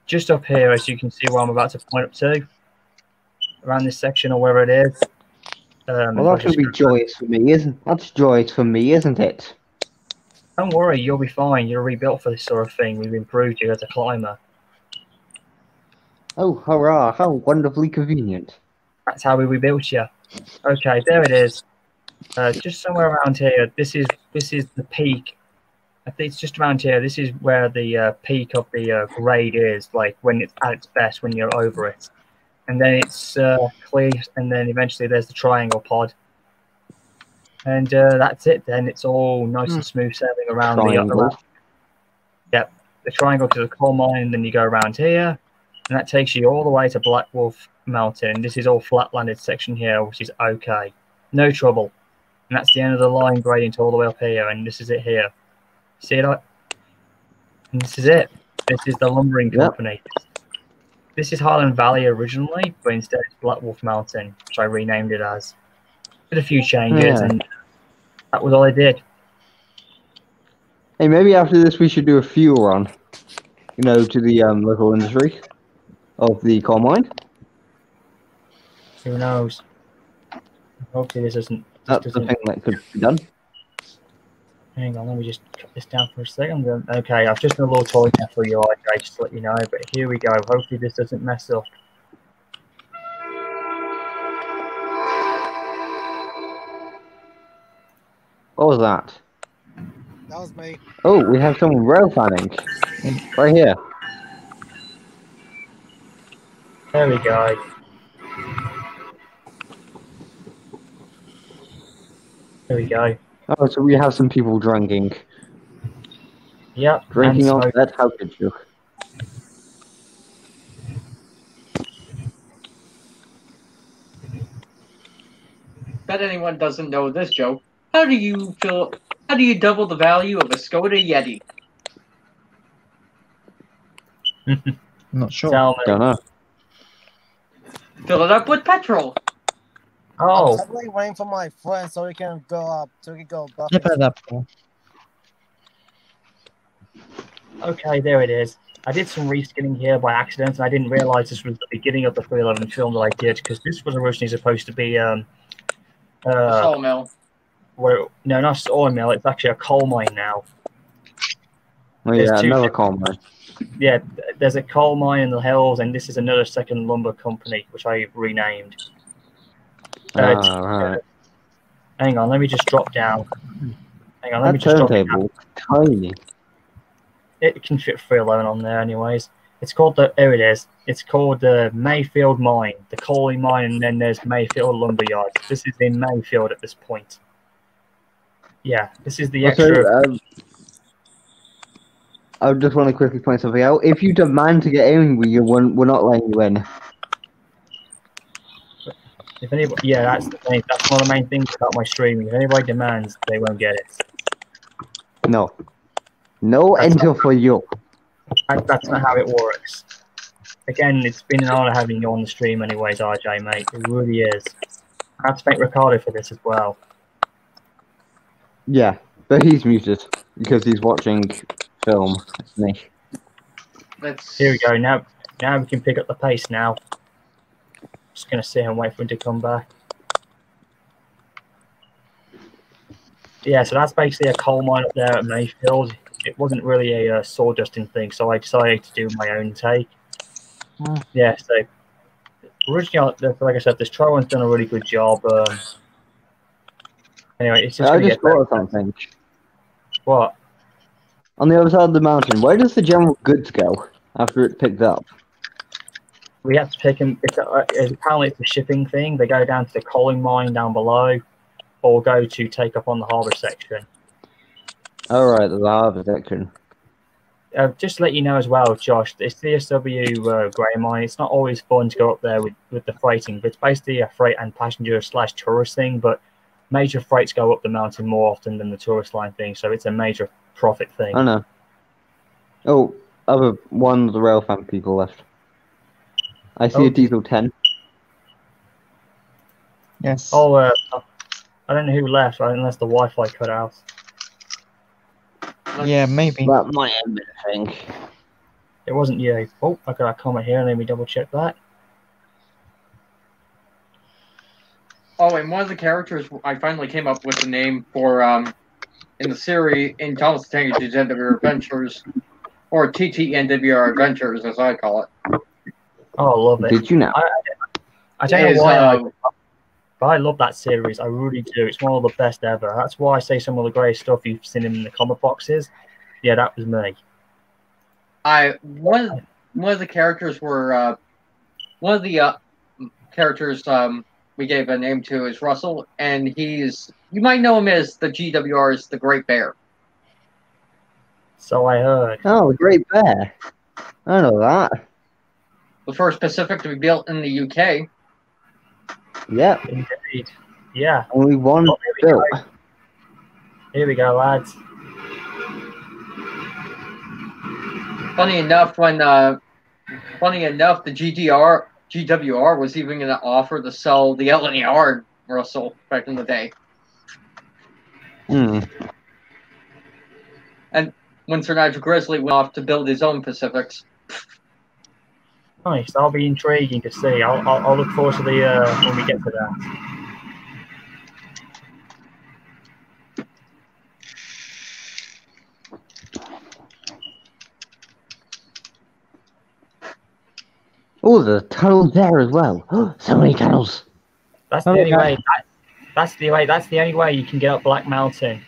just up here, as you can see where I'm about to point up to, around this section or wherever it is. Well, that should be joyous for me, that's joyous for me, isn't it? Don't worry, you'll be fine. You're rebuilt for this sort of thing. We've improved you as a climber. Oh, hurrah! How wonderfully convenient. That's how we rebuilt you. Okay, there it is. Just somewhere around here. This is the peak. I think it's just around here. This is where the peak of the grade is, like when it's at its best, when you're over it. And then it's clear, and then eventually there's the triangle pod. And that's it then. It's all nice and smooth sailing around the Yep, the triangle to the coal mine, and then you go around here. And that takes you all the way to Black Wolf Mountain. This is all flat-landed section here, which is okay. No trouble. And that's the end of the line gradient all the way up here, and this is it here. See it? And this is it. This is the lumbering company. This is Highland Valley originally, but instead it's Black Wolf Mountain, which I renamed it as. Did a few changes, and that was all I did. Hey, maybe after this we should do a fuel run, you know, to the local industry of the coal mine. Who knows? Hopefully this isn't... That's the thing that could be done. Hang on, let me just cut this down for a second. Okay, I've just done a little toilet now for you, RJ, just to let you know, but here we go. Hopefully this doesn't mess up. What was that? That was me. Oh, we have some rail fanning. Right here. There we go. There we go. Oh, so we have some people drinking. Yep. Drinking on that, how could you? Bet anyone doesn't know this joke. How do you double the value of a Skoda Yeti? I'm not sure. Don't know. Fill it up with petrol. Oh. I'm definitely waiting for my friend so we can go up. So we can go back. I've heard that before. Okay, there it is. I did some reskinning here by accident, and I didn't realise this was the beginning of the 311 film that I did, because this was originally supposed to be sawmill. No, not a sawmill. It's actually a coal mine now. Oh yeah, another coal mine. Yeah, there's a coal mine in the hills, and this is another second lumber company, which I renamed. Right. Hang on, let me just drop down. Hang on, let me just drop down. Tiny. It can fit 311 on there, anyways. It's called there it is. It's called the Mayfield Mine, the coaling mine, and then there's Mayfield Lumberyard. This is in Mayfield at this point. Yeah, this is the extra. I just want to quickly point something out. If you demand to get in, we're not letting you in. If anybody, yeah, that's the thing. That's one of the main things about my streaming. If anybody demands, they won't get it. No. No enter for you. That's not how it works. Again, it's been an honor having you on the stream anyways, RJ, mate. It really is. I have to thank Ricardo for this as well. Yeah, but he's muted because he's watching film, isn't he? Here we go. Now we can pick up the pace now. Just going to sit and wait for him to come back. Yeah, so that's basically a coal mine up there at Mayfield. It wasn't really a sawdusting thing, so I decided to do my own take. Yeah, so originally, like I said, this trial one's done a really good job. Anyway, it's just I going to just get better. thought of something. What? On the other side of the mountain, where does the general goods go after it's picked up? We have to pick them. Apparently, it's a shipping thing. They go down to the coaling mine down below, or go to take up on the harbour section. All right, the harbour section. Just to let you know as well, Josh, it's CSW Grey Mine. It's not always fun to go up there with the freighting, but it's basically a freight and passenger / tourist thing. But major freights go up the mountain more often than the tourist line thing, so it's a major profit thing. I know. Oh, one of the railfan people left. I see a diesel 10. Yes. Oh, I don't know who left, unless the Wi-Fi cut out. Yeah, maybe. That might have been a thing. It wasn't you. Oh, I got a comment here. Let me double check that. Oh, and one of the characters, I finally came up with the name for, in the series, in Thomas the Tank Engine's NWR Adventures, or TTNWR Adventures, as I call it. Oh, I love it. Did you know? I don't know why, but I love that series. I really do. It's one of the best ever. That's why I say some of the greatest stuff you've seen in the comic boxes. Yeah, that was me. One of the characters were one of the characters we gave a name to is Russell, and you might know him as the GWR's the Great Bear. So I heard. Oh, the Great Bear. I know that. The first Pacific to be built in the UK. Yeah. Indeed. Yeah. Only one built. Here we go, lads. Funny enough, the GWR was even going to offer to sell the LNER Russell back in the day. Hmm. And when Sir Nigel Grizzly went off to build his own Pacifics. Nice. That'll be intriguing to see. I'll look forward to the when we get to that. Oh, the tunnel there as well. So many tunnels. That's the only way. That's the way. That's the only way you can get up Black Mountain.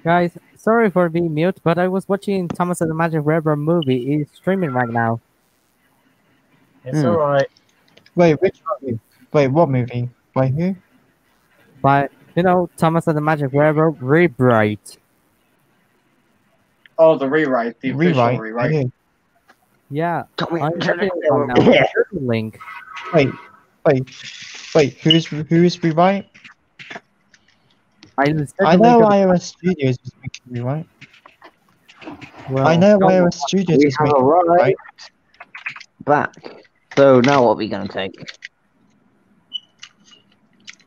Guys, sorry for being mute, but I was watching Thomas and the Magic Railroad movie. It's streaming right now. It's all right. Wait, which movie? Wait, what movie? Wait, who? But Thomas and the Magic Railroad Rewrite. Oh, the rewrite, the official rewrite. Okay. Yeah, I'm turn checking it it out now. down. Here's the link. Wait. Who's rewrite? I know iOS Studios is making rewrite. Well, I know iOS Studios We is have making a right rewrite. back. So now what are we gonna take?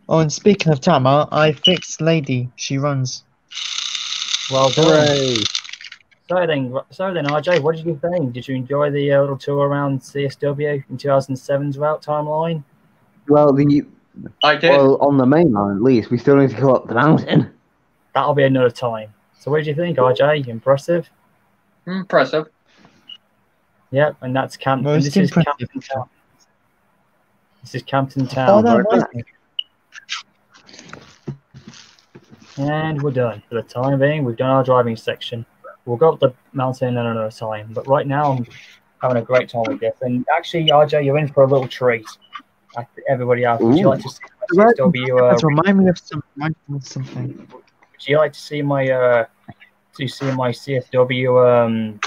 Oh, and speaking of Tama, I fixed Lady. She runs. Well done. Hooray! So then, RJ, what did you think? Did you enjoy the little tour around CSW in 2007's route timeline? Well, I did. Well, on the main line at least, we still need to go up the mountain. That'll be another time. So what did you think, RJ? Impressive? Impressive. Yep, and that's Camp. And this is Campton Town. This is Campton Town. Oh, no, right? And we're done. For the time being, we've done our driving section. We'll go up the mountain another time. But right now, I'm having a great time with this. And actually, RJ, you're in for a little treat. After everybody else, would you like to see my CSW? Remind me of something. Would you like to see my CSW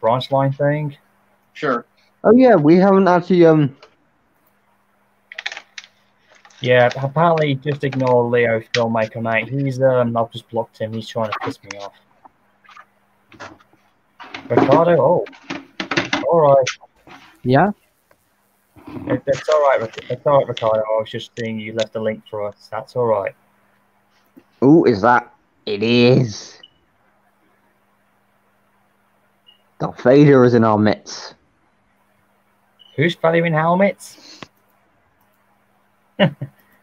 branch line thing? Sure. Oh yeah, we haven't actually Yeah, apparently just ignore Leo filmmaker, mate. He's I've just blocked him. He's trying to piss me off. Ricardo, all right. Yeah. It's all right. It's all right, Ricardo. I was just seeing you left a link for us. That's all right. Oh, is that? It is. Darth Vader is in our midst. Who's valuing helmets?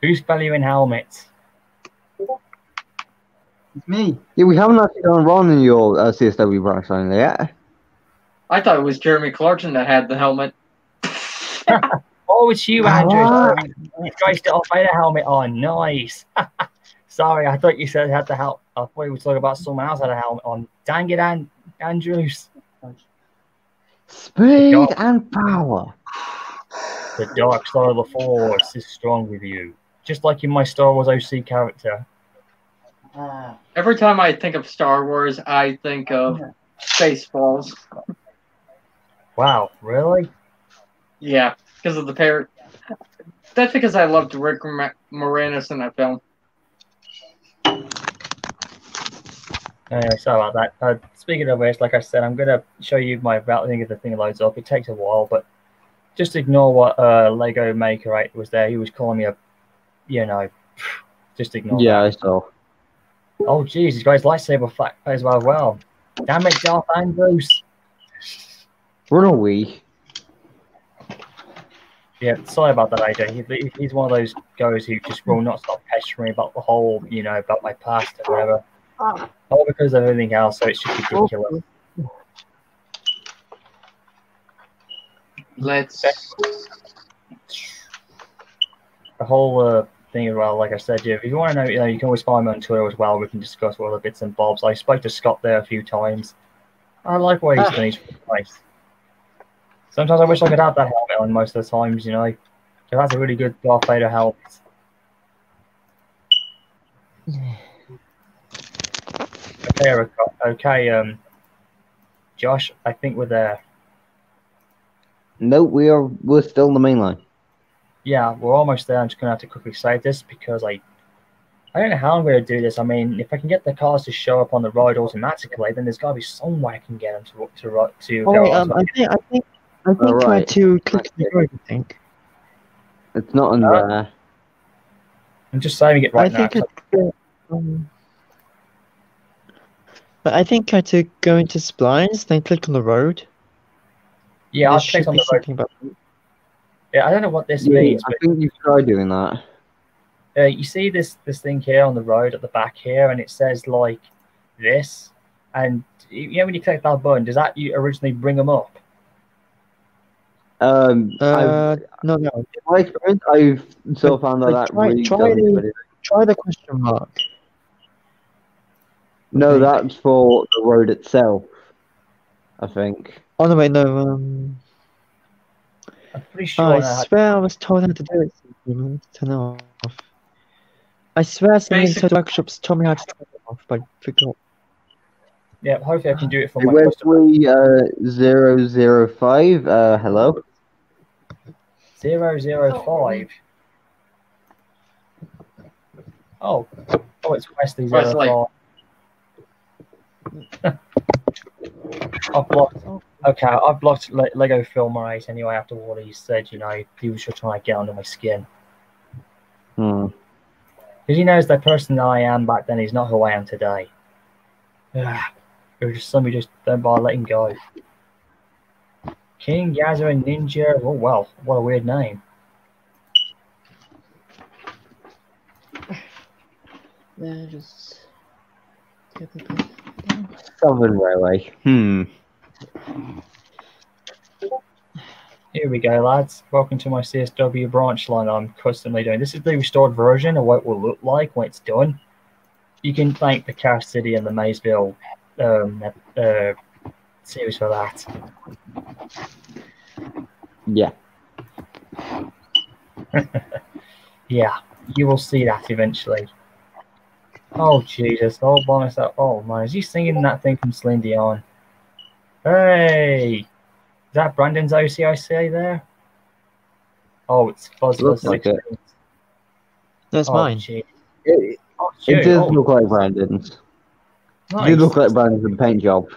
Who's valuing helmets? It's me. Yeah, we haven't actually gone Ron in your CSW branch line yet. I thought it was Jeremy Clarkson that had the helmet. Oh, it's you, Andrew. You guys still have a helmet on. Nice. Sorry, I thought you said you had the helmet. I thought you were talking about someone else had a helmet on. Dang it, Andrews. Speed and power. The dark side of the Force is strong with you. Just like in my Star Wars OC character. Every time I think of Star Wars, I think of Spaceballs. Wow, really? Yeah, because of the parrot. That's because I loved Rick Moranis in that film. Anyway, sorry about that. Speaking of which, like I said, I'm going to show you my route link if the thing loads up. It takes a while, but just ignore what Lego Maker 8 was there. He was calling me a, just ignore that. Yeah, I saw. Oh, jeez, he's got his lightsaber flat as well. Damn it, Darth Andrews. Run away. Yeah, sorry about that, AJ. He's one of those guys who just will not stop pestering me about the whole, about my past and whatever. All because of everything else, so it's just ridiculous. Let's. The whole thing as well, like I said, if you want to know, you can always find me on Twitter as well. We can discuss all the bits and bobs. I spoke to Scott there a few times. I like what he's doing. He's nice. Sometimes I wish I could have that helmet on most of the times, because that's a really good Darth Vader helmet. Okay, Josh, I think we're there. No, we're still in the main line. Yeah, we're almost there. I'm just gonna have to quickly save this because I don't know how I'm gonna do this. I mean, if I can get the cars to show up on the ride automatically, then there's gotta be some way I can get them to I think try to click the road, I think. It's not on there. I'm just saving it right now. But I think try to go into splines, then click on the road. Yeah, I'll click on the road. Yeah, I don't know what this means. I think you try doing that. You see this thing here on the road at the back here, and it says like this. And when you click that button, does that you originally bring them up? No. I've so found that really try the question mark. No, that's for the road itself, I think. Oh no, wait, no. I'm pretty sure. I swear I was told how to do it. Turn it off. I swear some inside workshops told me how to turn it off, but I forgot. Yeah, hopefully I can do it for my Wesley 005, hello? 005. Oh, it's Wesley 05. I've blocked Lego Filmer 8 anyway after what he said, he was just trying to get under my skin. Because he knows the person that I am back then is not who I am today. Somebody just don't bother letting go. King Yazoo and Ninja. Oh well, what a weird name. Yeah, just Southern Railway. Here we go, lads. Welcome to my CSW branch line I'm customly doing. This is the restored version of what it will look like when it's done. You can thank the Cash City and the Maysville series for that. Yeah. Yeah, you will see that eventually. Oh, Jesus. Oh, bonus. Oh, man. Is he singing that thing from Celine Dion? Hey! Is that Brandon's OCIC there? Oh, it's Fuzz. Looks like it. That's mine. It does look like Brandon's. Nice. You look like Brandon's with a paint job.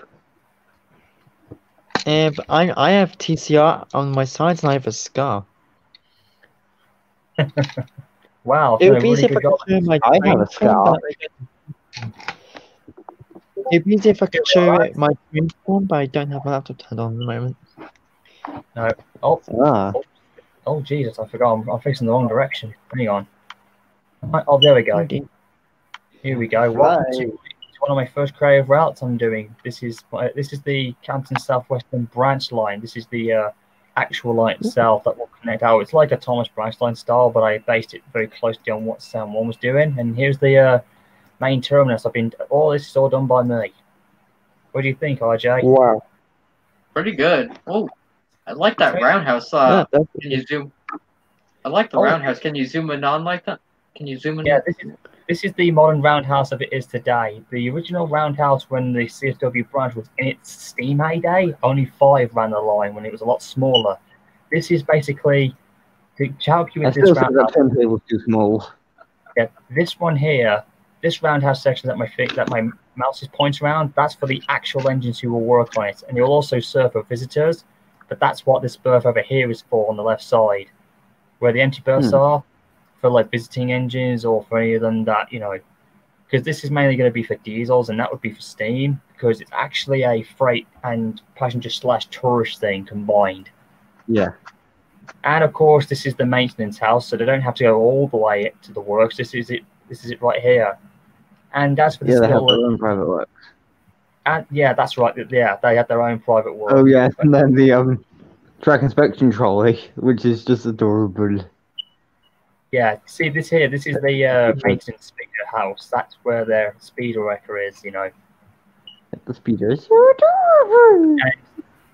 But I have TCR on my sides and I have a scar. Wow. It would be easy if I could show my I have a scar. It'd be easy if I could show it my dream form, but I don't have a laptop turned on at the moment. No. Oh, Jesus, I forgot. I'm facing the wrong direction. Hang on. Oh, there we go. Here we go. Welcome to one of my first creative routes I'm doing. This is the Canton Southwestern branch line. This is the actual line itself that will connect out. It's like a Thomas branch line style, but I based it very closely on what Sam 1 was doing. And here's the main terminus. All this is all done by me. What do you think, RJ? Wow. Pretty good. Oh, I like that roundhouse. Can you zoom? I like the roundhouse. Can you zoom in on like that? Can you zoom in? Yeah, this is the modern roundhouse as it is today. The original roundhouse, when the CSW branch was in its steam heyday, only 5 ran the line when it was a lot smaller. This is basically to help you with this roundhouse. That template was too small. Yeah, this one here, this roundhouse section that my mouse is pointing around, that's for the actual engines who will work on it, and you'll also serve for visitors. But that's what this berth over here is for on the left side, where the empty berths are. For like visiting engines or for any of them that, because this is mainly going to be for diesels and that would be for steam, because it's actually a freight and passenger / tourist thing combined. Yeah. And of course, this is the maintenance house, so they don't have to go all the way to the works. This is it right here. And that's for the they have their own private works. And yeah, that's right. Yeah, they have their own private work. Oh yeah, and then the track inspection trolley, which is just adorable. Yeah, see this here. This is the maintenance speeder house. That's where their speeder wrecker is. The speeders. And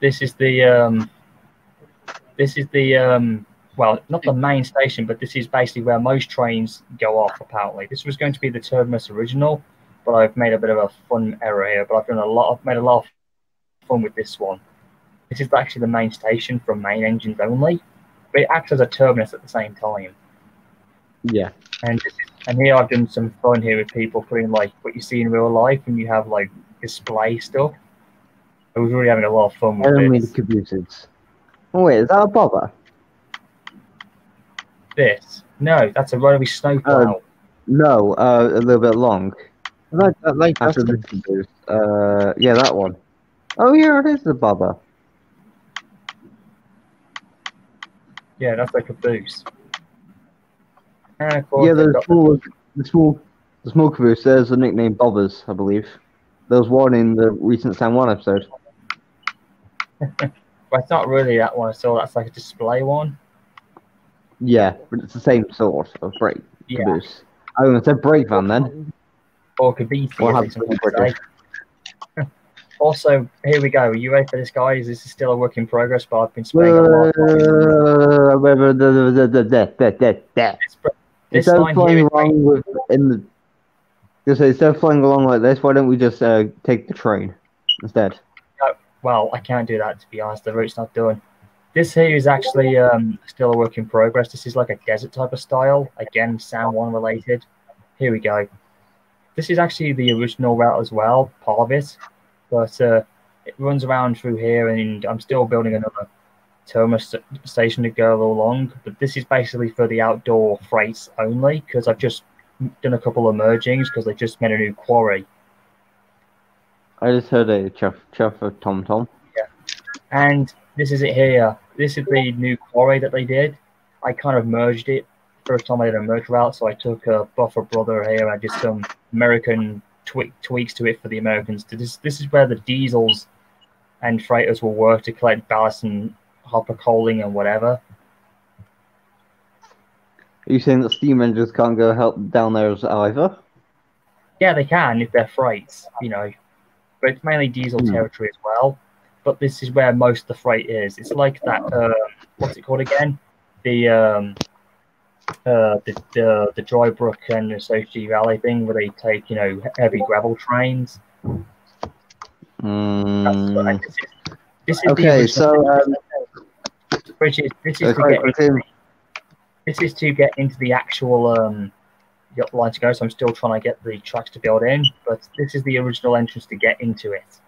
this is the well, not the main station, but this is basically where most trains go off. Apparently, this was going to be the terminus original, but I've made a bit of a fun error here. But I've made a lot of fun with this one. This is actually the main station for main engines only, but it acts as a terminus at the same time. Yeah. And here I've done some fun here with people putting like what you see in real life when you have like display stuff. I was really having a lot of fun with this. Computers. Oh wait, is that a bobber? This? No, that's a rotary snowplow. No, a little bit long. Like after the caboose. Yeah, that one. Oh yeah, it is the bobber. Yeah, that's like a boost. And of course, yeah, the small caboose. There's a nickname Bobbers, I believe. There was one in the recent San Juan episode. Well, it's not really that one. So that's like a display one. Yeah, but it's the same sort of brake caboose. Oh, it's a brake van then. Or caboose. Also, here we go. Are you ready for this, guys? This is still a work in progress, but I've been spraying a lot. Instead of flying along with instead of flying along like this, why don't we just take the train instead? Well, I can't do that, to be honest. The route's not done. This here is actually still a work in progress. This is like a desert type of style. Again, San Juan related. Here we go. This is actually the original route as well, part of it. But it runs around through here, and I'm still building another terminus station to go along. But this is basically for the outdoor freights only, because I've just done a couple of mergings because they just made a new quarry. I just heard a chuff of Tom. Yeah. And this is it here. This is the new quarry that they did. I kind of merged it. First time I did a merge route, so I took a Buffer Brother here. I did some American tweaks to it for the Americans. This is where the diesels and freighters will work to collect ballast and hopper coaling and whatever. Are you saying that steam engines can't go help down there either? Yeah, they can if they're freights, but it's mainly diesel territory as well. But this is where most of the freight is. It's like that. What's it called again? The Drybrook and the Sochi Valley thing, where they take heavy gravel trains. This is okay. This is to get into the actual line to go. So I'm still trying to get the tracks to build in, but this is the original entrance to get into it.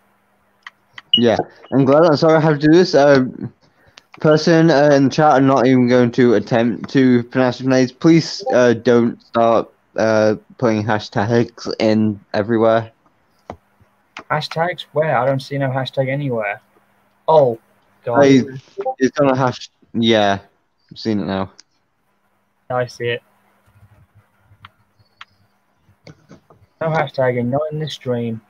Yeah, I'm glad. I'm sorry I have to do this. Person in the chat, I'm not even going to attempt to pronounce your names. Please don't start putting hashtags in everywhere. Hashtags? Where? I don't see no hashtag anywhere. Oh, God. It's on a hash. Yeah, I've seen it now. I see it. No hashtagging, not in this stream.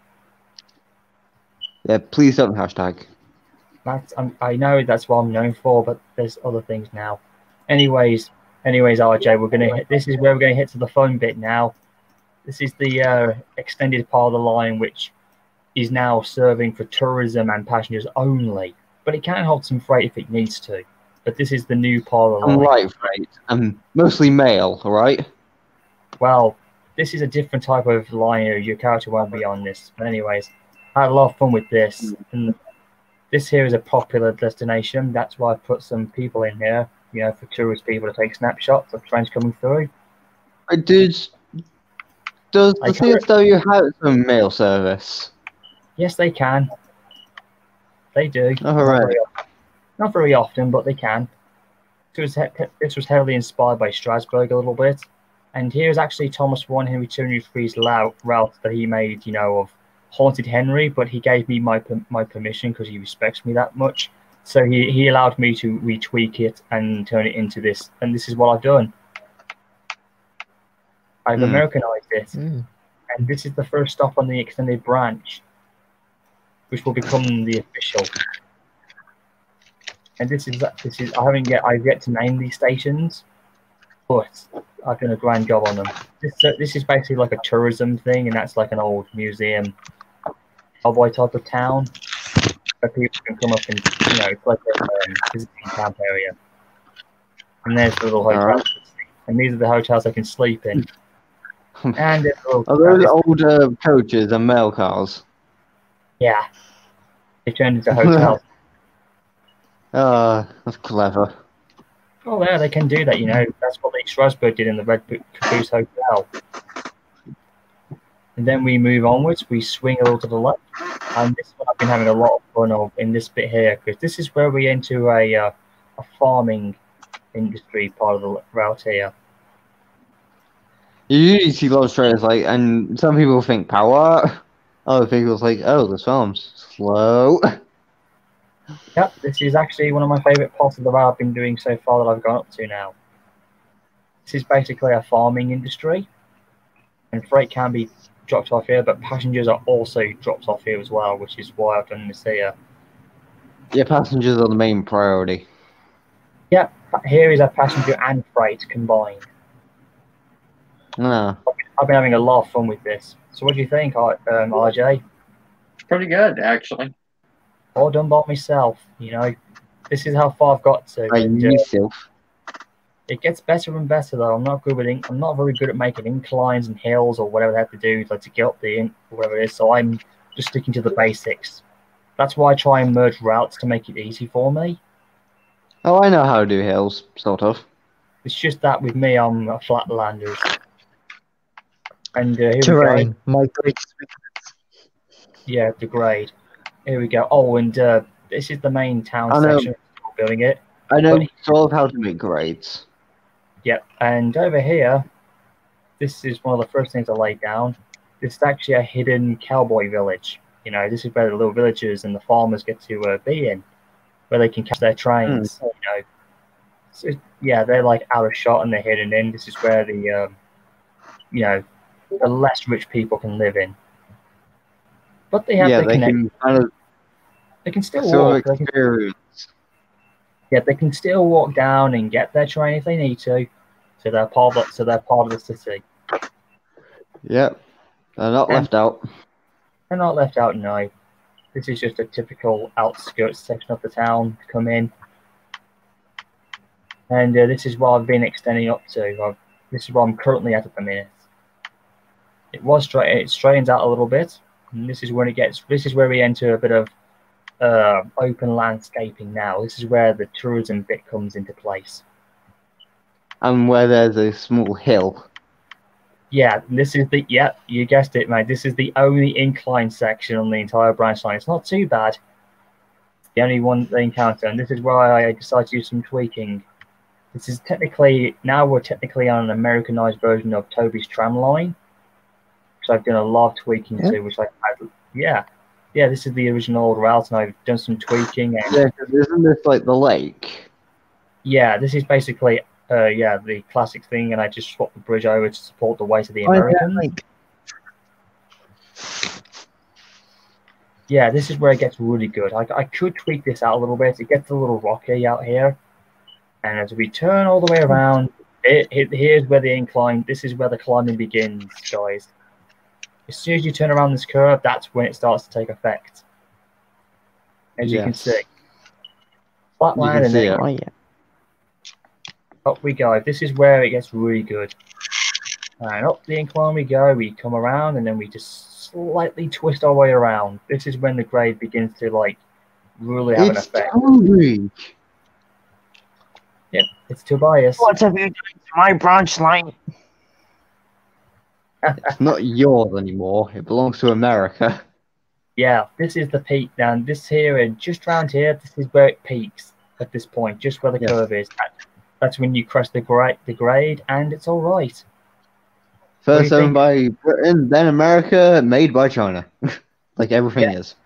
Yeah, please don't hashtag. I know that's what I'm known for, but there's other things now. Anyways, RJ, this is where we're gonna hit to the fun bit now. This is the extended part of the line, which is now serving for tourism and passengers only, but it can hold some freight if it needs to. But this is the new part of the line. Light freight. Mostly male, right? Well, this is a different type of line. Your character won't be on this. But anyways, I had a lot of fun with this. And this here is a popular destination. That's why I put some people in here, for tourist people to take snapshots of trains coming through. Does the CSW have some mail service? Yes, they can. They do. Oh, right. Not very often, but they can. This was heavily inspired by Strasbourg a little bit. And here's actually Thomas 1 Henry 203's route that he made, of Haunted Henry, but he gave me my permission because he respects me that much. So he allowed me to retweak it and turn it into this. And this is what I've done. I've Americanized it. And this is the first stop on the extended branch, which will become the official. And I've yet to name these stations, but I've done a grand job on them. This is basically like a tourism thing, and that's like an old museum, cowboy type of town, where people can come up and it's like a visiting camp area. And there's the little hotels, and these are the hotels I can sleep in. And are those old coaches and mail cars? Yeah, they turned into hotels. That's clever. Oh, yeah, they can do that, That's what Strasbourg did in the Red Caboose Hotel. And then we move onwards. We swing a little to the left. And this one I've been having a lot of fun of in this bit here, because this is where we enter a farming industry part of the route here. You usually see lots of trains and some people think power. Other people think, oh, this farm's slow. Yep, this is actually one of my favourite parts of the route I've been doing so far that I've gone up to now. This is basically a farming industry, and freight can be dropped off here, but passengers are also dropped off here as well, which is why I've done this here. Yeah, passengers are the main priority. Yep, here is a passenger and freight combined. I've been having a lot of fun with this. So what do you think, RJ? Pretty good, actually. All done by myself, This is how far I've got to. Yourself. It gets better and better though. I'm not very good at making inclines and hills or whatever they have to do to get up the whatever it is. So I'm just sticking to the basics. That's why I try and merge routes to make it easy for me. Oh, I know how to do hills, sort of. It's just that with me, I'm a flatlander. And here terrain, we go. my greatest weakness. Yeah, the grade. Here we go. Oh, and this is the main town section. Building it. I know sort of how to make grades. Yep, and over here, this is one of the first things I laid down. This is actually a hidden cowboy village. This is where the little villagers and the farmers get to be in, where they can catch their trains. So, yeah, they're like out of shot and they're hidden in. This is where the the less rich people can live in. But they have the connection. They can still walk. They can still walk down and get their train if they need to. So they're part of the city. Yep. They're not left out. They're not left out, no. This is just a typical outskirts section of the town to come in. And this is what I've been extending up to. This is where I'm currently at the minute. It straightens out a little bit. And this is when this is where we enter a bit of open landscaping now. This is where the tourism bit comes into place. And where there's a small hill. Yeah, you guessed it, mate. This is the only incline section on the entire branch line. It's not too bad. The only one they encounter, and this is where I decided to do some tweaking. This is we're technically on an Americanized version of Toby's tram line. So I've done a lot of tweaking to, which I had. Yeah, this is the original old route, and I've done some tweaking. And, isn't this like the lake? Yeah, this is basically, the classic thing, and I just swapped the bridge over to support the weight of the Americans. Yeah, this is where it gets really good. I could tweak this out a little bit. It gets a little rocky out here. And as we turn all the way around, here's where the incline, this is where the climbing begins, guys. As soon as you turn around this curve, that's when it starts to take effect. As you can see. Flat line and then Oh, yeah. up we go. This is where it gets really good. And up the incline we go. We come around and then we just slightly twist our way around. This is when the grade begins to like really have an effect. Hungry. Yep, it's Tobias. What have you done to my branch line? It's not yours anymore. It belongs to America. Yeah, this is the peak now. This here, and just around here, this is where it peaks at this point, just where the curve is. That's when you cross the grade, and it's all right. First owned by Britain, then America, made by China. Like everything is.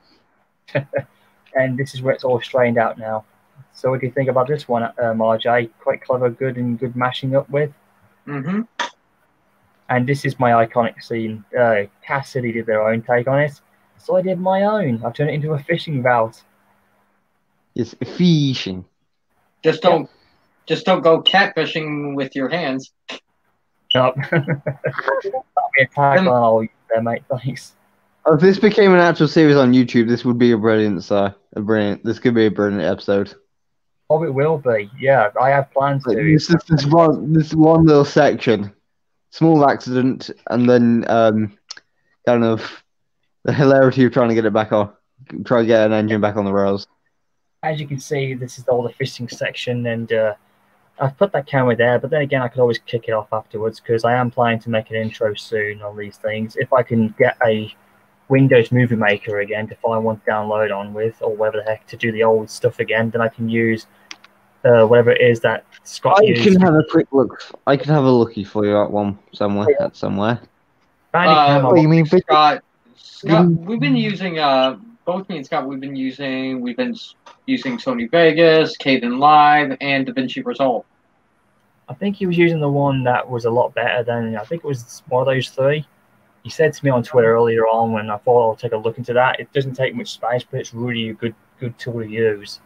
And this is where it's all strained out now. So what do you think about this one, RJ? Quite clever, good mashing up with. Mm-hmm. And this is my iconic scene. Cass City did their own take on it. So I did my own. I turned it into a fishing route. It's fishing. Just don't go catfishing with your hands. Nope. That'll be a tagline I'll use there, mate. Thanks. Oh, if this became an actual series on YouTube, this would be a brilliant. This could be a brilliant episode. Oh, it will be. Yeah, I have plans to. This one little section, small accident, and then kind of the hilarity of trying to get it back on, try to get an engine back on the rails. As you can see, this is all the fishing section, and I've put that camera there, but then again, I could always kick it off afterwards because I am planning to make an intro soon on these things. If I can get a Windows Movie Maker again to find one to download on with, or whatever the heck, to do the old stuff again, then I can use whatever it is that Scott used. I can have a quick look. I can have a looky for you at one somewhere. Oh, you mean Scott? We've been using both me and Scott. We've been using Sony Vegas, Caden Live, and DaVinci Resolve. I think he was using the one that was a lot better than, I think it was one of those three. He said to me on Twitter earlier on when I thought I'll take a look into that. It doesn't take much space, but it's really a good tool to use.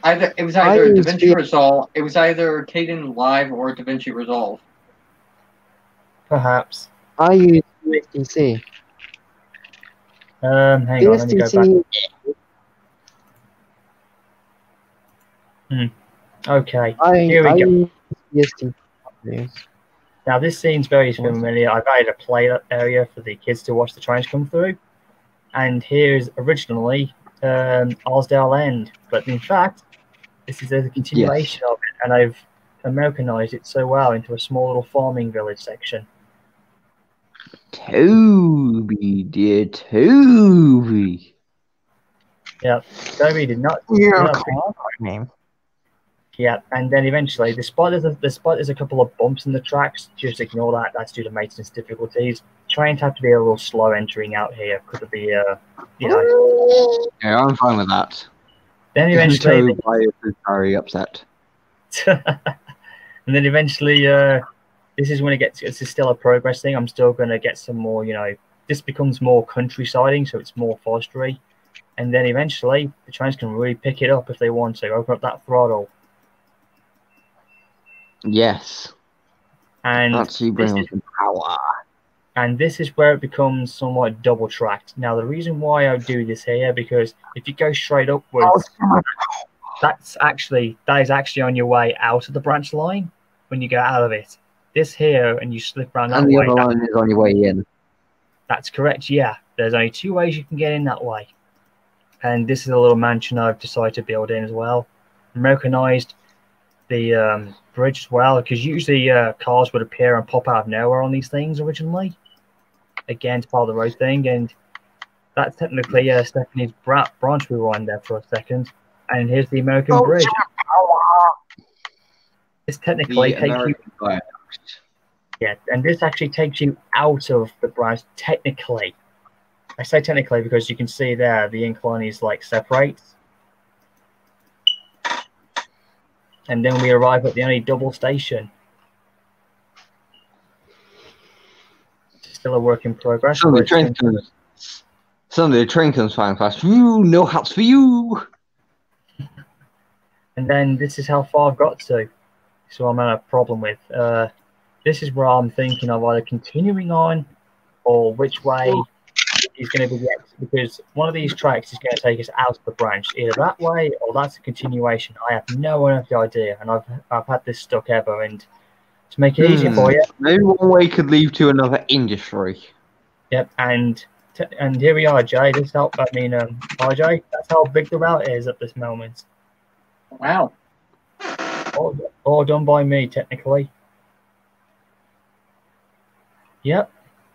It was either DaVinci Resolve. It was either Caden Live or DaVinci Resolve. Perhaps. I use USDC. Hang on, let me go back. Okay, here we go. USDC. Now this scene's very familiar. I've added a play area for the kids to watch the trains come through. And here's originally Osdale End. But in fact, this is a continuation of it. And I've Americanized it so well into a small little farming village section. Toby, dear Toby. Yeah, Toby did not. Name. Yeah, and then eventually, despite there's a couple of bumps in the tracks, just ignore that. That's due to maintenance difficulties. Trains have to be a little slow entering out here. Could it be, you know? Yeah, I'm fine with that. Then eventually, Toby is very upset. and then eventually, this is when it gets. It's still a progress thing. I'm still going to get some more. You know, this becomes more countrysiding, so it's more forestry. And then eventually, the trains can really pick it up if they want to. Open up that throttle. Yes. And actually bring on some power. And this is where it becomes somewhat double tracked. Now, the reason why I do this here, because if you go straight upwards, that is actually on your way out of the branch line when you go out of it. This here, and you slip around that way. And the other line is on your way in. That's correct, yeah. There's only two ways you can get in that way. And this is a little mansion I've decided to build in as well. Americanized the bridge as well, because usually cars would appear and pop out of nowhere on these things originally. Again, it's part of the road thing, and that's technically Stephanie's branch we were on there for a second. And here's the American bridge. This technically takes you. Yeah, and this actually takes you out of the branch technically. I say technically because you can see there the incline is like separates. And then we arrive at the only double station. still a work in progress. Suddenly, but it's been- the train comes flying past. Woo, no hats for you. And then this is how far I've got to. So I'm having a problem with. This is where I'm thinking of either continuing on or which way is going to be the exit, because one of these tracks is going to take us out of the branch, either that way or that's a continuation. I have no idea, and I've had this stuck ever. And to make it easier for you, maybe one way could lead to another industry. Yep, and here we are, Jay. This help. I mean, RJ. That's how big the route is at this moment. Wow. All done by me, technically. Yep,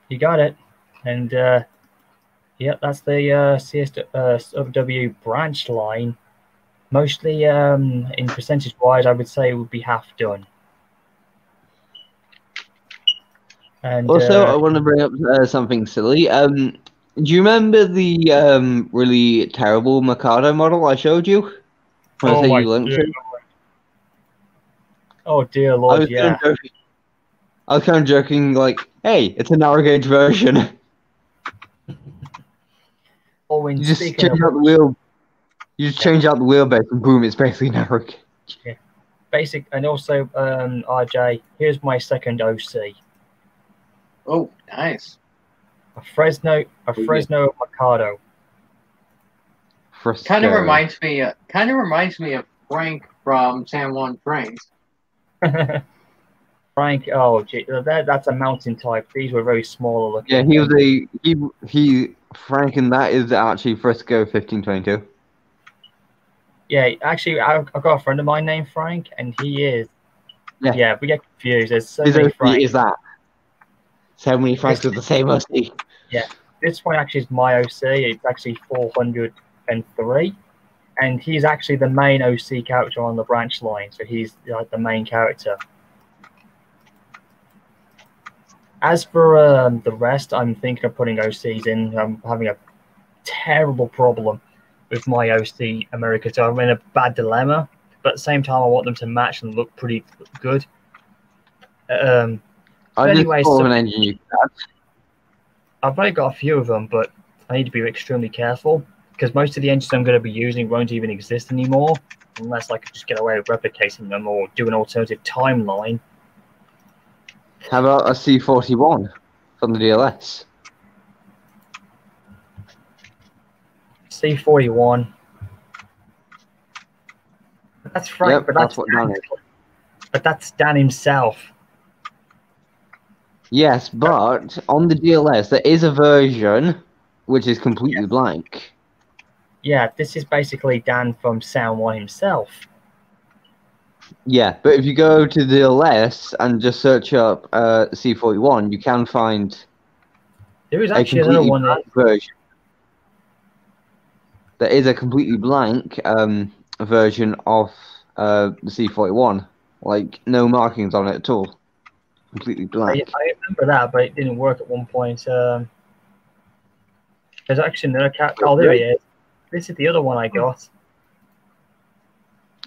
you got it. And yep, that's the CSW branch line. Mostly, in percentage-wise, I would say it would be half done. And also, I want to bring up something silly. Do you remember the really terrible Mikado model I showed you? Oh my dear. Oh dear Lord, yeah. I was kind of joking, like, hey, it's a narrow gauge version. You just change out the wheel. You just change out the wheelbase, and boom, it's basically narrow gauge. Yeah. Basic, and also, RJ, here's my second OC. Oh, nice. A Fresno Mikado. Kind of reminds me of Frank from San Juan Trains. Frank, oh gee, that's a mountain type. These were very smaller looking. Yeah, he was Frank, and that is actually Frisco 1522. Yeah, actually, I've got a friend of mine named Frank, and he is. Yeah, we get confused. There's so many Franks. Is that? So many Franks with the same OC. Yeah, this one actually is my OC. It's actually 403, and he's actually the main OC character on the branch line. So he's like the main character. As for the rest, I'm thinking of putting OCs in. I'm having a terrible problem with my OC America, so I'm in a bad dilemma. But at the same time, I want them to match and look pretty good. I've only got a few of them, but I need to be extremely careful because most of the engines I'm going to be using won't even exist anymore unless I could just get away with replicating them or do an alternative timeline. How about a C41 from the DLS? C41. That's Frank, yep, but that's what Dan is. But that's Dan himself. Yes, but on the DLS there is a version which is completely blank. Yeah, this is basically Dan from San Juan himself. Yeah, but if you go to the DLS and just search up C41, you can find there is actually another one version. There is a completely blank version of the C41, like no markings on it at all, completely blank. I remember that, but it didn't work at one point. There's actually another cat. Oh, there he is. This is the other one I got.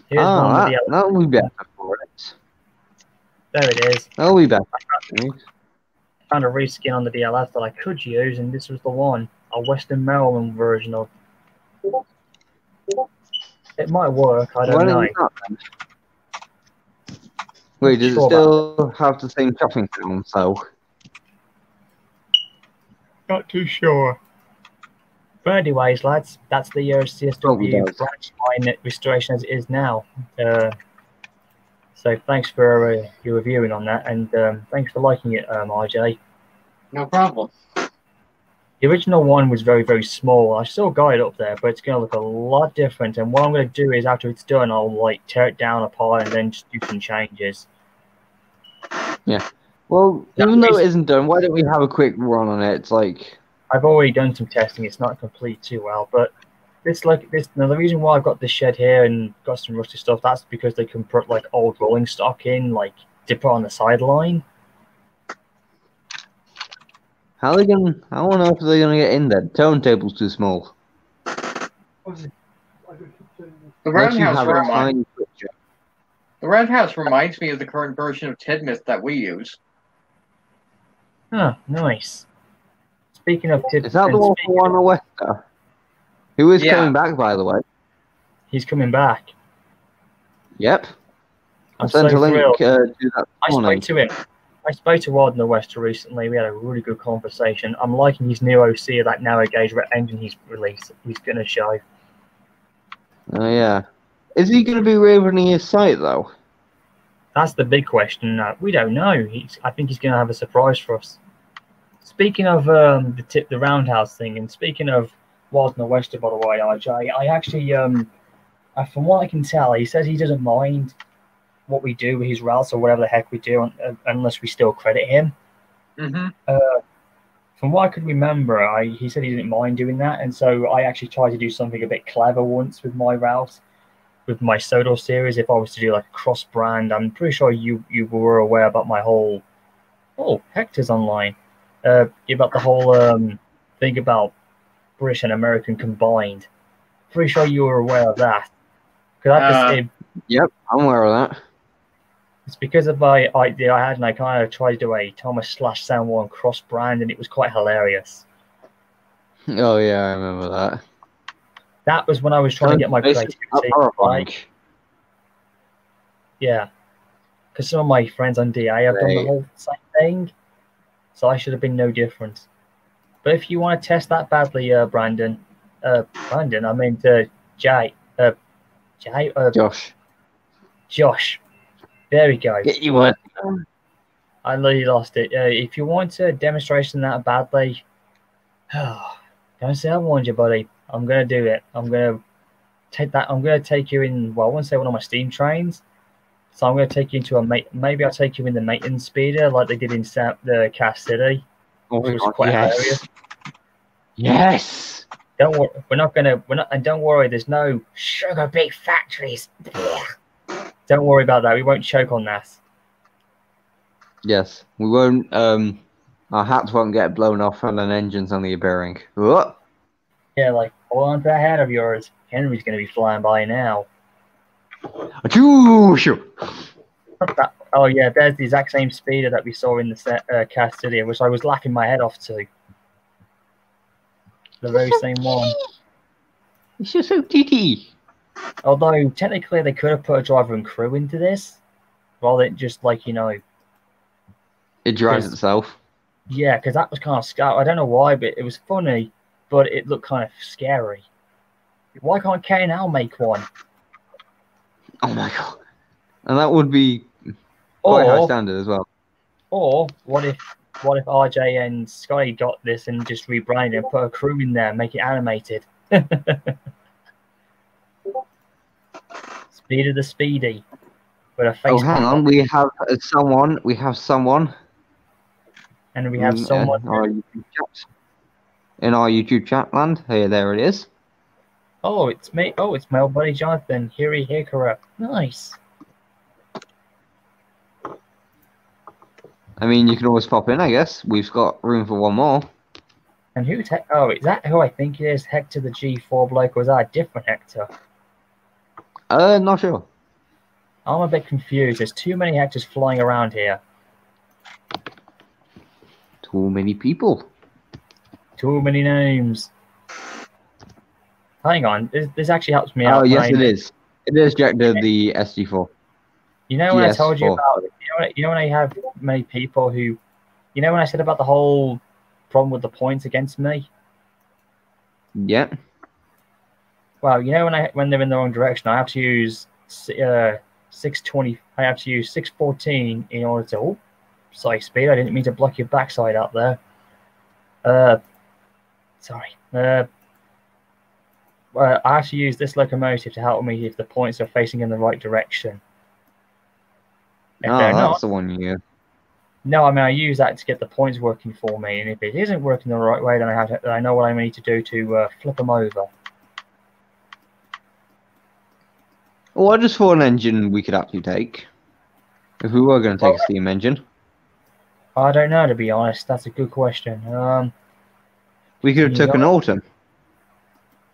Here's one with that'll be better for it. There it is. That'll be better. I found a reskin on the DLS that I could use, and this was the one, a Western Maryland version of. It might work, I don't know. Wait, does it still have the same chopping sound? So, not too sure. But anyways, lads, that's the CSW branch line restoration as it is now. So thanks for your reviewing on that, and thanks for liking it, RJ. No problem. The original one was very, very small. I still got it up there, but it's going to look a lot different. And what I'm going to do is, after it's done, I'll like tear it down apart and then just do some changes. Yeah. Well, even though it isn't done, why don't we have a quick run on it? It's like I've already done some testing. It's not complete too well, but this now the reason why I've got this shed here and got some rusty stuff, that's because they can put like old rolling stock in, like dip it on the sideline. How are they gonna? I don't know if they're gonna get in there. The table's too small. The Roundhouse reminds me of the current version of Tidmouth that we use. Oh, nice. speaking of tips, Is that the one for Warner Wester? Who is coming back, by the way? He's coming back. Yep. I I'm sent so a link thrilled. to that I morning. spoke to him. I spoke to Wardner Wester recently. We had a really good conversation. I'm liking his new OC of that narrow gauge engine he's released. He's going to show. Oh, yeah. Is he going to be reopening his site, though? That's the big question. We don't know. I think he's going to have a surprise for us. Speaking of the roundhouse thing, and speaking of Wardner Wester, by the way, I actually, from what I can tell, he says he doesn't mind what we do with his routes or whatever the heck we do, unless we still credit him. Mm-hmm. From what I could remember, he said he didn't mind doing that, and so I actually tried to do something a bit clever once with my route, with my Sodor series. If I was to do like a cross brand, I'm pretty sure you were aware about my whole. Oh, Hector's online. About the whole thing about British and American combined. Pretty sure you were aware of that. Yep, I'm aware of that. It's because of my idea I had, and I kind of tried to do a Thomas/San cross brand, and it was quite hilarious. Oh yeah, I remember that. That was when I was trying to get my creativity. Right? Yeah, because some of my friends on DA have done the whole same thing, so I should have been no different. But if you want to test that badly, Brandon, I mean Josh. There we go. Get you one. I literally lost it. If you want a demonstration that badly, don't say I warned you, buddy. I'm gonna do it. I'm gonna take you in. Well, I won't say one of my steam trains. So I'm gonna take you into maybe I'll take you in the maintenance speeder like they did in the Cass City. Oh which was quite hilarious. Yes. Don't worry. And don't worry. There's no sugar beet factories. Don't worry about that. We won't choke on that. Yes, we won't. Our hats won't get blown off and an engine's only a bearing. What? Yeah, like hold on to that hat of yours. Henry's going to be flying by now. Oh yeah, there's the exact same speeder that we saw in the Cass City, which I was laughing my head off to. The very same one. It's just so titty. Although technically they could have put a driver and crew into this, rather than just it drives itself. Yeah, because that was kind of scary. I don't know why, but it was funny, but it looked kind of scary. Why can't K&L make one? Oh my god! And that would be quite high standard as well. Or what if RJ and Scotty got this and just rebranded and put a crew in there, and make it animated? Speed of the Speedy. With a face. Oh, hang on. We have someone. And we have someone. In our YouTube chat land. Hey, there it is. Oh, it's me. Oh, it's my old buddy Jonathan. Hiri Hikara. Nice. I mean, you can always pop in, I guess. We've got room for one more. And who's oh, is that who I think it is? Hector the G4 bloke, or is that a different Hector? Not sure. I'm a bit confused. There's too many Hectors flying around here. Too many people. Too many names. Hang on. This actually helps me out. Oh, yes, it is. It is Jack the SG4. You know when I told you about... You know when I have many people who... You know when I said about the whole problem with the points against me? Yeah. Well, you know when they're in the wrong direction, I have to use 620. I have to use 614 in order to. Oh, sorry, speed. I didn't mean to block your backside out there. Sorry. I have to use this locomotive to help me if the points are facing in the right direction. If Oh, they're that's not, the one you use. no, I mean I use that to get the points working for me, and if it isn't working the right way, then I know what I need to do to flip them over. Well, I just thought an engine we could actually take. If we were going to take a steam engine. I don't know, to be honest. That's a good question. We could have taken Autumn.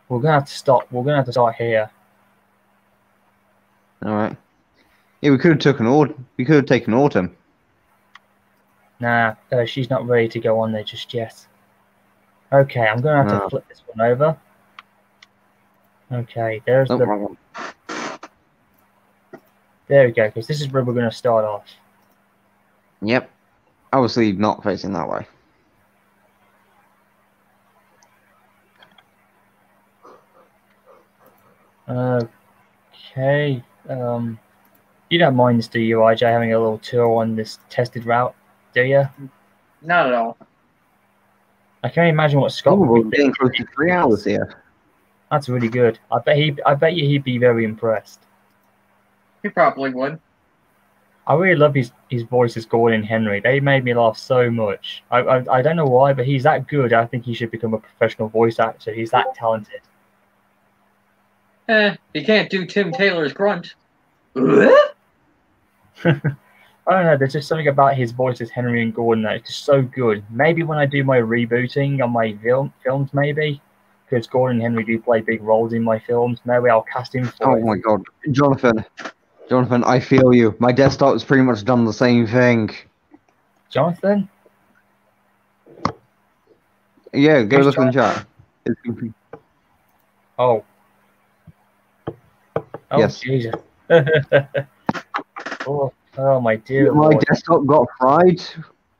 We're gonna have to stop. We're gonna have to start here. Alright. Yeah, we could have taken Autumn. We could have taken Autumn. Nah, she's not ready to go on there just yet. Okay, I'm going to have No. to flip this one over. Okay, there's No the... problem. There we go, because this is where we're going to start off. Yep. Obviously not facing that way. Okay. You don't mind this, do you, IJ, having a little tour on this tested route, do you? Not at all. I can't imagine what Scott Oh, would we're be getting thinking. close to 3 hours here. That's really good. I bet you he'd be very impressed. He probably would. I really love his voice as Gordon Henry. They made me laugh so much. I don't know why, but he's that good. I think he should become a professional voice actor. He's that talented. You can't do Tim Taylor's grunt. I don't know. There's just something about his voice as Henry and Gordon that is just so good. Maybe when I do my rebooting on my films, maybe because Gordon and Henry do play big roles in my films. Maybe I'll cast him for Oh it. my god. Jonathan, I feel you. My desktop's pretty much done the same thing. Jonathan? Yeah, go Who's look in the chat. Oh. Oh, Yes. Jesus. oh, my dear My Lord. desktop got fried.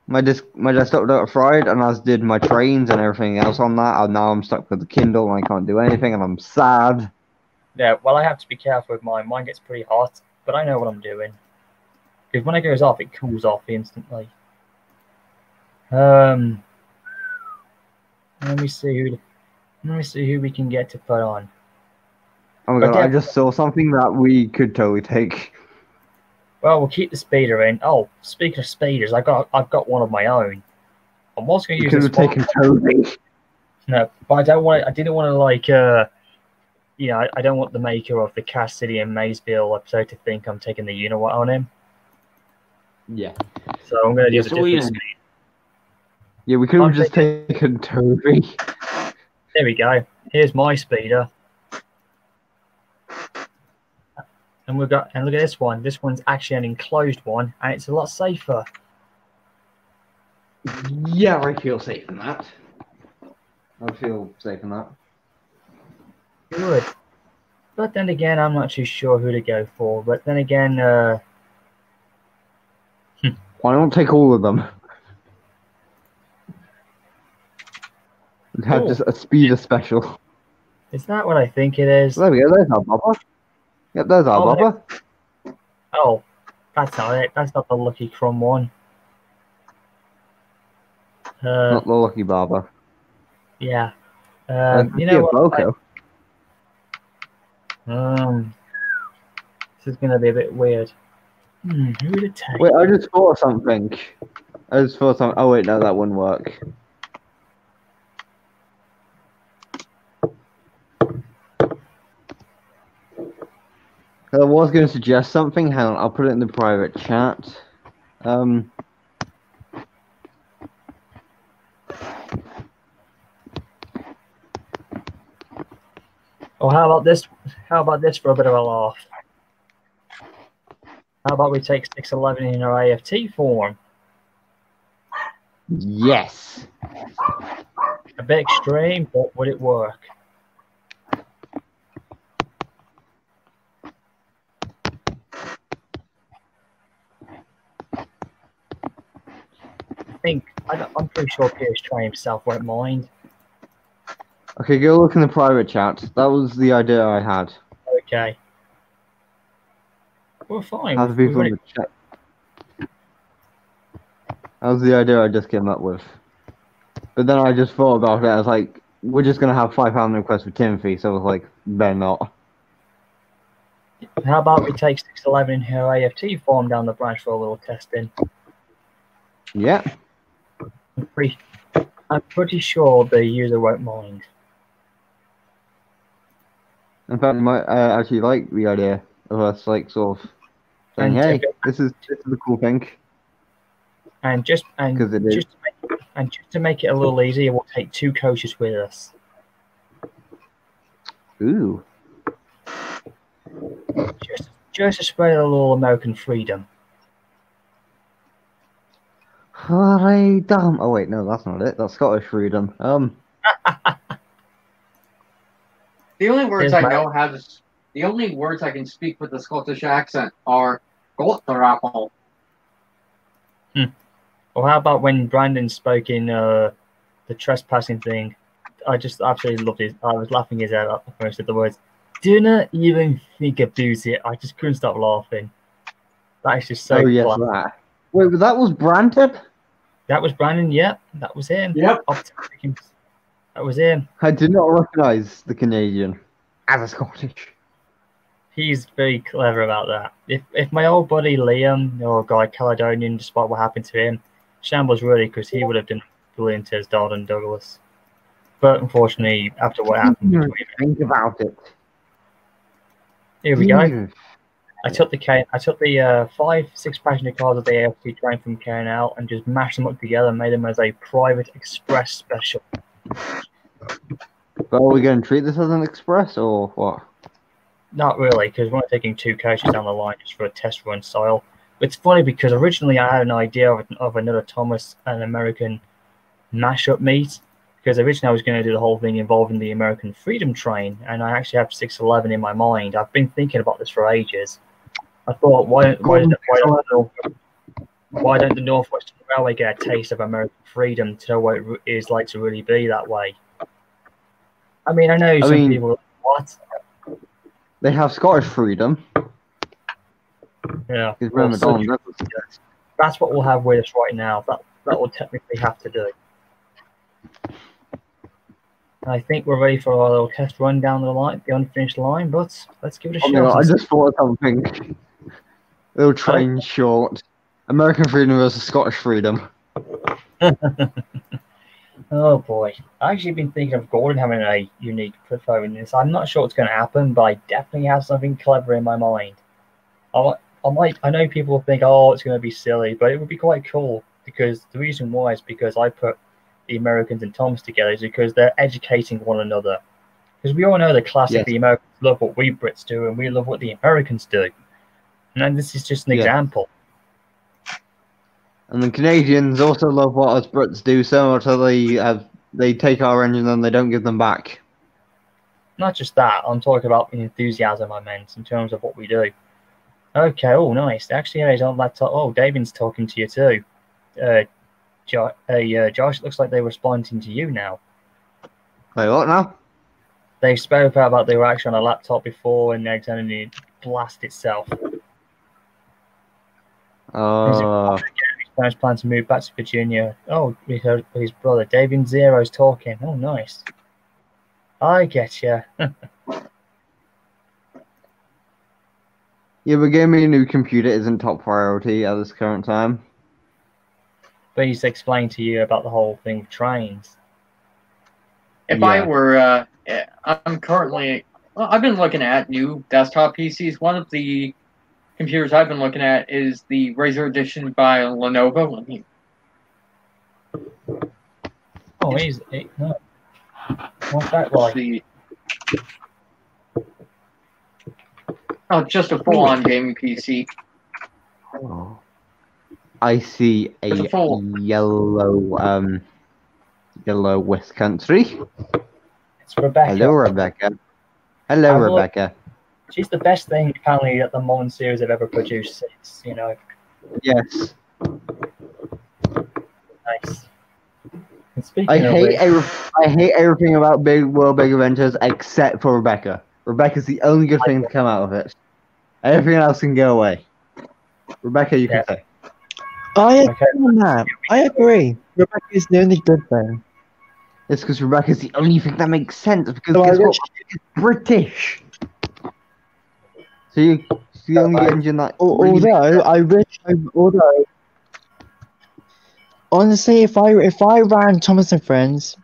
My desktop got fried, and as did my trains and everything else on that. And now I'm stuck with the Kindle, and I can't do anything, and I'm sad. Yeah, well, I have to be careful with mine. Mine gets pretty hot, but I know what I'm doing. Because when it goes off, it cools off instantly. Let me see who we can get to put on. Oh my god, Okay. I just saw something that we could totally take. Well, we'll keep the speeder in. Oh, speaking of speeders, I've got one of my own. I'm also going to You use could this have taken Toby. No, but I didn't want to like I don't want the maker of the Cass City and Maysville episode to think I'm taking the Uniwatt on him. Yeah. So I'm going to use a so different we- speed. Yeah, we could have just taken Toby. There we go. Here's my speeder. And look at this one. This one's actually an enclosed one, and it's a lot safer. Yeah, I feel safe in that. I feel safe in that. Good. But then again, I'm not too sure who to go for. But then again, Why not take all of them? Have Cool. just a speeder special. is that what I think it is? There we go, there's our bobber. Yep, there's our Oh, bobber. Oh, that's not it. That's not the Lucky Crumb one. Not the lucky barber. Yeah. You You know what? Boko. This is going to be a bit weird. Who to take? Wait, I just thought of something. Oh wait, no, that wouldn't work. I was going to suggest something. Hang on, I'll put it in the private chat. Oh, how about this? How about this for a bit of a laugh? How about we take 611 in our AFT form? Yes. A bit extreme, but would it work? I'm pretty sure Pierce Train himself won't mind. Okay, go look in the private chat. That was the idea I had. Okay. Well, fine. How the people in the chat. That was the idea I just came up with. But then I just thought about it. I was like, we're just gonna have 5,000 requests for Timothy, so I was like, better not. How about we take 611 in her AFT form down the branch for a little testing? Yeah. I'm pretty sure the user won't mind. In fact, I might actually like the idea of us like sort of saying, "Hey, this is a cool thing." And just to make it a little easier, we'll take 2 coaches with us. Ooh. Just to spread a little American freedom. Freedom. Oh wait, no, that's not it. That's Scottish freedom. The only words Here's I my- know how to. The only words I can speak with a Scottish accent are "Gotterapple." Or how about when Brandon spoke in the trespassing thing? I just absolutely loved it. I was laughing his head up when I said the words. Do not even think about it. I just couldn't stop laughing. That is just so Oh, yes, clever. that. Wait, but that was Brandon? That was Brandon, yeah. That was him. Yep. That was him. I did not recognize the Canadian as a Scottish. He's very clever about that. If my old buddy Liam or Guy Caledonian, despite what happened to him, shambles really, because he would have done brilliant as Dalton Douglas. But unfortunately, after what happened, Think about it. here we go. I took the 5-6 passenger cars of the AFC train from KNL and just mashed them up together and made them as a private express special. But are we going to treat this as an express or what? Not really, because we're not taking 2 coaches down the line just for a test run style. But it's funny because originally I had an idea of another Thomas and American mashup meet, because originally I was going to do the whole thing involving the American Freedom Train, and I actually have 611 in my mind. I've been thinking about this for ages. I thought, why don't the Northwestern Railway get a taste of American freedom to know what it is like to really be that way? I mean, I know some people are like, what? They have Scottish freedom. Yeah. Because remember, Well, Donald Douglas. that's what we'll have with us right now. That will technically have to do. I think we're ready for our little test run down the line, the unfinished line, but let's give it a Oh shot. my God, I just thought of something. Little train short. American freedom versus Scottish freedom. Oh boy. I've actually been thinking of Gordon having a unique profile in this. I'm not sure what's going to happen, but I definitely have something clever in my mind. I know people think, oh, it's going to be silly, but it would be quite cool, because the reason why is because I put the Americans and Thomas together is because they're educating one another. Because we all know the classic, Yes. the Americans love what we Brits do, and we love what the Americans do. And then this is just an example. And the Canadians also love what us Brits do so much that they take our engines and they don't give them back. Not just that, I'm talking about the enthusiasm I meant in terms of what we do. Okay, oh, nice. Actually, he's on laptop. Oh, David's talking to you too. Josh, it looks like they're responding to you now. Wait, what now? They spoke about they were actually on a laptop before and they're going to blast itself. His plan to move back to Virginia. Oh, we heard his brother. David Zero's talking. Oh, nice. I get you. Yeah, but getting me a new computer isn't top priority at this current time. But he's explained to you about the whole thing with trains. If I were, I'm currently, well, I've been looking at new desktop PCs. One of the computers I've been looking at is the Razer Edition by Lenovo. Oh, no. What's that like? Oh, just a full-on gaming PC. Oh. I see a yellow West Country. It's Rebecca. Hello, Rebecca. Hello, Rebecca. She's the best thing, apparently, that the modern series have ever produced since, you know. Yes. Nice. And speaking I of hate everything about Big World Big Adventures except for Rebecca. Rebecca's the only good thing to come out of it. Everything else can go away. Rebecca, you can say. I agree on that. I agree. Rebecca is the only good thing. It's because Rebecca's the only thing that makes sense. Because So guess I what? She's British. So you the only engine that. Although honestly, if I ran Thomas and Friends,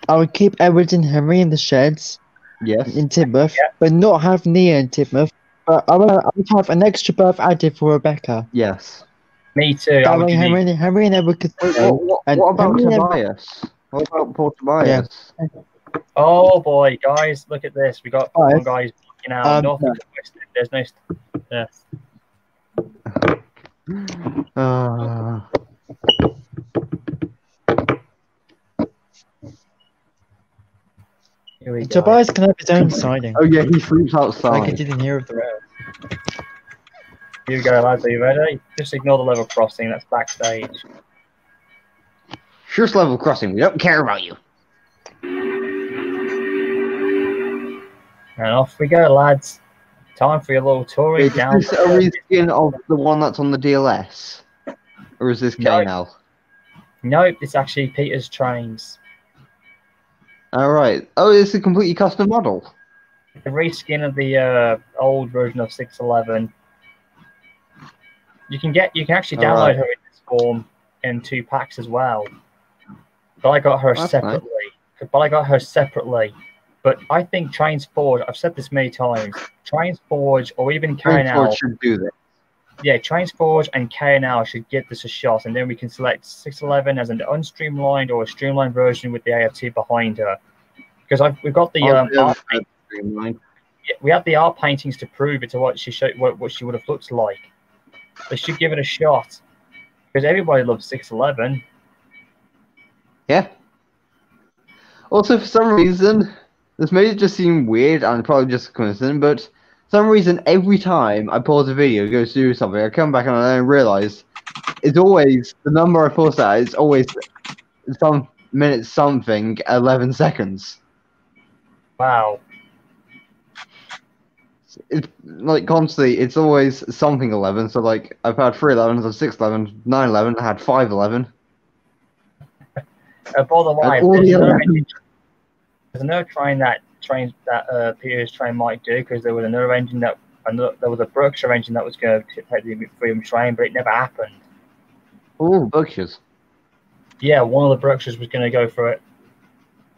I would keep Edward and Henry in the sheds. Yes. In Timoth, but not have Nia in Timoth. But I would have an extra berth added for Rebecca. Yes. Me too. That way Henry and Edward could stay. What about Tobias? What about poor Tobias? Yeah. Oh boy, guys, look at this. We got one guy's looking out north and west. There's no. Yes. Here we go. Tobias can have his own siding. Oh yeah, he sleeps outside. Like he did in Year of the Road. Here we go, lads. Are you ready? Just ignore the level crossing. That's backstage. Just level crossing. We don't care about you. And off we go, lads. Time for your little touring Is down. this a reskin of the one that's on the DLS? Or is this KNL? Nope, it's actually Peter's trains. Alright. Oh, it's a completely custom model. The reskin of the old version of 611. You can actually download her in this form in 2 packs as well. But I got her separately. But I think Trains Forge, I've said this many times, Trains Forge or even Trains KNL Forge should do this. Yeah, Trains Forge and KNL should give this a shot, and then we can select 611 as an unstreamlined or a streamlined version with the AFT behind her. Because we've got the we have the art paintings to prove it to what she what she would have looked like. They should give it a shot because everybody loves 611. Yeah. Also, for some reason, this made it just seem weird and probably just a coincidence, but for some reason, every time I pause a video, go to do something, I come back and I realize it's always the number I pause at is always some minutes something 11 seconds. Wow. It's like constantly, it's always something 11. So like I've had 311s, 611, 911, I had 511. By the way, there's another train that Peter's train might do because there was another engine there was a Berkshire engine that was going to take the Freedom train, but it never happened. Oh, Berkshires. Yeah, one of the Berkshires was going to go for it,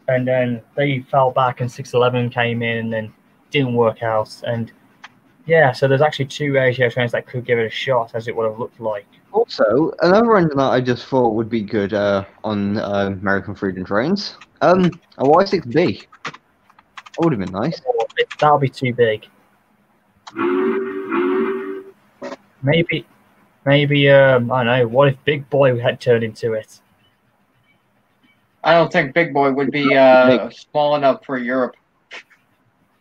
and then they fell back, and 611 came in, and then didn't work out. And yeah, so there's actually 2 AGO trains that could give it a shot, as it would have looked like. Also, another engine that I just thought would be good on American Freedom trains, a Y6B. That would have been nice. That'll be too big. Maybe, I don't know. What if Big Boy had turned into it? I don't think Big Boy would be small enough for Europe.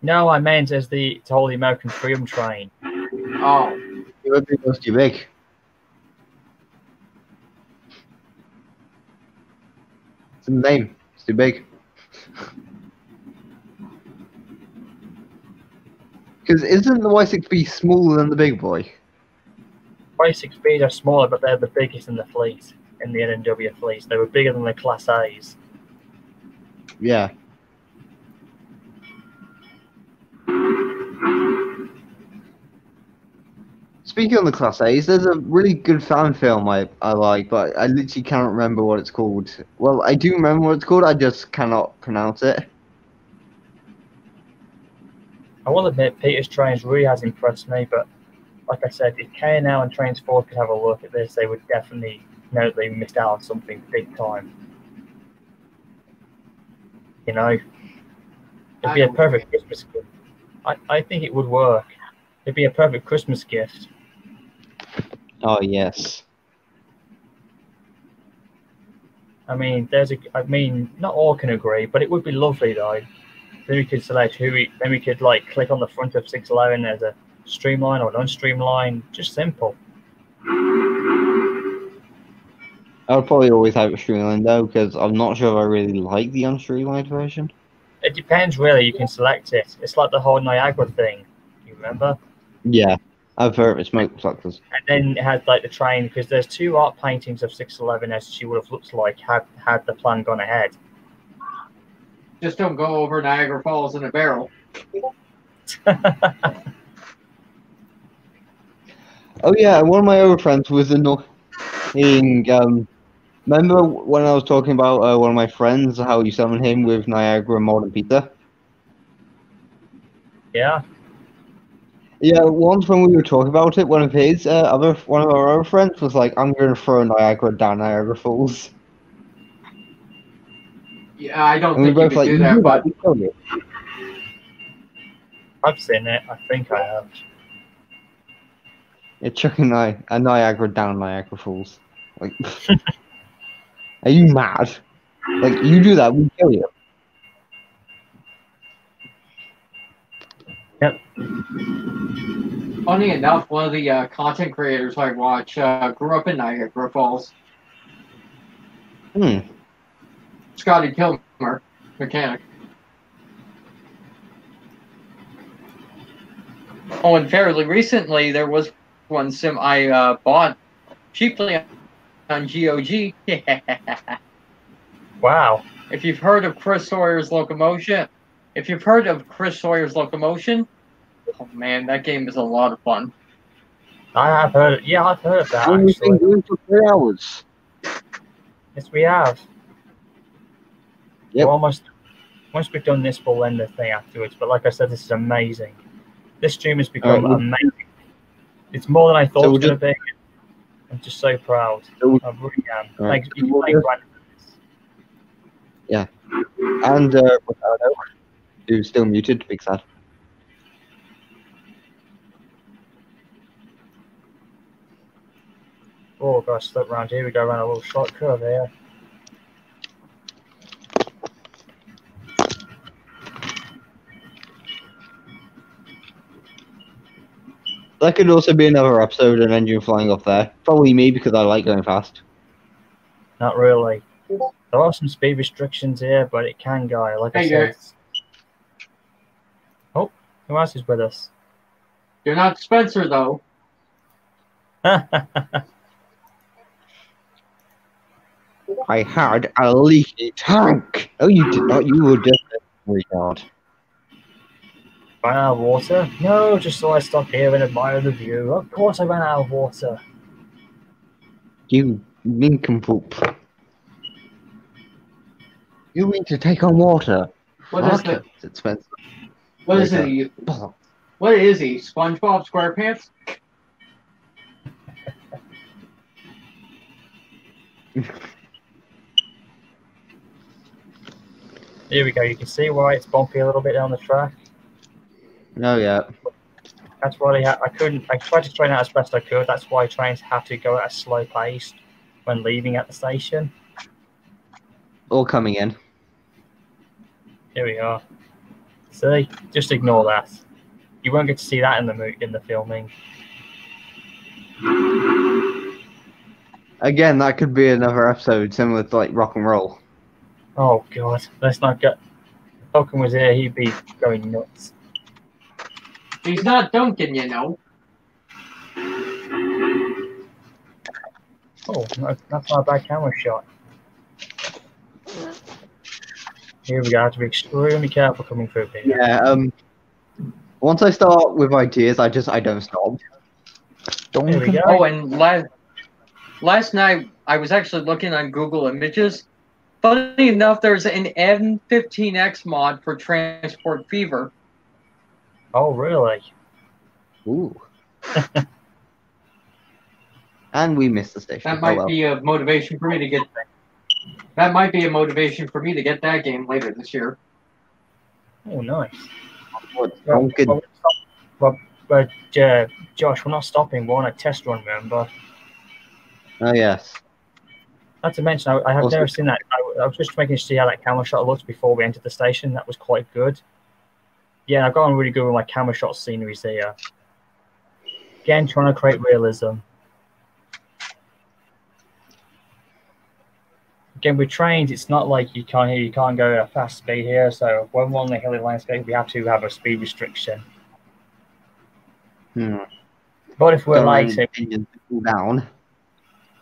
No, I meant as to hold the American Freedom train. Oh, it would be too big. It's a name. It's too big. Because isn't the Y6B smaller than the Big Boy? Y6Bs are smaller, but they're the biggest in the fleet, in the NNW fleet. They were bigger than the Class A's. Yeah. Speaking of the Class A's, there's a really good fan film I like, but I literally cannot remember what it's called. Well, I do remember what it's called, I just cannot pronounce it. I will admit, Peter's Trains really has impressed me, but like I said, if KNL and Trains Force could have a look at this, they would definitely know that they missed out on something big time. You know? It'd be a perfect Christmas gift. I think it would work. It'd be a perfect Christmas gift. Oh, yes. I mean, not all can agree, but it would be lovely though. Then we could select then we could like click on the front of 611 as a streamline or an unstreamline, just simple. I would probably always have it streamlined though, because I'm not sure if I really like the unstreamlined version. It depends really, you can select it. It's like the whole Niagara thing, you remember? Yeah, I've heard of it, smoke reflectors. And then it had like the train, because there's 2 art paintings of 611 as she would have looked like had the plan gone ahead. just don't go over Niagara Falls in a barrel. Oh yeah, one of my other friends was annoying. Remember when I was talking about one of my friends, how you summoned him with Niagara Modern Pizza? Yeah. Yeah, once when we were talking about it, one of our other friends was like, "I'm going to throw Niagara down Niagara Falls." Yeah, I don't And think we you both could like, do that, but I've seen it. I think I have. You're chucking a Niagara down Niagara Falls. Like, are you mad? Like, you do that, we kill you. Yep. Funny enough, one of the content creators I watch grew up in Niagara Falls. Scotty Kilmer, mechanic. Oh, and fairly recently, there was one sim I bought cheaply on GOG. Wow. If you've heard of Chris Sawyer's Locomotion, oh man, that game is a lot of fun. I have heard. Yeah, I've heard of that. We've been Actually, doing for 3 hours. yes, we have. Yep. We're almost. Once we've done this, we'll end the thing afterwards. But like I said, this is amazing. This stream has become amazing. It's more than I thought it was going to be. I'm just so proud. I really am. Thank you for playing Brandon. Yeah. And Ricardo, who's still muted, big sad. Oh gosh, look round here. We go around a little short curve here. That could also be another episode, an engine flying off there. Probably me because I like going fast. Not really. There are some speed restrictions here, but it can go. Like I said. Oh, who else is with us? You're not Spencer, though. I had a leaky tank. Oh, you did not. You were just a retard. Ran out of water? No, just so I stop here and admire the view. Of course I ran out of water. You nincompoop. You need to take on water. What is it? It's expensive. What is it? What is he? SpongeBob SquarePants? Here we go. You can see why it's bumpy a little bit down the track. Oh yeah. That's why I couldn't. I tried to train out as best I could. That's why trains have to go at a slow pace when leaving at the station. All coming in. Here we are. See, just ignore that. You won't get to see that in the filming. Again, that could be another episode similar to like rock and roll. Oh god, let's not get. If Duncan was here, he'd be going nuts. He's not Duncan, you know. Oh, that's not a bad camera shot. Here we go. I have to be extremely careful coming through here. Yeah. Once I start with ideas, I don't stop. Here we go. Oh, and last night I was actually looking on Google Images. Funny enough, there's an M15X mod for Transport Fever. Oh, really? Ooh. And we missed the station. That might be a motivation for me to get. That might be a motivation for me to get that game later this year. Oh, nice. But Josh, we're not stopping. We're on a test run, remember? Oh yes. Not to mention, I have never seen that. I was just making to see how that camera shot looks before we entered the station. That was quite good. Yeah, I've gotten really good with my camera shot sceneries here. Again, trying to create realism. Again, with trains, it's not like you can't go at a fast speed here. So when we're on the hilly landscape, we have to have a speed restriction. But if we're late, down.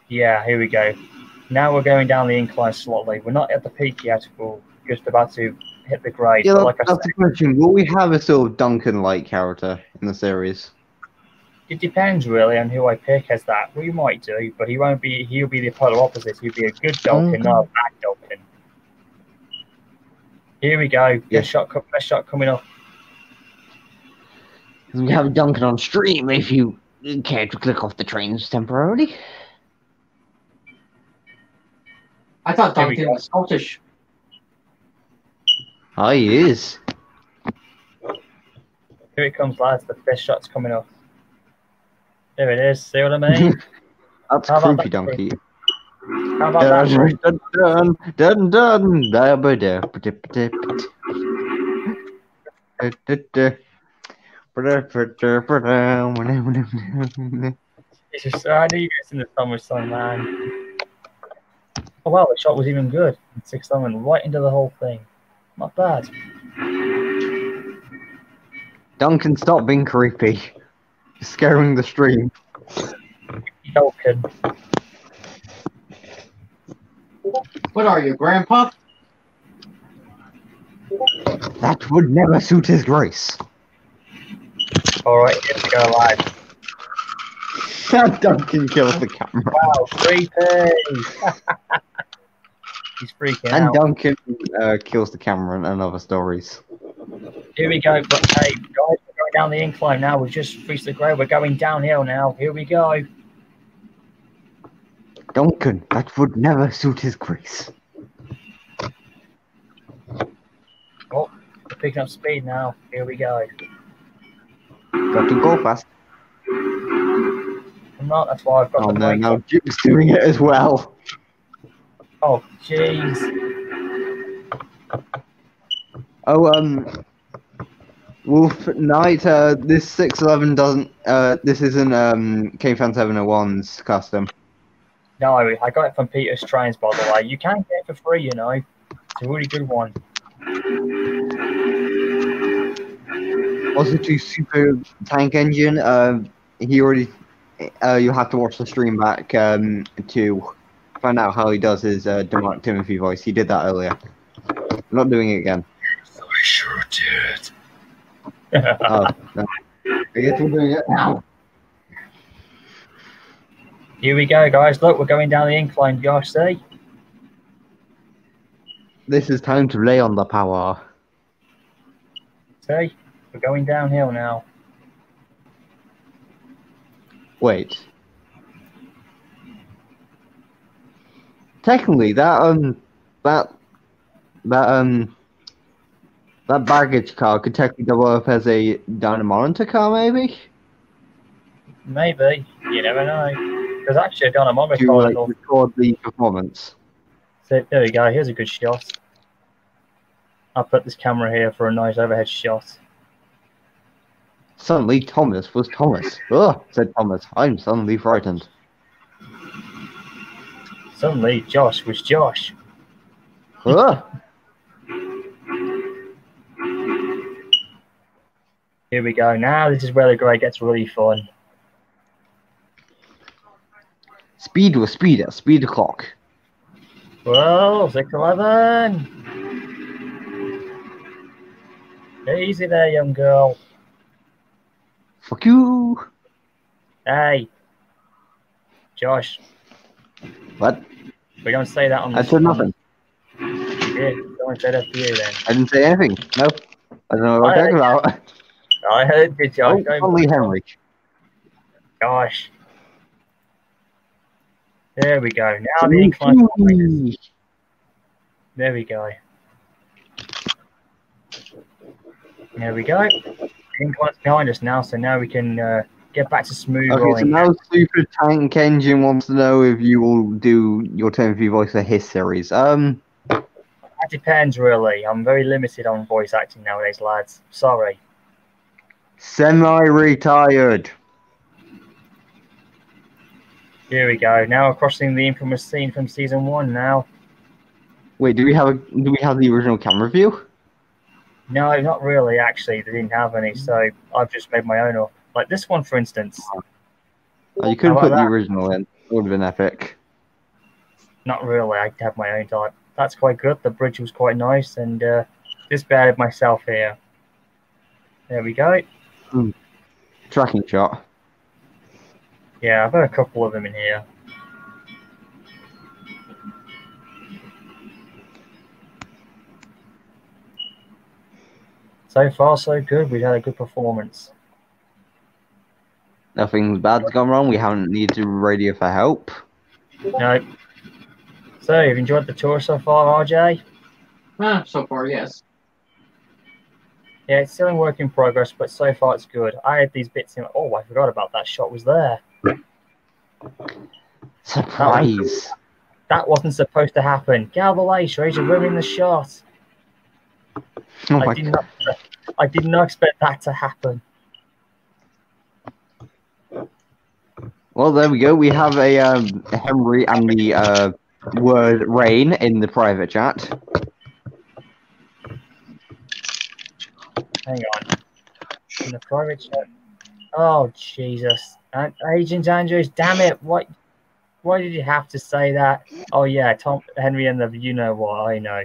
Yeah, here we go. Now we're going down the incline slowly. We're not at the peak yet. We're just about to hit the grade. Yeah, like that's the question. Will we have a sort of Duncan-like character in the series? It depends really on who I pick as that. We might do, but he won't be. He'll be the polar opposite. He'll be a good Duncan, not a bad Duncan. Here we go. Best shot coming up. We have Duncan on stream if you care to click off the trains temporarily. I thought Duncan was Scottish. Oh, he is. Here it comes, lads. The best shot's coming up. There it is. See what I mean? That's creepy donkey. How about It's just, I knew you guys in the summer sun, man. Oh wow, the shot was even good. 6-11 right into the whole thing. Not bad. Duncan, stop being creepy. You're scaring the stream. Duncan. What are you, Grandpa? That would never suit his grace. Alright, here we go, lads. Duncan kills the camera. Wow, creepy! He's freaking and out. Duncan kills the camera and other stories. Here we go, but hey, guys, we're going down the incline now. We've just reached the grade. We're going downhill now. Here we go. Duncan, that would never suit his grace. Oh, we're picking up speed now. Here we go. Got to go fast. I'm not, that's why I've got the brake. Now Duke's doing it as well. Oh, jeez. Oh, Wolf Knight, this 611 doesn't, this isn't, KFan 701's custom. No, I got it from Peter's Trains, by the way. You can get it for free, you know. It's a really good one. Also, to Super Tank Engine, he already, you have to watch the stream back, to find out how he does his, DeMarc Timothy voice. He did that earlier. I'm not doing it again. I sure did. Oh, no. I guess we're doing it now. Here we go, guys. Look, we're going down the incline, Josh, see? This is time to lay on the power. See? We're going downhill now. Wait. Technically, that baggage car could technically double up as a dynamometer car, maybe? Maybe. You never know. There's actually a dynamometer To car. like, record the performance. So, there we go. Here's a good shot. I'll put this camera here for a nice overhead shot. Suddenly, Thomas was Thomas. Ugh, said Thomas. I'm suddenly frightened. Suddenly, Josh was Josh. Ugh. Here we go. Now this is where the grade gets really fun. Speed was speed at speed clock. Whoa, 611. Easy there, young girl. Fuck you. Hey. Josh. What? We don't say that on the I said nothing. You did. Someone said that to you then. I didn't say anything. No. I don't know what you're talking about. I heard you, Josh. Only Henry. Gosh. There we go. Now the incline. There we go. There we go. The incline's behind us now, so now we can get back to smooth rolling. Okay, so now Super Tank Engine wants to know if you will do your Timothy voice for his series. That depends, really. I'm very limited on voice acting nowadays, lads. Sorry. Semi-retired. Here we go. Now we're crossing the infamous scene from season 1 now. Wait, do we have the original camera view? No, not really, actually. They didn't have any, so I've just made my own up. Like this one, for instance. Oh, you couldn't How put about the that? original in. It would have been epic. Not really. I have my own type. That's quite good. The bridge was quite nice, and just added myself here. There we go. Tracking shot. Yeah, I've got a couple of them in here. So far, so good. We've had a good performance. Nothing bad's gone wrong. We haven't needed to radio for help. No. So, you've enjoyed the tour so far, RJ? So far, yes. Yeah, it's still in work in progress, but so far it's good. I had these bits in. Oh, I forgot about that shot was there. Surprise. That wasn't supposed to happen. Galvalator, you're ruining the shot. Oh I did not expect that to happen. Well, there we go. We have a Henry and the word rain in the private chat. Hang on. In the private chat. Oh, Jesus. Agent Andrews, damn it. Why did you have to say that? Oh, yeah, Tom Henry and the you know what, I know.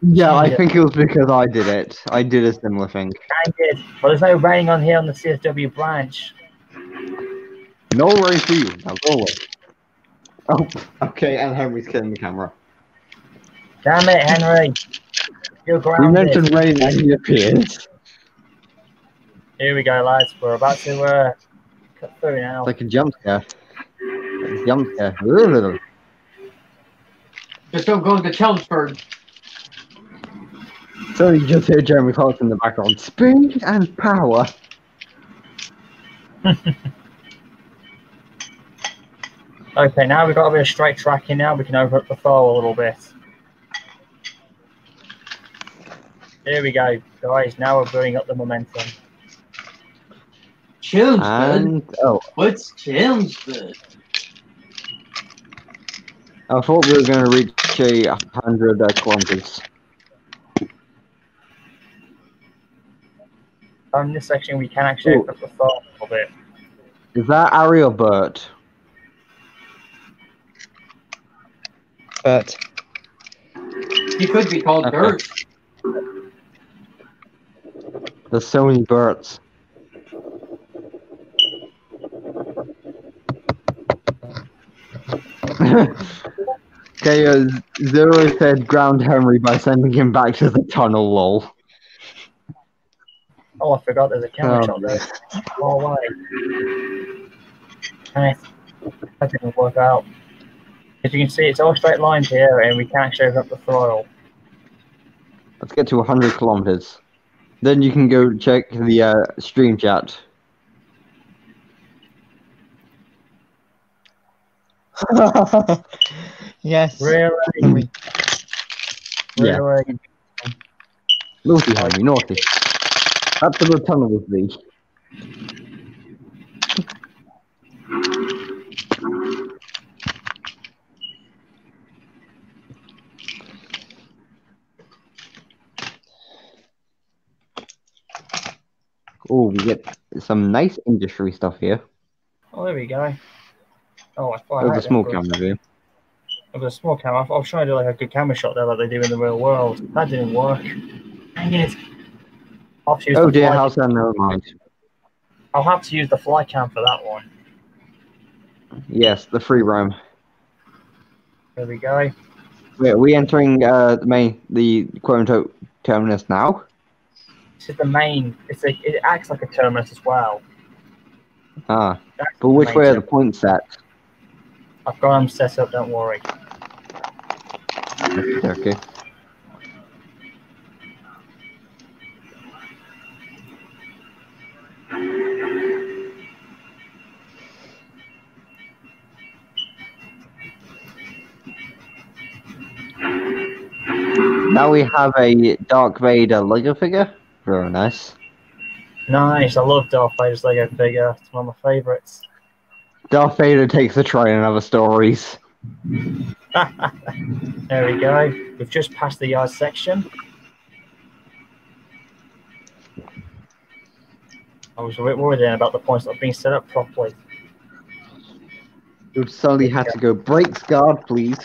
Yeah, I think it was because I did it. I did a similar thing. I did. But there's no raining on here on the CSW branch. No rain for you. Now go away. Oh, okay, and Henry's killing the camera. Damn it, Henry. You're We grounded. mentioned rain and he appears. Here we go, lads. We're about to cut through now. It's like a jump scare. Like a jump scare. Just don't go into Chelmsford. So you just hear Jeremy Clarkson in the background. Speed and power. Okay, now we've got a bit of straight tracking now. We can open up the flow a little bit. Here we go, guys. Now we're building up the momentum. Chelmsford? Oh. What's Chelmsford? I thought we were going to reach 100 kilometers. In this section, we can actually open up the flow a little bit. Is that Ari or Bert? Bert. He could be called Bert. There's so many Berts. Okay, Zero said ground Henry by sending him back to the tunnel, lol. Oh, I forgot there's a camera shot there. Oh, why? Nice. That didn't work out. As you can see, it's all straight lines here, and we can't show up the throttle. Let's get to 100 kilometers. Then you can go check the stream chat. Yes. Really? Yeah. Really? Naughty, Henry, naughty. Up to the tunnel with thee. Oh, we get some nice industry stuff here. Oh, there we go. Oh, I thought There's a small camera view. It was a small camera. I was trying to do like a good camera shot there like they do in the real world. That didn't work. Dang it. I'll have to use Oh the dear, fly- how's that? Never mind. I'll have to use the fly cam for that one. Yes, the free roam. There we go. Wait, are we entering the quote-unquote terminus now? This is the main. It acts like a terminus as well. Ah, but which way are the points set? I've got them set up, don't worry. Okay. Now we have a Dark Vader Lego figure. Very nice. Nice, I love Darth Vader's Lego figure. It's one of my favourites. Darth Vader takes the train in other stories. There we go. We've just passed the yard section. I was a bit worried then about the points not being set up properly. You suddenly had to go, brakes guard, please.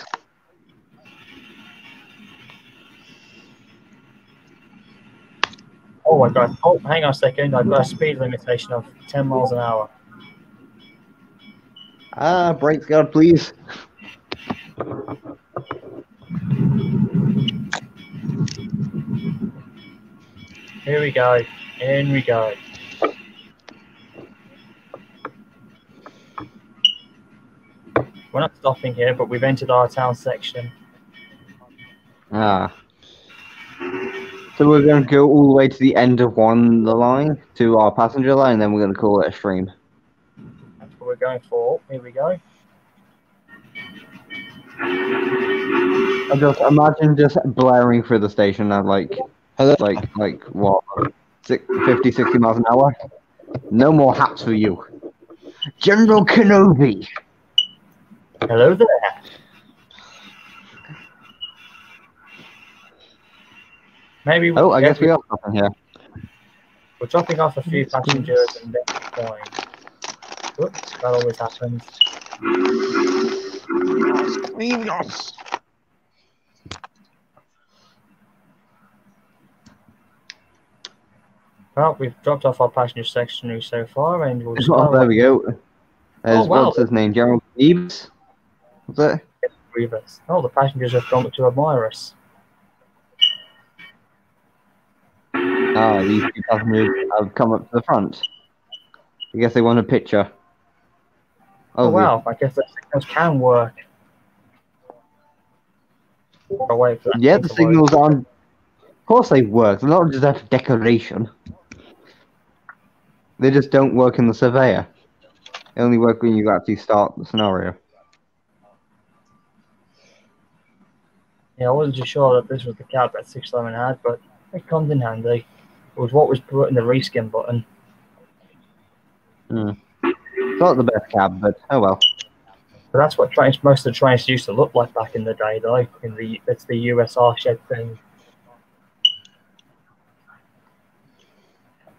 Oh my god. Oh, hang on a second. I've got a speed limitation of 10 miles an hour. Ah, brakes guard, please. Here we go. In we go. We're not stopping here, but we've entered our town section. Ah. So we're going to go all the way to the end of the line, to our passenger line, and then we're going to call it a stream. That's what we're going for. Here we go. I just imagine just blaring through the station at like what, 50, 60 miles an hour? No more hats for you. General Kenobi. Hello there. Maybe. Oh, I guess we are stopping here. We're dropping off a few passengers and then flying. Whoops, that always happens. Well, we've dropped off our passenger section so far, and we'll just Oh, there we go. Oh, wow. What's his name? General Grievous? Was it? Grievous. Oh, the passengers have come to admire us. Ah, these two passengers have come up to the front. I guess they want a picture. Oh, wow, I guess the signals can work. I'll wait for that Yeah, thing the to signals work. aren't. Of course they work. They're not just that for decoration. They just don't work in the surveyor. They only work when you actually start the scenario. Yeah, I wasn't too sure that this was the cab that 611 had, but it comes in handy. It was what was put in the reskin button. It's not the best cab, but oh well. But that's what trains, most of the trains used to look like back in the day, though. It's the USR shed thing.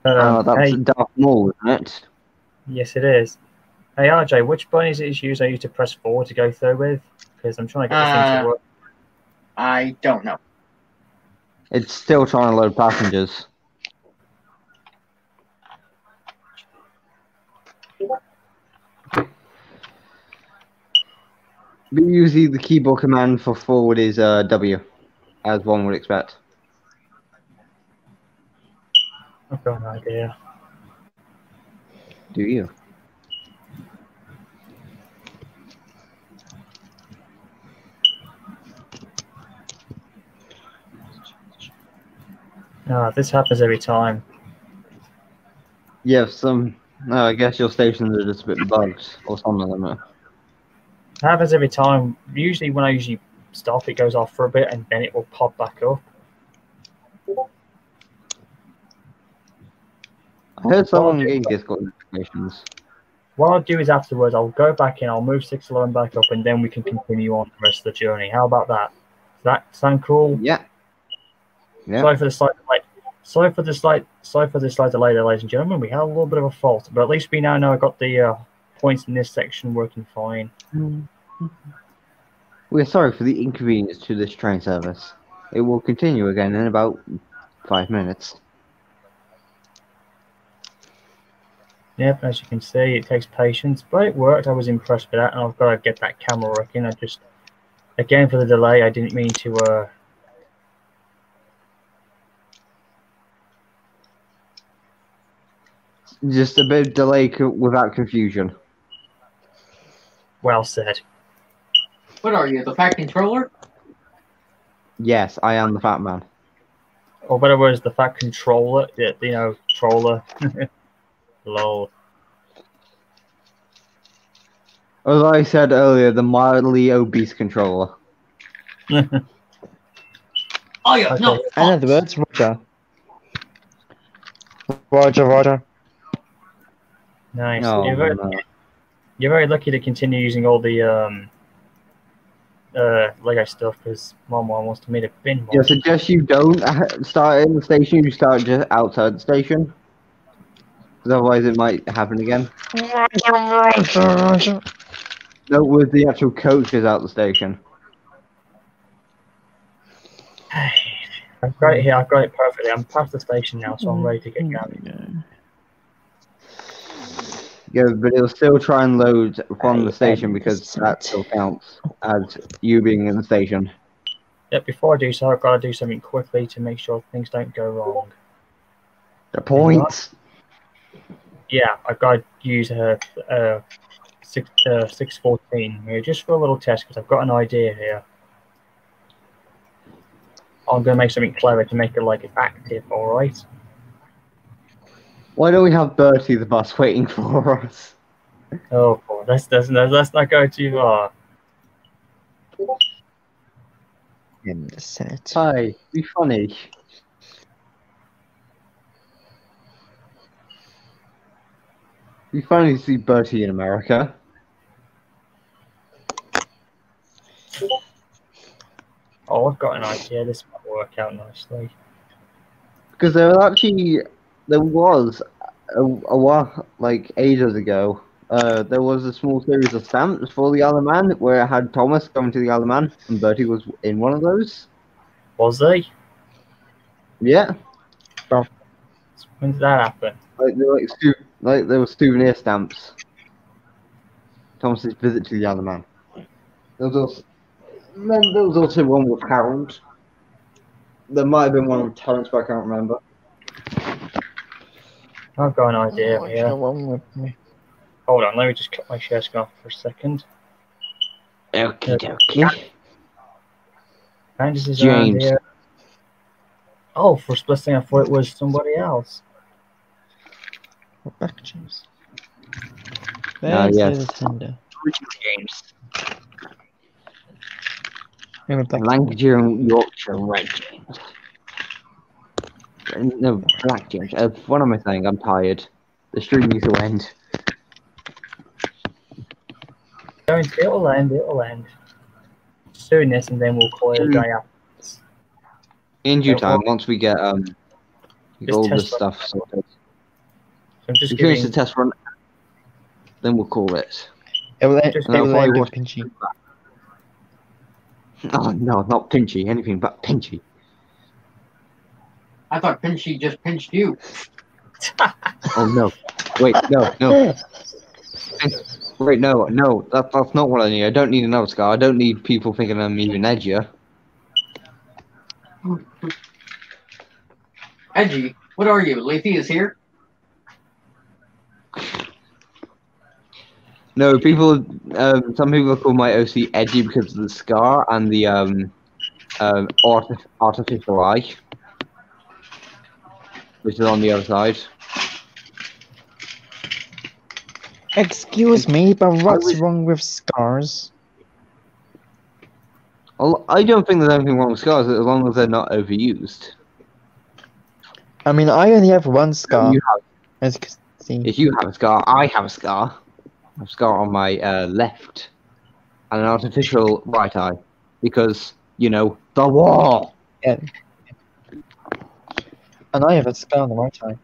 Oh, that's hey, Darth Maul, isn't it? yes, it is. Hey, RJ, which button is it you to press forward to go through with? Because I'm trying to get this thing to work. I don't know. It's still trying to load passengers. But usually the keyboard command for forward is W, as one would expect. I've got an idea. Do you? This happens every time. Yeah, I guess your stations are just a bit bugged, or some of them are. It happens every time. Usually when I stop, it goes off for a bit, and then it will pop back up. I heard someone getting Discord notifications. What I'll do is afterwards, I'll go back in, I'll move 611 back up, and then we can continue on the rest of the journey. How about that? Does that sound cool? Yeah. Yeah. Sorry for the slight delay. Sorry for the slight delay, ladies and gentlemen. We had a little bit of a fault, but at least we now know I got the points in this section working fine. We're sorry for the inconvenience to this train service. It will continue again in about 5 minutes. Yep, as you can see, it takes patience, but it worked. I was impressed with that, and I've got to get that camera working. Again, for the delay, I didn't mean to. Just a bit of delay without confusion. Well said. What are you, the Fat Controller? Yes, I am the fat man. Or whatever was the fat controller, troller. Lol. As I said earlier, the mildly obese controller. Oh yeah, no. In other words, Roger. Roger. Nice. Oh, You're very lucky to continue using all the Lego stuff because Mom wants to meet a bin. I suggest you don't start in the station, you start just outside the station. Because otherwise it might happen again. No, with the actual coaches out the station. I've got it here, I've got it perfectly. I'm past the station now, so I'm ready to get going. Yeah, but it'll still try and load from the station because that still counts as you being in the station. Yeah, before I do so, I've got to do something quickly to make sure things don't go wrong. The points. Yeah, I've got to use 614 here just for a little test because I've got an idea here. I'm going to make something clever to make it like it's active, alright? Why don't we have Bertie the bus waiting for us? Oh, boy, let's not go too far. In the set. Hi, be funny. We finally see Bertie in America. Oh, I've got an idea. This might work out nicely. Because there was a while, like ages ago, there was a small series of stamps for the Isle of Man where it had Thomas coming to the Isle of Man, and Bertie was in one of those. Was he? Yeah. When did that happen? Like there were souvenir stamps. Thomas's visit to the Isle of Man. There was also one with Harold. There might have been one with Terence, but I can't remember. I've got an idea here. One with me. Hold on, let me just cut my share screen off for a second. Okie dokie. James. James. Oh, for a split second I thought it was somebody else. Back, James. Yes. There's the tender. James. Lancashire and Yorkshire Red James. No, Black James. What am I saying? I'm tired. The stream needs to end. It'll end. Soon this, and then we'll call it a day after. In due time, once we get all this stuff sorted. I'm just we finish giving... the test run, then we'll call it. It will end with Pinchy. Oh no, not Pinchy. Anything but Pinchy. I thought Pinchy just pinched you. Oh no! Wait, no. Wait, no. That's not what I need. I don't need another scar. I don't need people thinking I'm even edgier. Edgy? What are you? Leafy is here? No, people. Some people call my OC edgy because of the scar and the artificial eye, which is on the other side. Excuse me, but what's wrong with scars? Well, I don't think there's anything wrong with scars as long as they're not overused. I mean, I only have one scar. As you can see. If you have a scar, I have a scar. I have a scar on my left. And an artificial right eye. Because, you know, the war! Yeah. And I have a scar on the right eye.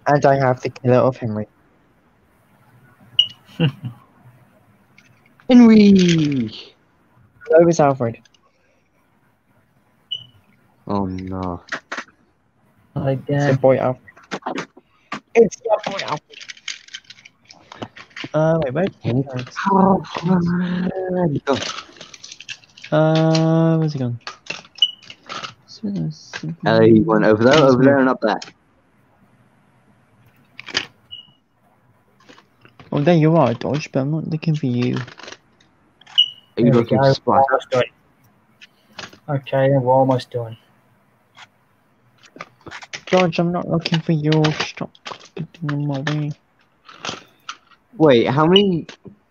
And I have the killer of Henry. Henry! Hello, it's Alfred. Oh no. It's your boy Alfred. It's your boy Alfred. Wait. Where's he gone? He went over there, and up there. Oh, there you are, Dodge, but I'm not looking for you. Are you looking for Splat? Okay, we're almost done. Dodge, I'm not looking for you. Stop getting in my way. Wait, how many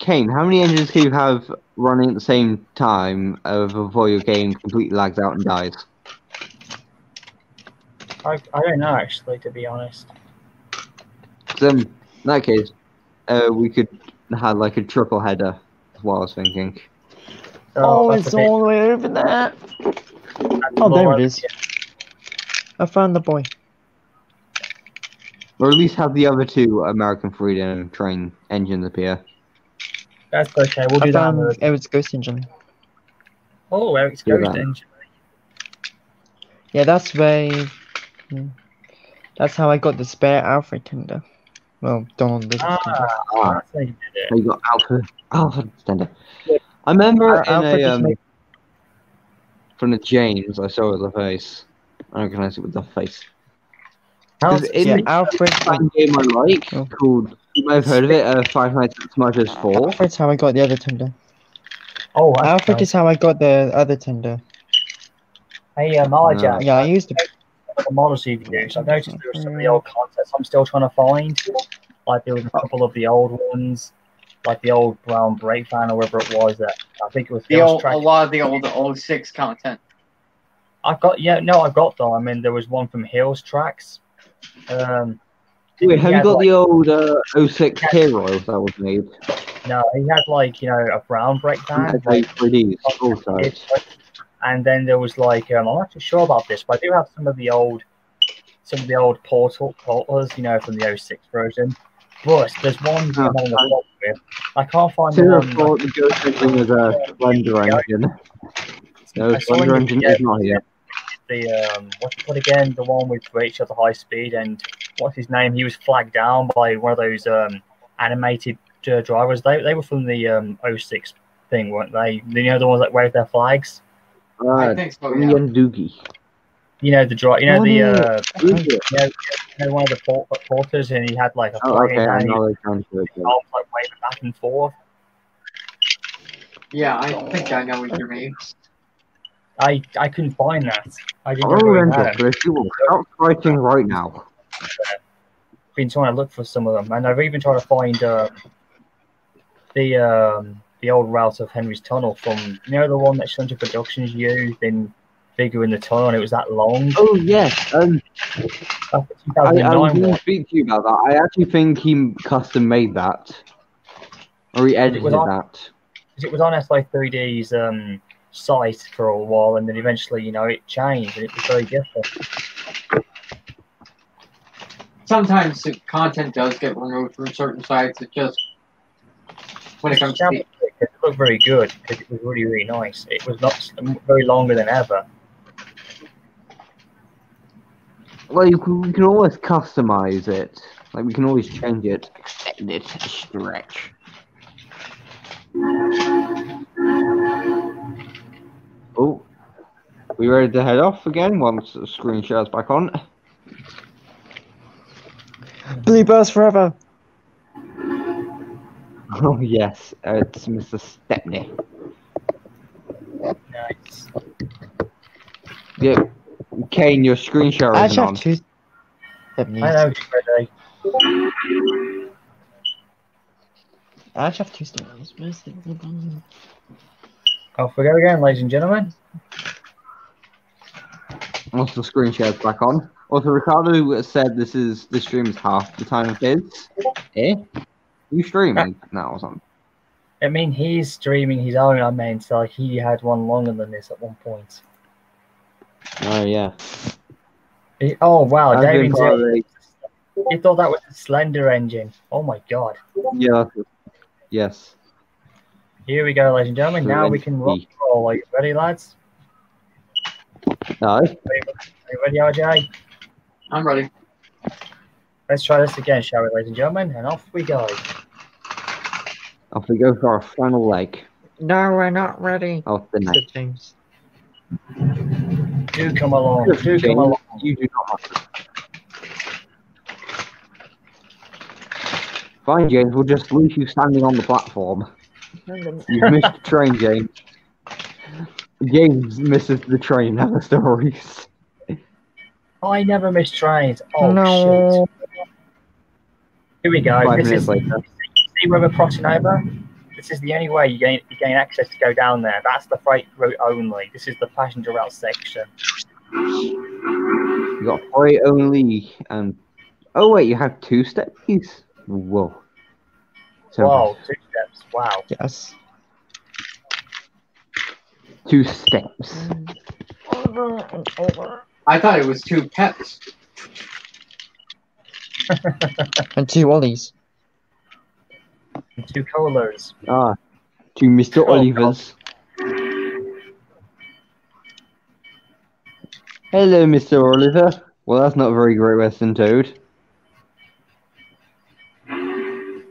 engines can you have running at the same time before your game completely lags out and dies? I don't know, actually, to be honest. In that case, we could have like a triple header, is what I was thinking. Oh, it's all the way over there. Oh, there it is. I found the boy. Or at least have the other two American Freedom train engines appear. That's okay, we'll do that. Eric's Ghost Engine. Oh, Eric's Ghost Engine. Yeah, that's where... That's how I got the spare Alfred tender. Well, Donald doesn't. That's how you did it. You got Alfred tender. I remember from the James, I saw it with the face. I recognize it with the face. Alfred game I like called, you might have heard of it, Five Nights at Smuggler's 4. Alfred's how I got the other tender. Oh, Alfred is how I got the other tender. Hey, Marja. Yeah, I used to. The models you can use. I've noticed there were some of the old concepts I'm still trying to find. Like there was a couple of the old ones, like the old Brown Brake Fan or whatever it was. That I think it was a lot of the old 06 content. I've got I've got them. I mean, there was one from Hills Tracks. Wait, have you got the old 06 Hero that was made? No, he had like a brown breakdown. And then there was like I'm not too sure about this, but I do have some of the old portals, from the 06 version. But there's one I'm on the top with. I can't find the one. The Ghost Engine was a Splendor engine. No, Splendor engine is not here. The what again? The one with Reach at the high speed, and what's his name? He was flagged down by one of those animated drivers. They were from the 06 thing, weren't they? The ones that wave their flags. I think so. Yeah. Doogie. The one of the porters, and he had like a flag. I know like waving back and forth. Yeah, I think I know what you mean. I couldn't find that. I didn't stop fighting right now. I've been trying to look for some of them, and I've even tried to find the old route of Henry's Tunnel from the one that Shunter Productions used in Figure in the Tunnel, and it was that long. Oh yes, I was going to speak to you about that. I actually think he custom made that, or he edited that. It was on SI3D's site for a while, and then eventually, it changed, and it was very different. Sometimes the content does get removed from certain sites. It just when it comes to it looked very good because it was really, really nice. It was not very longer than ever. Well, we can always customize it. Like, we can always change it. Extend it. Stretch. Oh. We ready to head off again once the screen share's back on? Blue Burst forever! Oh, yes. It's Mr. Stepney. Nice. Yeah. Kane, your screen share isn't on. I know, Freddy. I actually have 2 stars. Where's the other one? Off we go again, ladies and gentlemen. Once the screen share's back on. Also, Ricardo said the stream is half the time of his. You streaming now or something? I mean, he's streaming his own, I mean, so he had one longer than this at one point. Oh, yeah. Oh, wow, David, you thought that was a Slender engine. Oh, my God. Yeah. Yes. Here we go, ladies and gentlemen. Now we can rock and roll. Are you ready, lads? No. Are you ready, RJ? I'm ready. Let's try this again, shall we, ladies and gentlemen? And off we go. Off we go for our final leg. No, we're not ready. Off the night. James. Do come along. Do come along. You do not have to. Fine, James. We'll just leave you standing on the platform. You've missed the train, James. James misses the train, never stories. I never miss trains. Oh, no. Shit. Here we go. 5 this minutes is later. See where we're crossing over? This is the only way you gain access to go down there. That's the freight route only. This is the passenger route section. You got freight only, and oh wait, you have 2 steps. Whoa. Whoa, 2 steps. Wow. Yes. 2 steps. Over and over. I thought it was 2 pets. And 2 ollies. And 2 colas. 2 Mr. Olivers. Hello, Mr. Oliver. Well, that's not very Great Western Toad.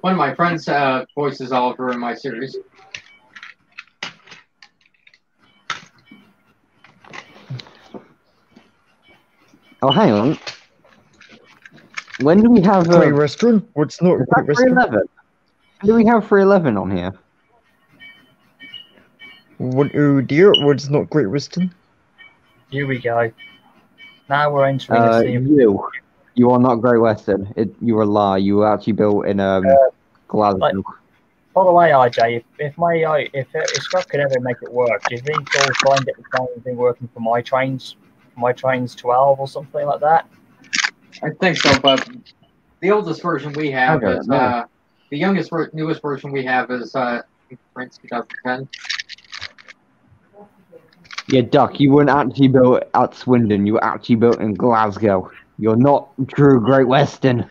One of my friends voices Oliver in my series. Oh, hang on. When do we have Great Western? What's not Great Western? 311? Do we have 311 on here? What, oh dear, what's not Great Western? Here we go. Now we're entering the scene. You are not Great Western. You are a lie. You were actually built in Glasgow. By the way, RJ, if Scott could ever make it work, do you think he'll try and get the same thing working for my trains My Train's 12 or something like that. I think so, but the oldest version we have I don't is know. the newest version we have is Prince 2010. Yeah, Duck, you weren't actually built at Swindon. You were actually built in Glasgow. You're not true Great Western.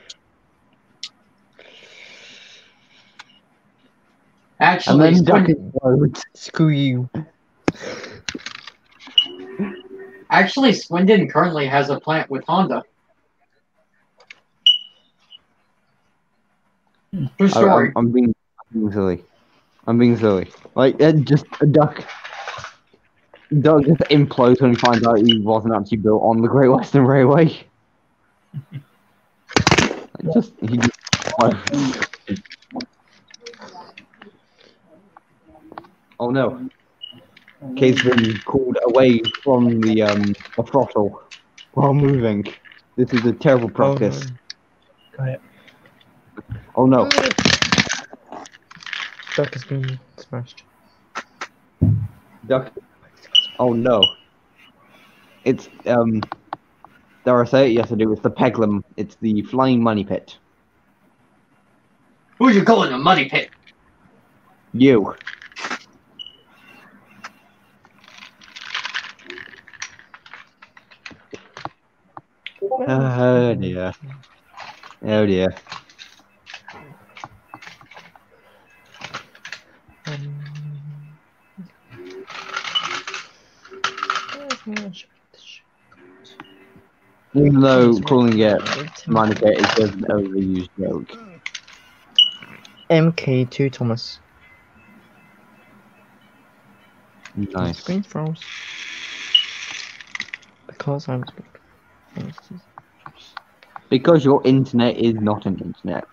Actually, and then Duck Swindon, explodes. Screw you. actually, Swindon currently has a plant with Honda. True story. I'm being silly. I'm being silly. Like, just Duck just implodes when he finds out he wasn't actually built on the Great Western Railway. He just explodes. Oh no. Kate's been called away from the throttle while moving. This is a terrible practice. Got it. Oh no. Duck has been smashed. Duck. Oh no. It's dare I say it? Yes I do. It's the Peglum. It's the Flying Money Pit. Who are you calling a money pit? You. Oh dear. Oh dear. Even though calling it Money Pit is just an overused joke. MK2 Thomas. Nice. Screen froze. Because I'm. Because your internet is not an internet.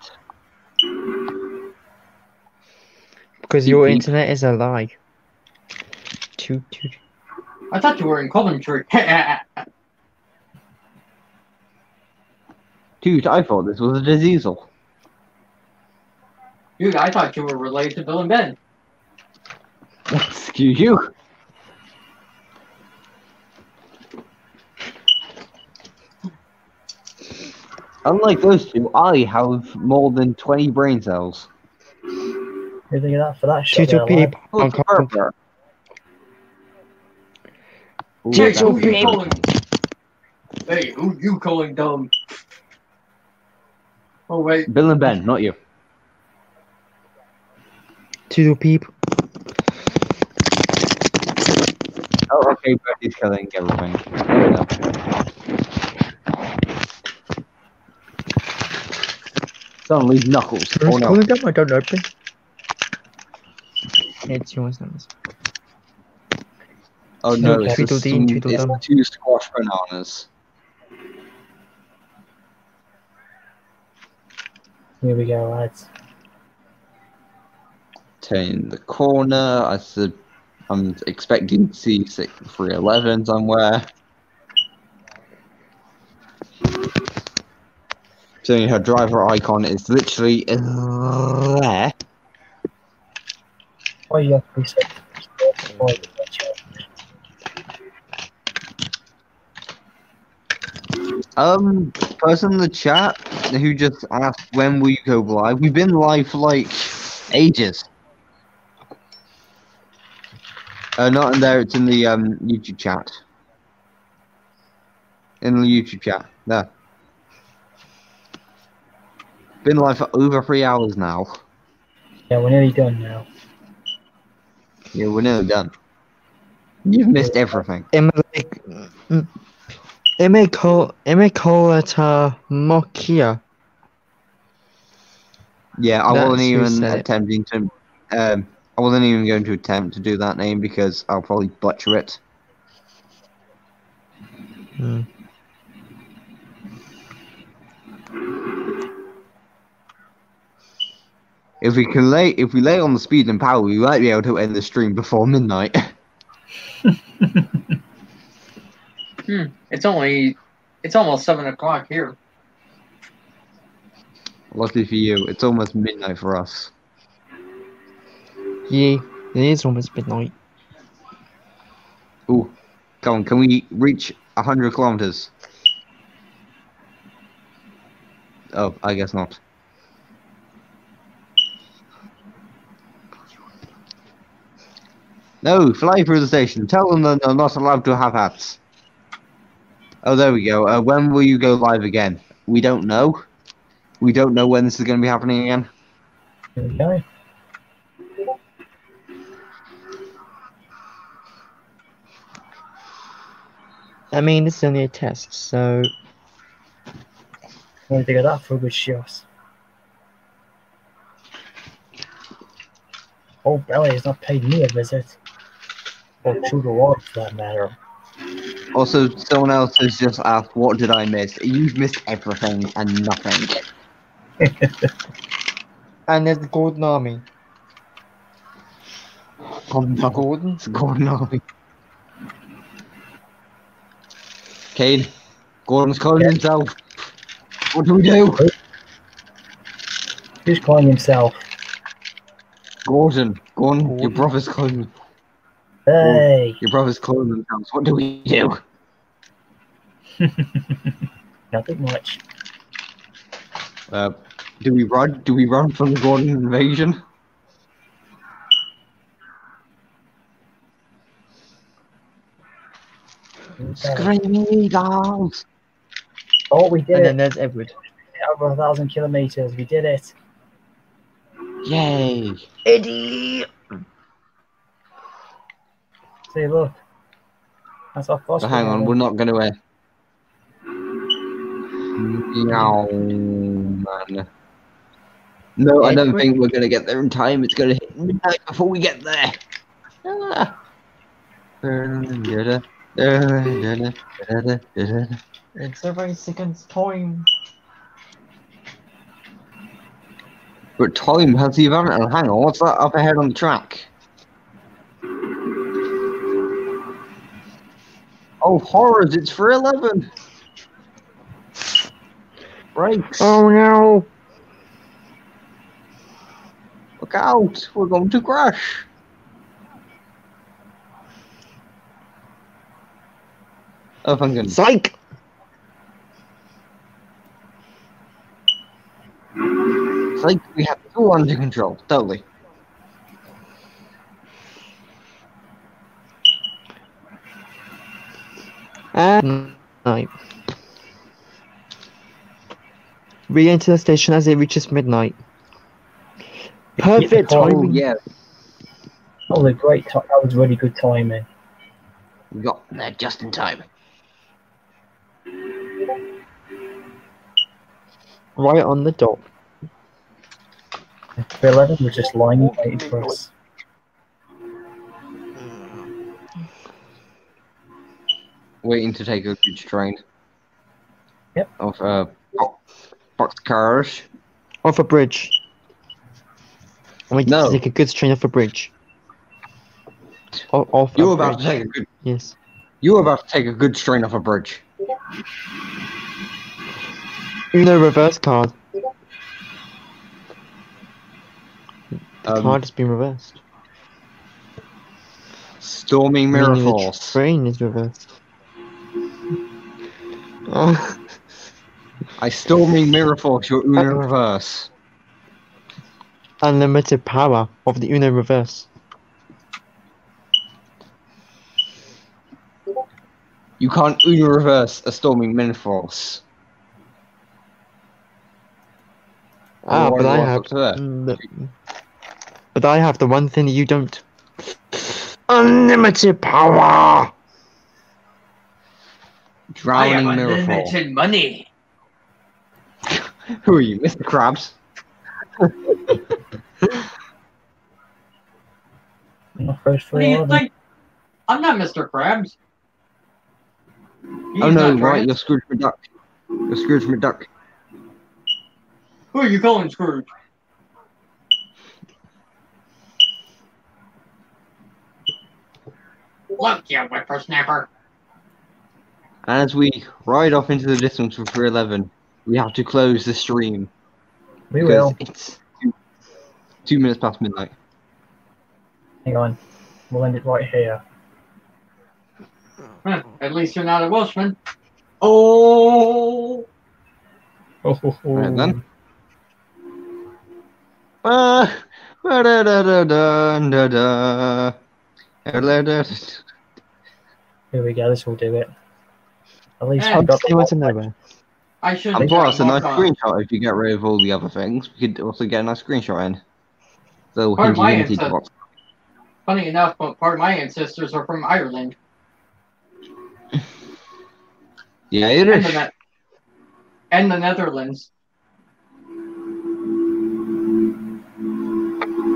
Because your internet is a lie. Toot toot. I thought you were in Coventry. Dude, I thought this was a diesel. Dude, I thought you were related to Bill and Ben. Excuse you. Unlike those two, I have more than 20 brain cells. What do you think of that for that shot? Tutu there, peep. lad? Jake, who you calling? Hey, who you calling dumb? Oh wait. Bill and Ben, not you. Tutu peep. Oh, okay, but he's killing everything. There we go. Suddenly, Knuckles. Oh no. Calling them? I don't know. It's yours. Oh no, No, it's, Tweedledee, Tweedledum. it's two squash bananas. Here we go, lads. Turn the corner. I'm expecting to see 311 somewhere. So her driver icon is literally there. Why you have to be so... Person in the chat who just asked when will you go live? We've been live for like ages. Not in there, it's in the YouTube chat. In the YouTube chat. There. Been live for over 3 hours now. Yeah, we're nearly done now. Yeah, we're nearly done. You've missed everything. It may call it Mokia. Yeah, I That's wasn't who even said it. attempting to. I wasn't even going to attempt to do that name because I'll probably butcher it. Hmm. If we lay on the speed and power, we might be able to end the stream before midnight. It's almost 7 o'clock here. Lucky for you, it's almost midnight for us. Yeah, it is almost midnight. Ooh, come on, can we reach 100 kilometers. Oh, I guess not. No, fly through the station. Tell them that they're not allowed to have hats. Oh, there we go. When will you go live again? We don't know. We don't know when this is going to be happening again. Okay. I mean, this is only a test, so... I need to get that for a good shot. Old Belly has not paid me a visit. Or True Reward, for that matter. Also, someone else has just asked, what did I miss? You've missed everything and nothing. And there's the Gordon Army. Gordon? It's Gordon Army. Cade, Gordon's calling himself. What do we do? Who's calling himself? Gordon, your brother's calling. Hey! Your brother's calling themselves. What do we do? Nothing much. Do we run? Do we run from the Gordon invasion? Screaming eagles! Oh, we did And it! then there's Edward. Over 1,000 kilometers. We did it. Yay! Eddie! See, look. That's our first. So hang on, we're not going to. No, man. No, I don't think we're going to get there in time. It's going to hit midnight before we get there. It's every second's time. But time has the event. Oh, hang on, what's that up ahead on the track? Oh, horrors, it's 311. Brakes. Oh no! Look out, we're going to crash. Oh, thank goodness. Psych! It's like we have it all under control, totally. Night. Re-enter the station as it reaches midnight. Perfect Oh, timing. Yeah, Oh, the great time. That was really good timing. we got there just in time. Right on the dot. 311 was just lying waiting for us. Waiting to take a good train. Yep. Of boxcars. Off a bridge. I mean, No. to take a good train off a bridge. Off You were a about to bridge. take a good. Yes. You were about to take a good train off a bridge. Uno reverse card. The card has been reversed. Storming Mirror Meaning the Force. train is reversed. Oh. I Storming Mirror Force your Uno reverse. Unlimited power of the Uno reverse. You can't Uno reverse a Storming Mirror Force. Ah, but I Otherwise, have. what's up to But I have the one thing that you don't. Unlimited power. Drowning I have Mirror Force. unlimited money. Who are you, Mr. Krabs? First What do you think? I'm not Mr. Krabs. Oh He's no, not right, trans. you're Scrooge McDuck. You're Scrooge McDuck. Who are you calling Scrooge? Look, you whippersnapper. As we ride off into the distance with 311, we have to close the stream. We because will. It's 2 minutes past midnight. Hang on. We'll end it right here. At least you're not a Welshman. Oh. Right then. Da-da-da-da-da-da. Here we go. This will do it. At least Yeah. we got He wants to know where. I should. And plus, a nice screenshot if you get rid of all the other things. We could also get a nice screenshot in. So Part of my hinty ancestors. box. Funny enough, but part of my ancestors are from Ireland. Yeah, And Irish. and the Netherlands.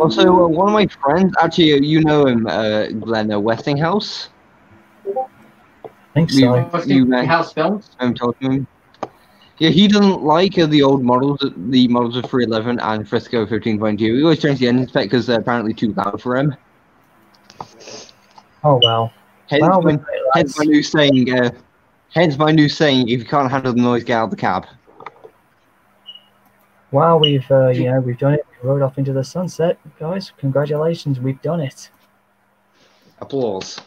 Also, one of my friends, actually, you know him, Glenn Westinghouse. I think so. House Films. I'm talking to him. Yeah, he doesn't like the old models, the models of 311 and Frisco 1522. He always changes the engine spec because they're apparently too loud for him. Oh well. Hence, Well, hence my new saying. Hence my new saying: if you can't handle the noise, get out of the cab. Well, we've we've done it. We rode off into the sunset, guys. Congratulations, we've done it. Applause.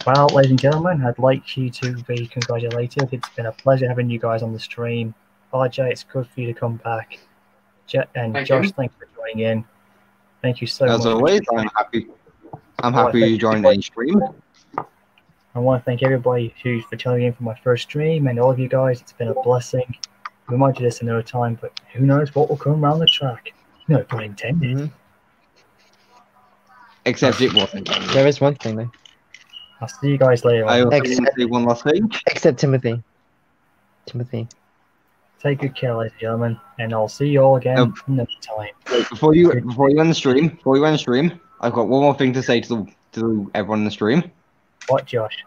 Well, ladies and gentlemen, I'd like you to be congratulated. It's been a pleasure having you guys on the stream. RJ, it's good for you to come back. And Thank Josh, you. thanks for joining in. Thank you so much. As always, I'm happy. I'm happy you joined the stream. I want to thank everybody who's for tuning in for my first stream, and all of you guys. It's been a blessing. We might do this another time, but who knows what will come around the track? No pun intended. Except it wasn't. There is one thing though. I'll see you guys later. I also want to say one last thing. Except Timothy. Timothy. Take good care, ladies and gentlemen, and I'll see you all again another time. Before you end the stream, I've got one more thing to say to everyone in the stream. What, Josh?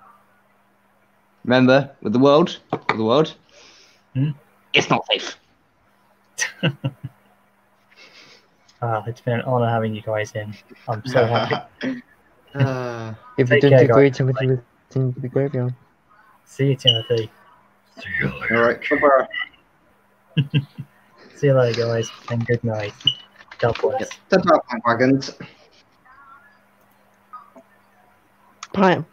Remember, with the world, it's not safe. It's been an honor having you guys in. I'm so happy. If you Take don't care, agree, guys. Timothy was in the graveyard. See you, Timothy. All right, bye-bye. See you later, guys, and good night. God bless. Ta-ta, wagons. Pine